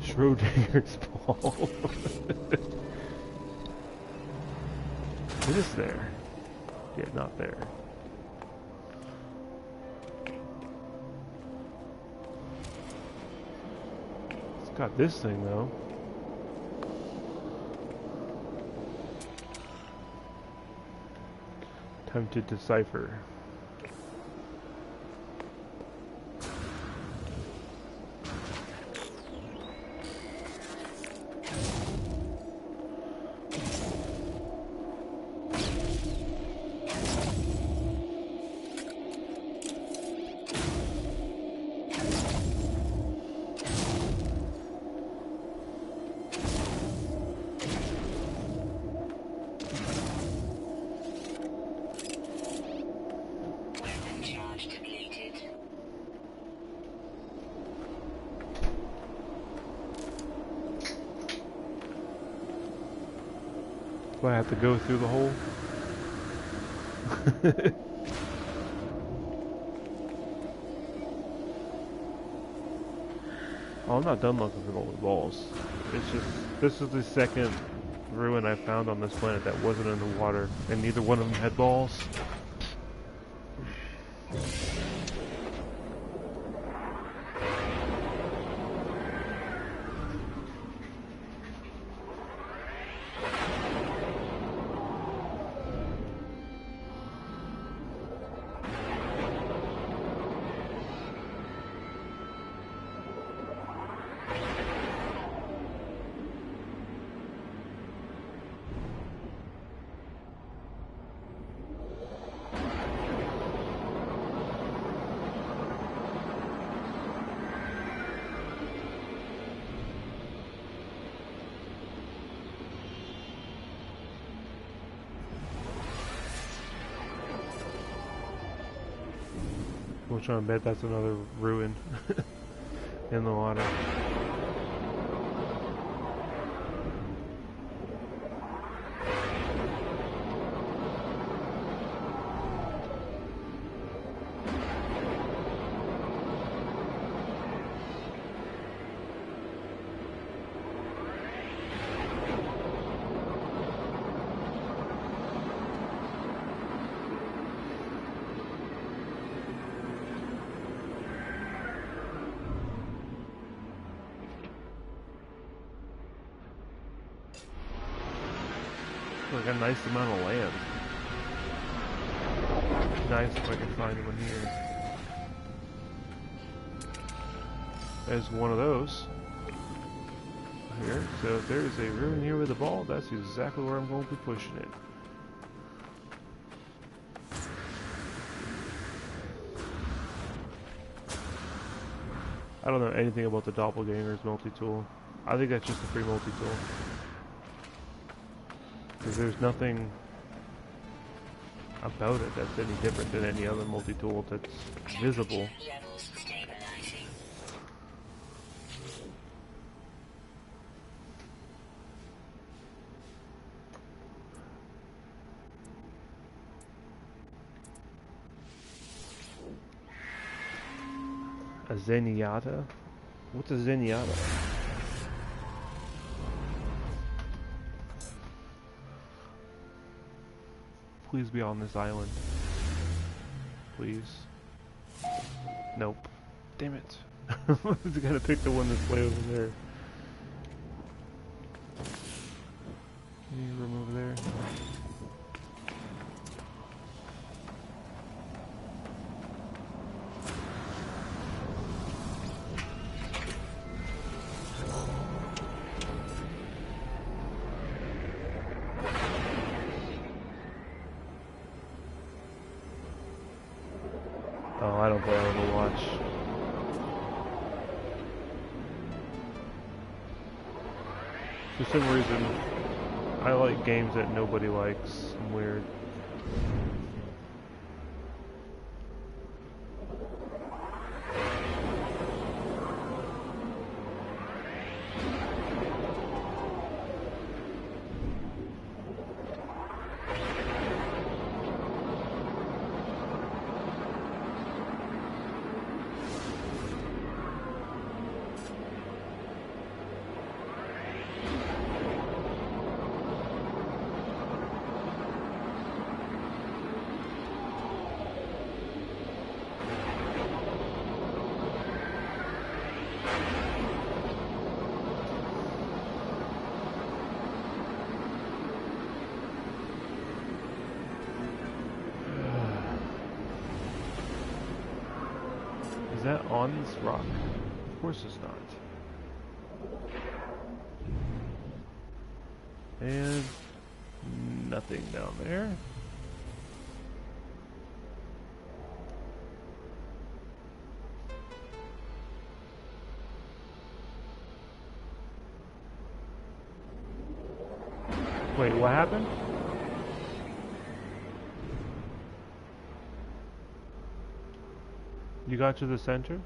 Schrodinger's ball. It is there. Yeah, not there. It's got this thing though. Time to decipher. Do I have to go through the hole? Oh, I'm not done looking for all the balls. It's just, this is the second ruin I found on this planet that wasn't in the water, and neither one of them had balls. I'm trying to bet that's another ruin in the water. Like a nice amount of land. Nice if I can find one here. There's one of those. Here. So if there's a ruin here with a ball, that's exactly where I'm going to be pushing it. I don't know anything about the Doppelganger's multi-tool. I think that's just a free multi-tool. Because there's nothing about it that's any different than any other multi-tool that's visible. A Zenyatta? What's a Zenyatta? Please be on this island. Please. Nope. Damn it. I was gonna pick the one that's way over there. Can you remove there? Oh, I don't play Overwatch. For some reason, I like games that nobody likes. I'm weird. Is that on this rock? Of course it's not. And nothing down there. Wait, what happened? You got to the center?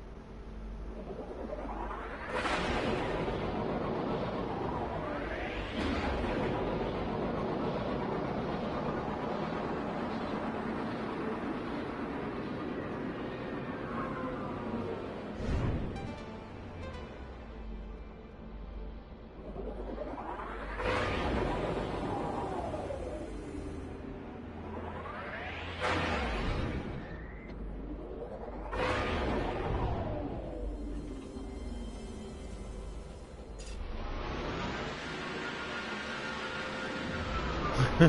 I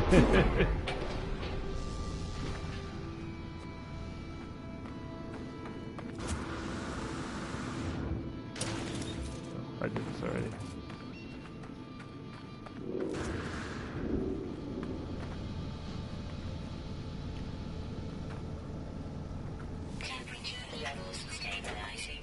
did this already. Temperature levels stabilizing.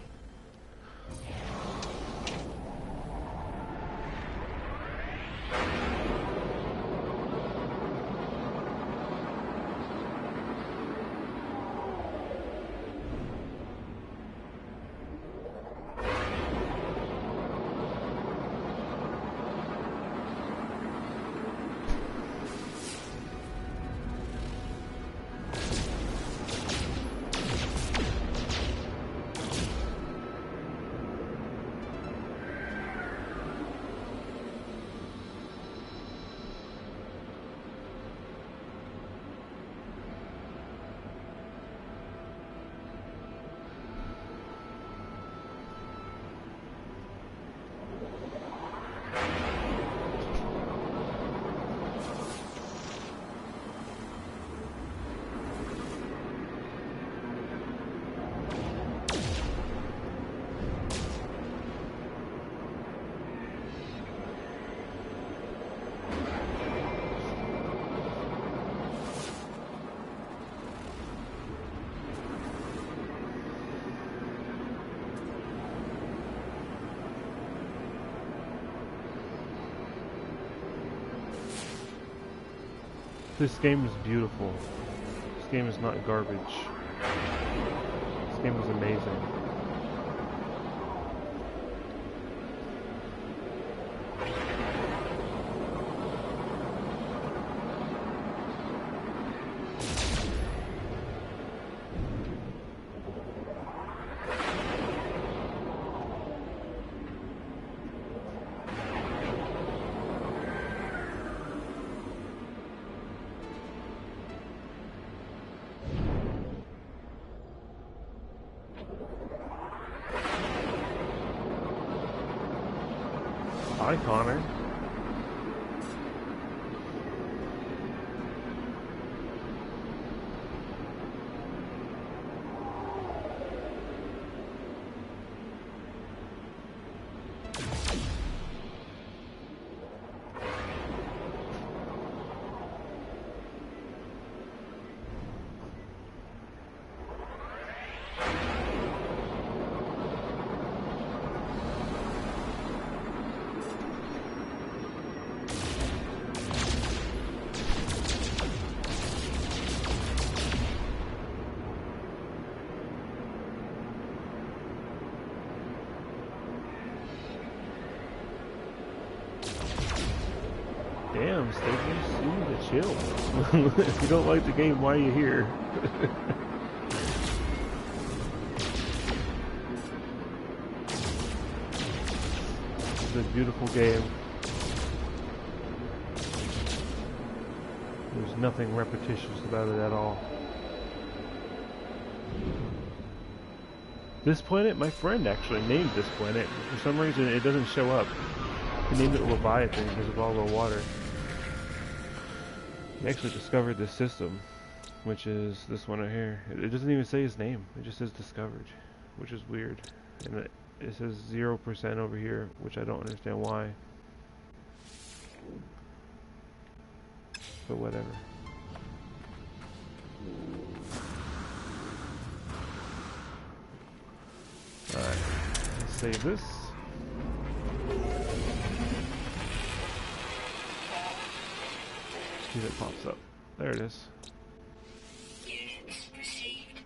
This game is beautiful. This game is not garbage. This game is amazing. Hi, Connor. Damn, Stiggers, you need to chill. If you don't like the game, why are you here? This is a beautiful game. There's nothing repetitious about it at all. This planet, my friend actually named this planet. For some reason, it doesn't show up. He named it Leviathan because of all the water. He actually discovered this system, which is this one right here. It doesn't even say his name. It just says discovered, which is weird. And it says 0% over here, which I don't understand why. But whatever. Alright, let's save this. See if it pops up. There it is. Units received.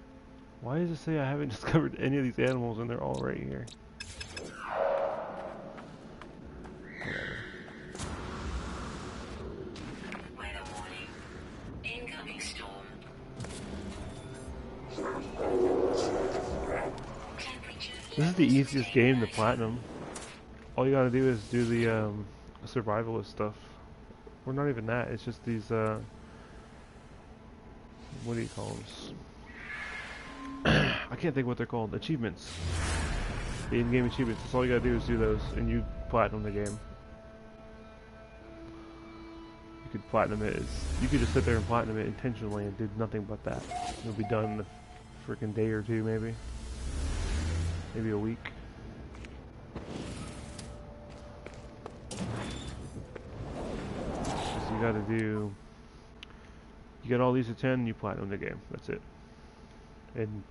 Why does it say I haven't discovered any of these animals and they're all right here? Whatever. Weather warning. Incoming storm. Temperature. This is the easiest game to platinum. All you gotta do is do the survivalist stuff. Or not even that, it's just these, what do you call them? I can't think what they're called. Achievements. The in-game achievements. That's all you gotta do is do those, and you platinum the game. You could platinum it. You could just sit there and platinum it intentionally and do nothing but that. It'll be done in a freaking day or two, maybe. Maybe a week. You gotta do, you get all these at 10 and you platinum the game. That's it. And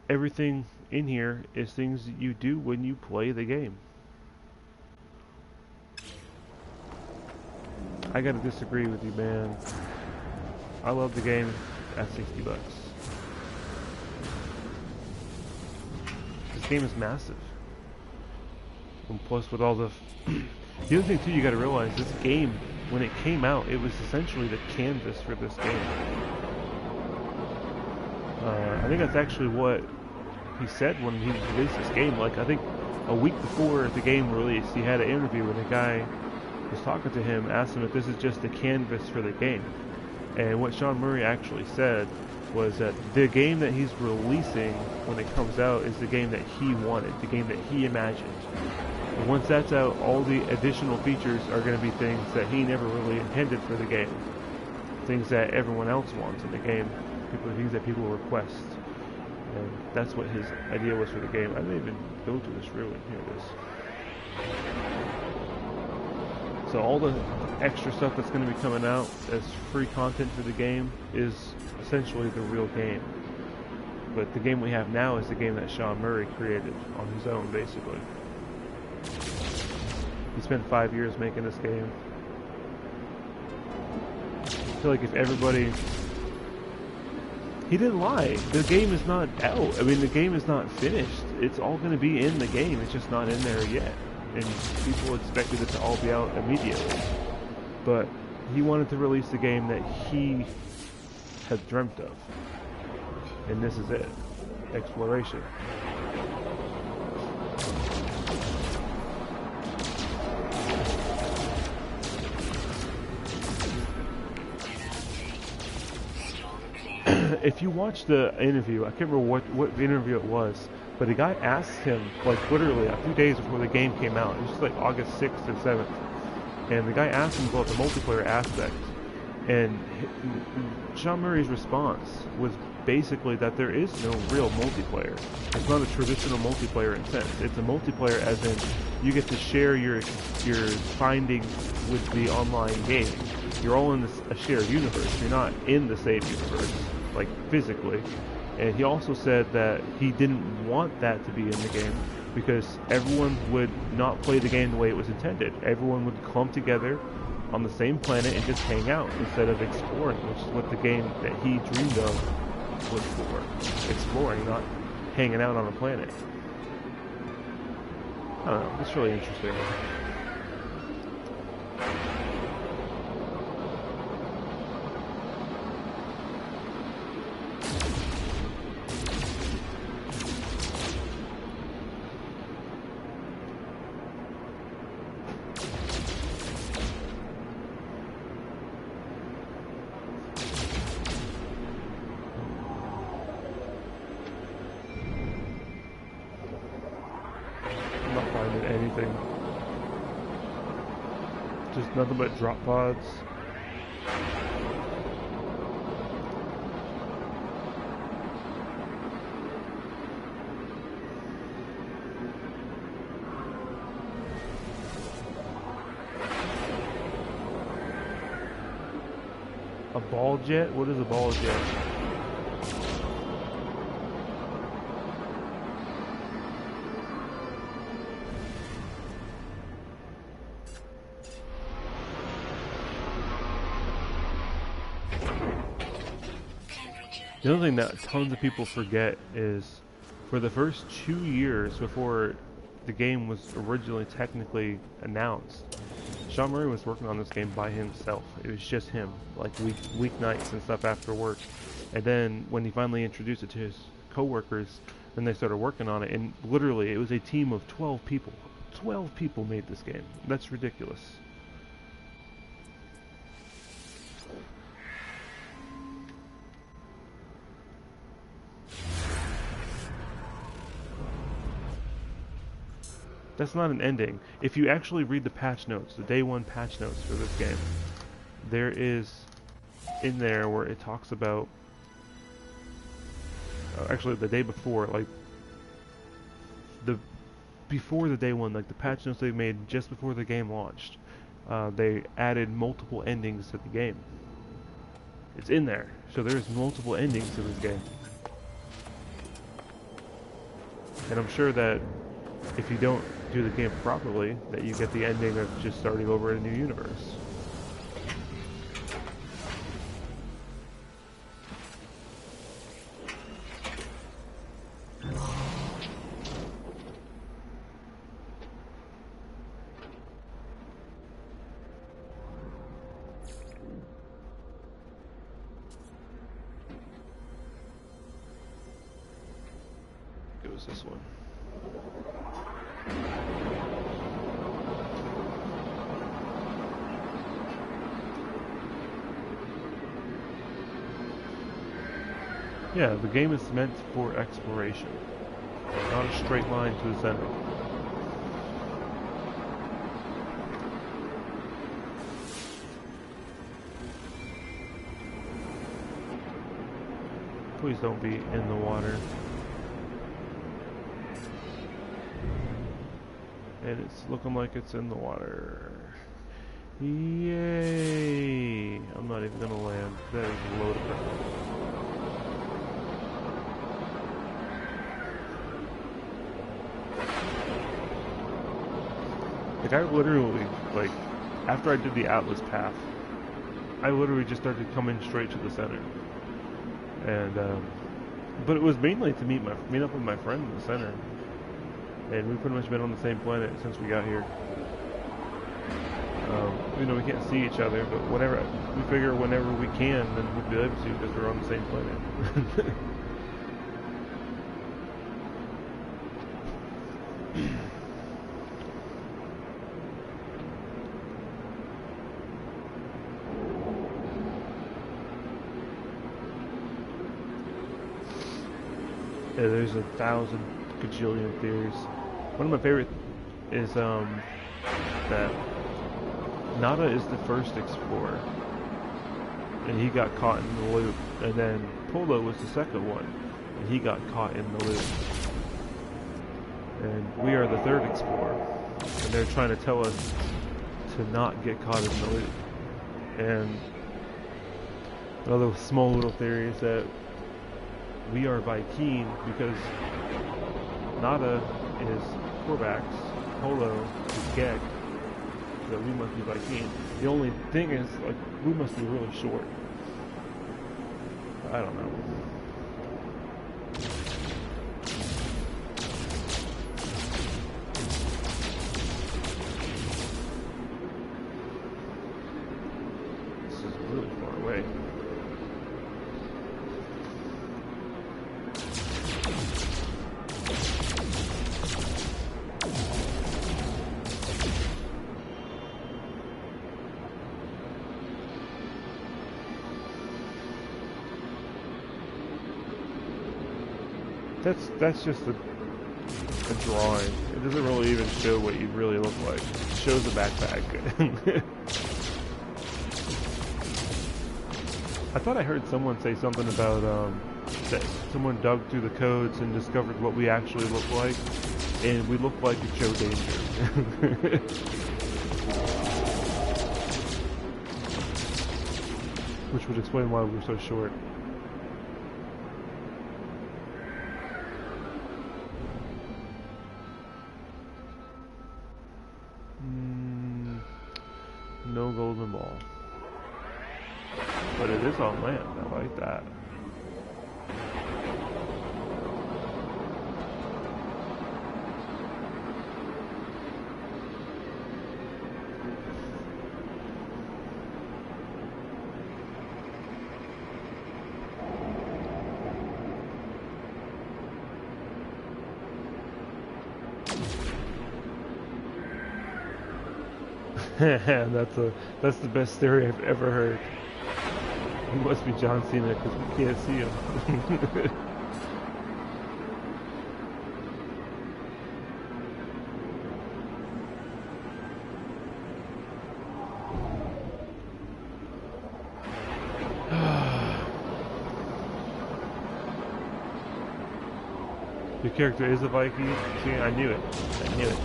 everything in here is things that you do when you play the game. I gotta disagree with you, man. I love the game at $60. This game is massive. And plus with all the the other thing too, you gotta realize this game, when it came out, it was essentially the canvas for this game. I think that's actually what he said when he released this game. Like, I think a week before the game released, he had an interview and a guy was talking to him, asked him if this is just the canvas for the game. And what Sean Murray actually said was that the game that he's releasing when it comes out is the game that he wanted, the game that he imagined. And once that's out, all the additional features are going to be things that he never really intended for the game. Things that everyone else wants in the game. Things that people request. And that's what his idea was for the game. I didn't even go to this room. Here it is. So all the extra stuff that's going to be coming out as free content for the game is essentially the real game. But the game we have now is the game that Sean Murray created on his own, basically. He spent 5 years making this game. I feel like if everybody... He didn't lie. The game is not out. I mean, the game is not finished. It's all going to be in the game. It's just not in there yet. And people expected it to all be out immediately. But he wanted to release the game that he had dreamt of. And this is it. Exploration. If you watch the interview, I can't remember what interview it was, but the guy asked him, like literally a few days before the game came out, it was just like August 6th or 7th, and the guy asked him about the multiplayer aspect, and Sean Murray's response was basically that there is no real multiplayer. It's not a traditional multiplayer in sense. It's a multiplayer as in you get to share your findings with the online game. You're all in a shared universe. You're not in the same universe, like physically. And he also said that he didn't want that to be in the game because everyone would not play the game the way it was intended. Everyone would clump together on the same planet and just hang out instead of exploring, which is what the game that he dreamed of was for. Exploring, not hanging out on a planet. I don't know, it's really interesting. finding anything. Just nothing but drop pods. A ball jet? What is a ball jet? The other thing that tons of people forget is for the first 2 years before the game was originally technically announced, Sean Murray was working on this game by himself. It was just him, like weeknights and stuff after work. And then when he finally introduced it to his coworkers, then they started working on it. And literally, it was a team of 12 people. 12 people made this game. That's ridiculous. That's not an ending. If you actually read the patch notes, the day one patch notes for this game, there is in there where it talks about actually the day before, like before the day one, like the patch notes they made just before the game launched, they added multiple endings to the game. It's in there, so there's multiple endings to this game, and I'm sure that if you don't do the game properly, that you get the ending of just starting over in a new universe. Goes this one. Yeah, the game is meant for exploration, not a straight line to the center. Please don't be in the water. And it's looking like it's in the water. Yay! I'm not even gonna land. That is a load of crap. Like, I literally, like, after I did the Atlas path, I literally just started coming straight to the center. And, but it was mainly to meet up with my friend in the center. And we've pretty much been on the same planet since we got here. You know, we can't see each other, but whenever, we figure whenever we can, then we'll be able to because we're on the same planet. Yeah, there's 1,000 gajillion theories. One of my favorite is that Nada is the first explorer, and he got caught in the loop, and then Polo was the second one, and he got caught in the loop. And we are the third explorer, and they're trying to tell us to not get caught in the loop. And another small little theory is that we are Viking because Nada is Korvax, Polo is Gek, so we must be Viking. The only thing is, like, we must be really short. I don't know. This is really far away. That's just the a drawing. It doesn't really even show what you really look like. It shows the backpack. I thought I heard someone say something about that someone dug through the codes and discovered what we actually look like, and we look like a Joe Danger. Which would explain why we were so short. No golden ball. But it is on land. I like that. That's the best theory I've ever heard. He must be John Cena because we can't see him. Your character is a Viking? See, I knew it. I knew it.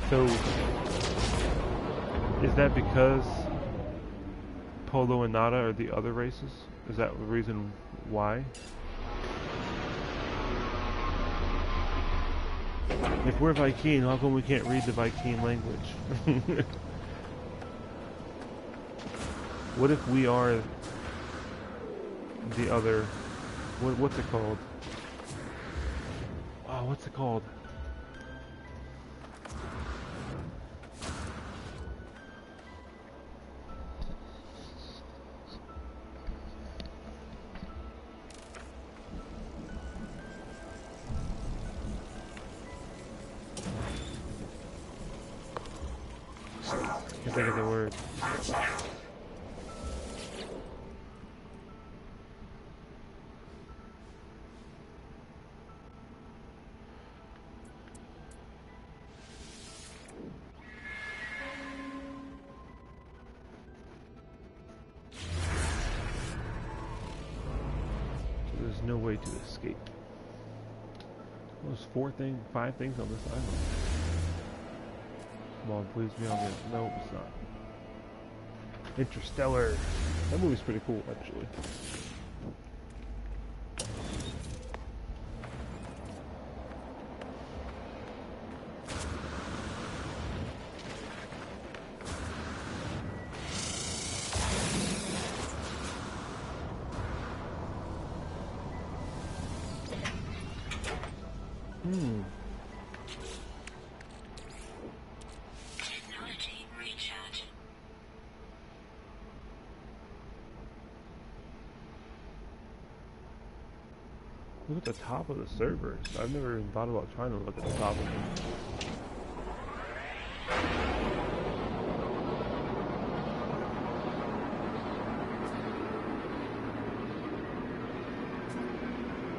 So, is that because Polo and Nada are the other races? Is that the reason why? If we're Viking, how come we can't read the Viking language? What if we are the other... What's it called? Oh, what's it called? I think of the word. So there's no way to escape. There's 5 things on this island. Come on, please be on this. No, it's not. Interstellar. That movie's pretty cool, actually. Technology recharge. Look at the top of the servers. I've never even thought about trying to look at the top of them.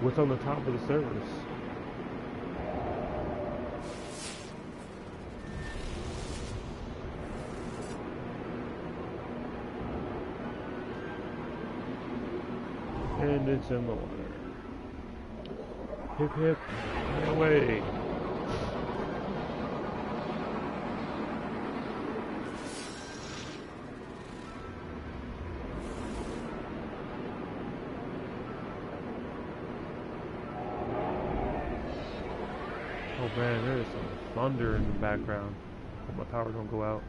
What's on the top of the servers? And it's in the water. Hip hip, away. Oh man, there is some thunder in the background. Hope my power don't go out.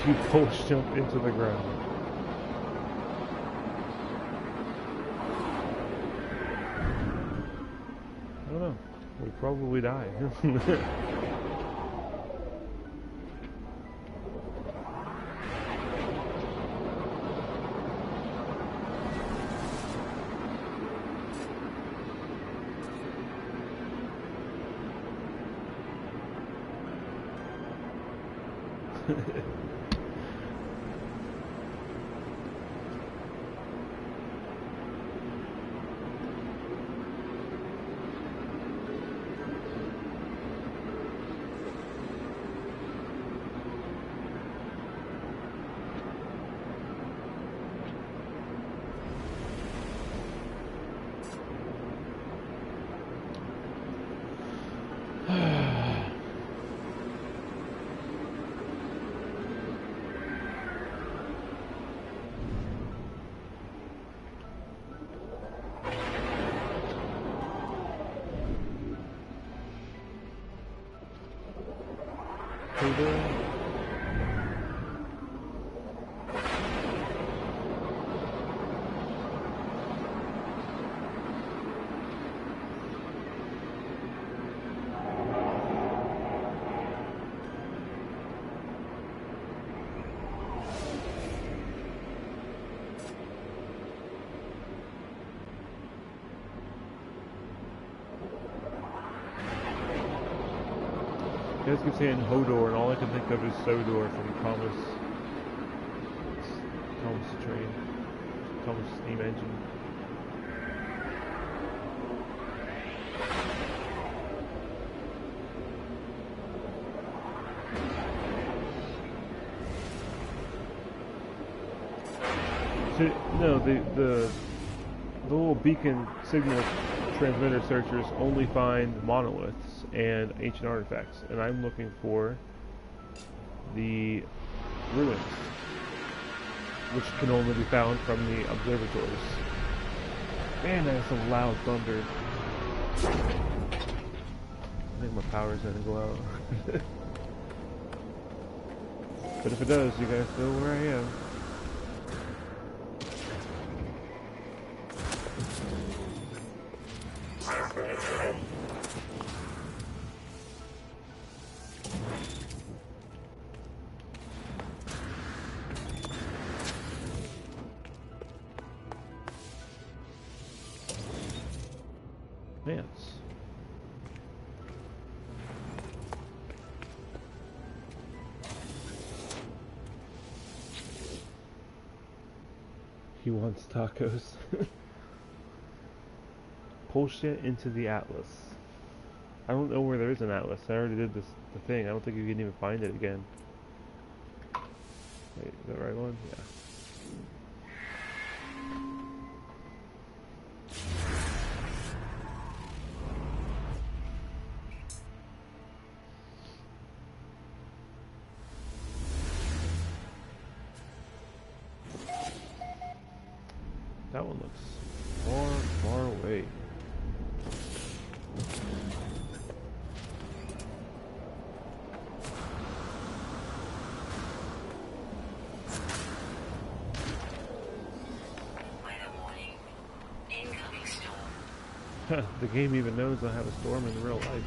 you pulse jump into the ground. I don't know. We'd probably die. You guys keep saying Hodor, and all I can think of is Sodor from Thomas Train, Thomas Steam Engine. So, no, the little beacon signal transmitter searchers only find monoliths and ancient artifacts, and I'm looking for the ruins, which can only be found from the observatories. Man, that's some loud thunder. I think my power's gonna go out. But if it does, you guys know where I am. He wants tacos. Pulse it into the atlas. I don't know where there is an atlas. I already did the thing. I don't think you can even find it again. Wait, is that the right one? Yeah. That one looks far, far away. Weather warning. Incoming storm. The game even knows I have a storm in real life.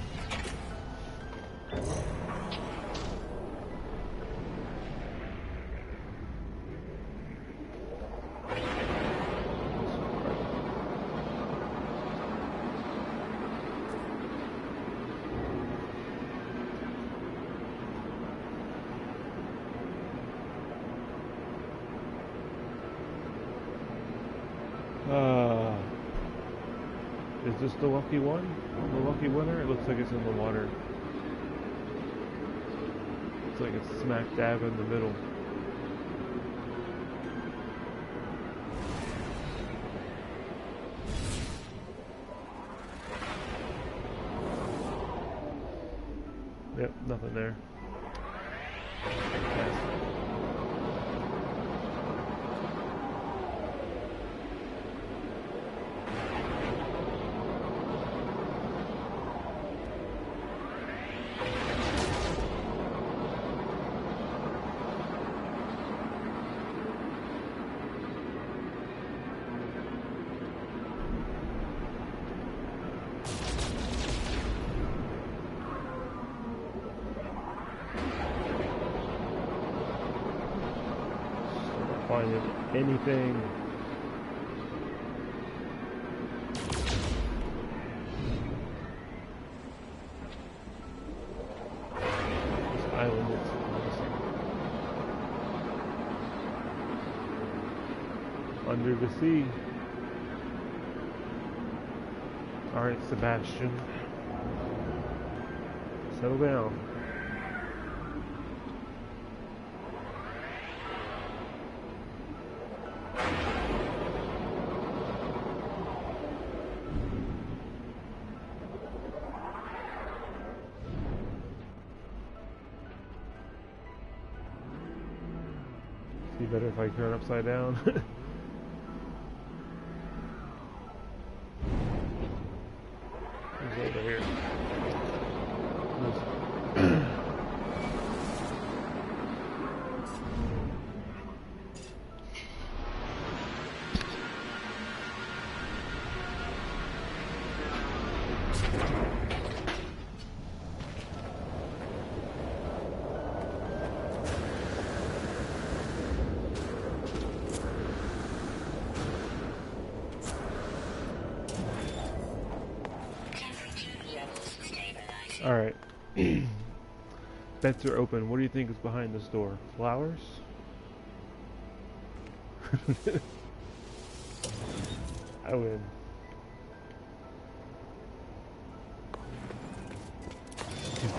Is this the lucky one? The lucky winner? It looks like it's in the water. It's like it's smack dab in the middle. Yep, nothing there. finding anything. This island is awesome. Under the sea. Alright, Sebastian. Settle down. See better if I turn upside down. Who's over here? Alright. Bets are open. What do you think is behind this door? Flowers? I win.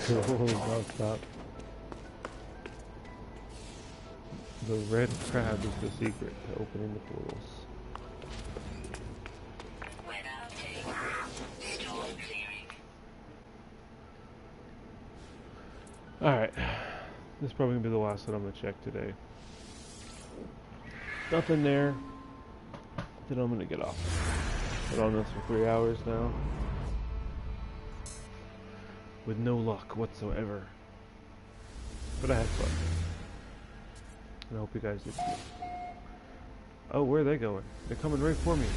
I'll stop. The red crab is the secret to opening the portals. Alright, this is probably going to be the last that I'm going to check today. Nothing there. Then I'm going to get off. Been on this for 3 hours now. With no luck whatsoever. But I had fun. And I hope you guys did too. Oh, where are they going? They're coming right for me.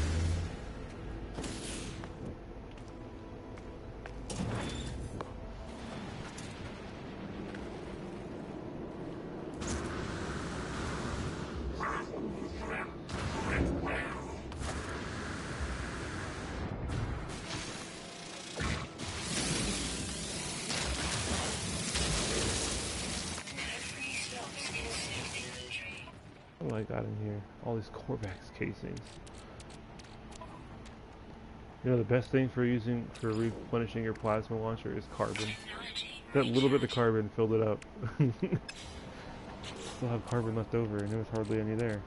What I got in here? All these Corvax casings. You know, the best thing for replenishing your plasma launcher is carbon. That little bit of carbon filled it up. Still have carbon left over, and there was hardly any there.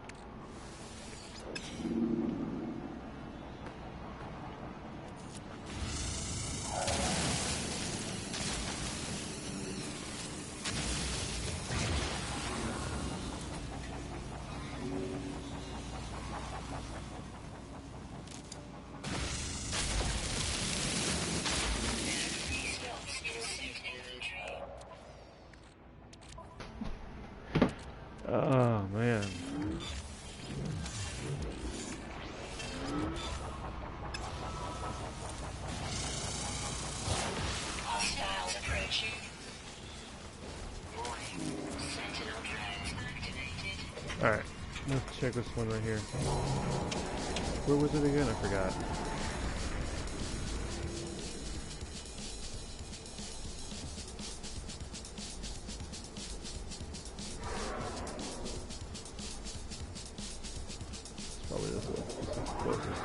Oh man. Hostiles approaching. Warning. Sentinel drones activated. Alright, let's check this one right here. Where was it again? I forgot. Probably this one. This is the closest.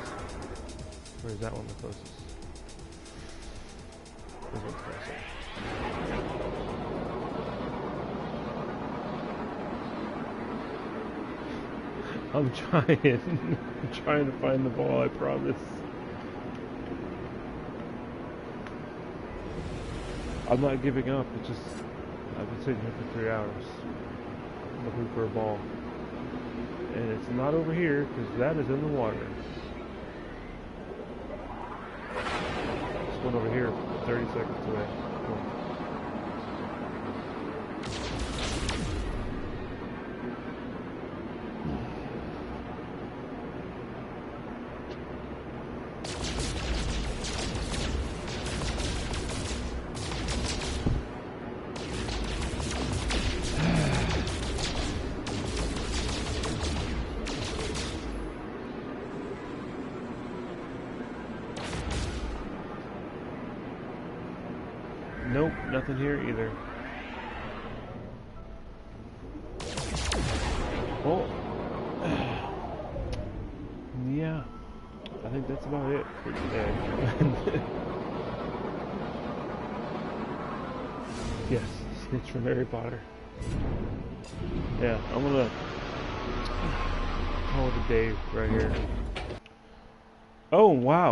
Or is that one the closest? This one's closer. I'm trying. I'm trying to find the ball, I promise. I'm not giving up. It's just I've been sitting here for 3 hours looking for a ball. And it's not over here, because that is in the water. This one over here, 30 seconds away. Come on. Nope, nothing here either. Well, yeah, I think that's about it for today. Yes, snitch from Harry Potter. Yeah, I'm gonna call it a day right here. Oh, wow.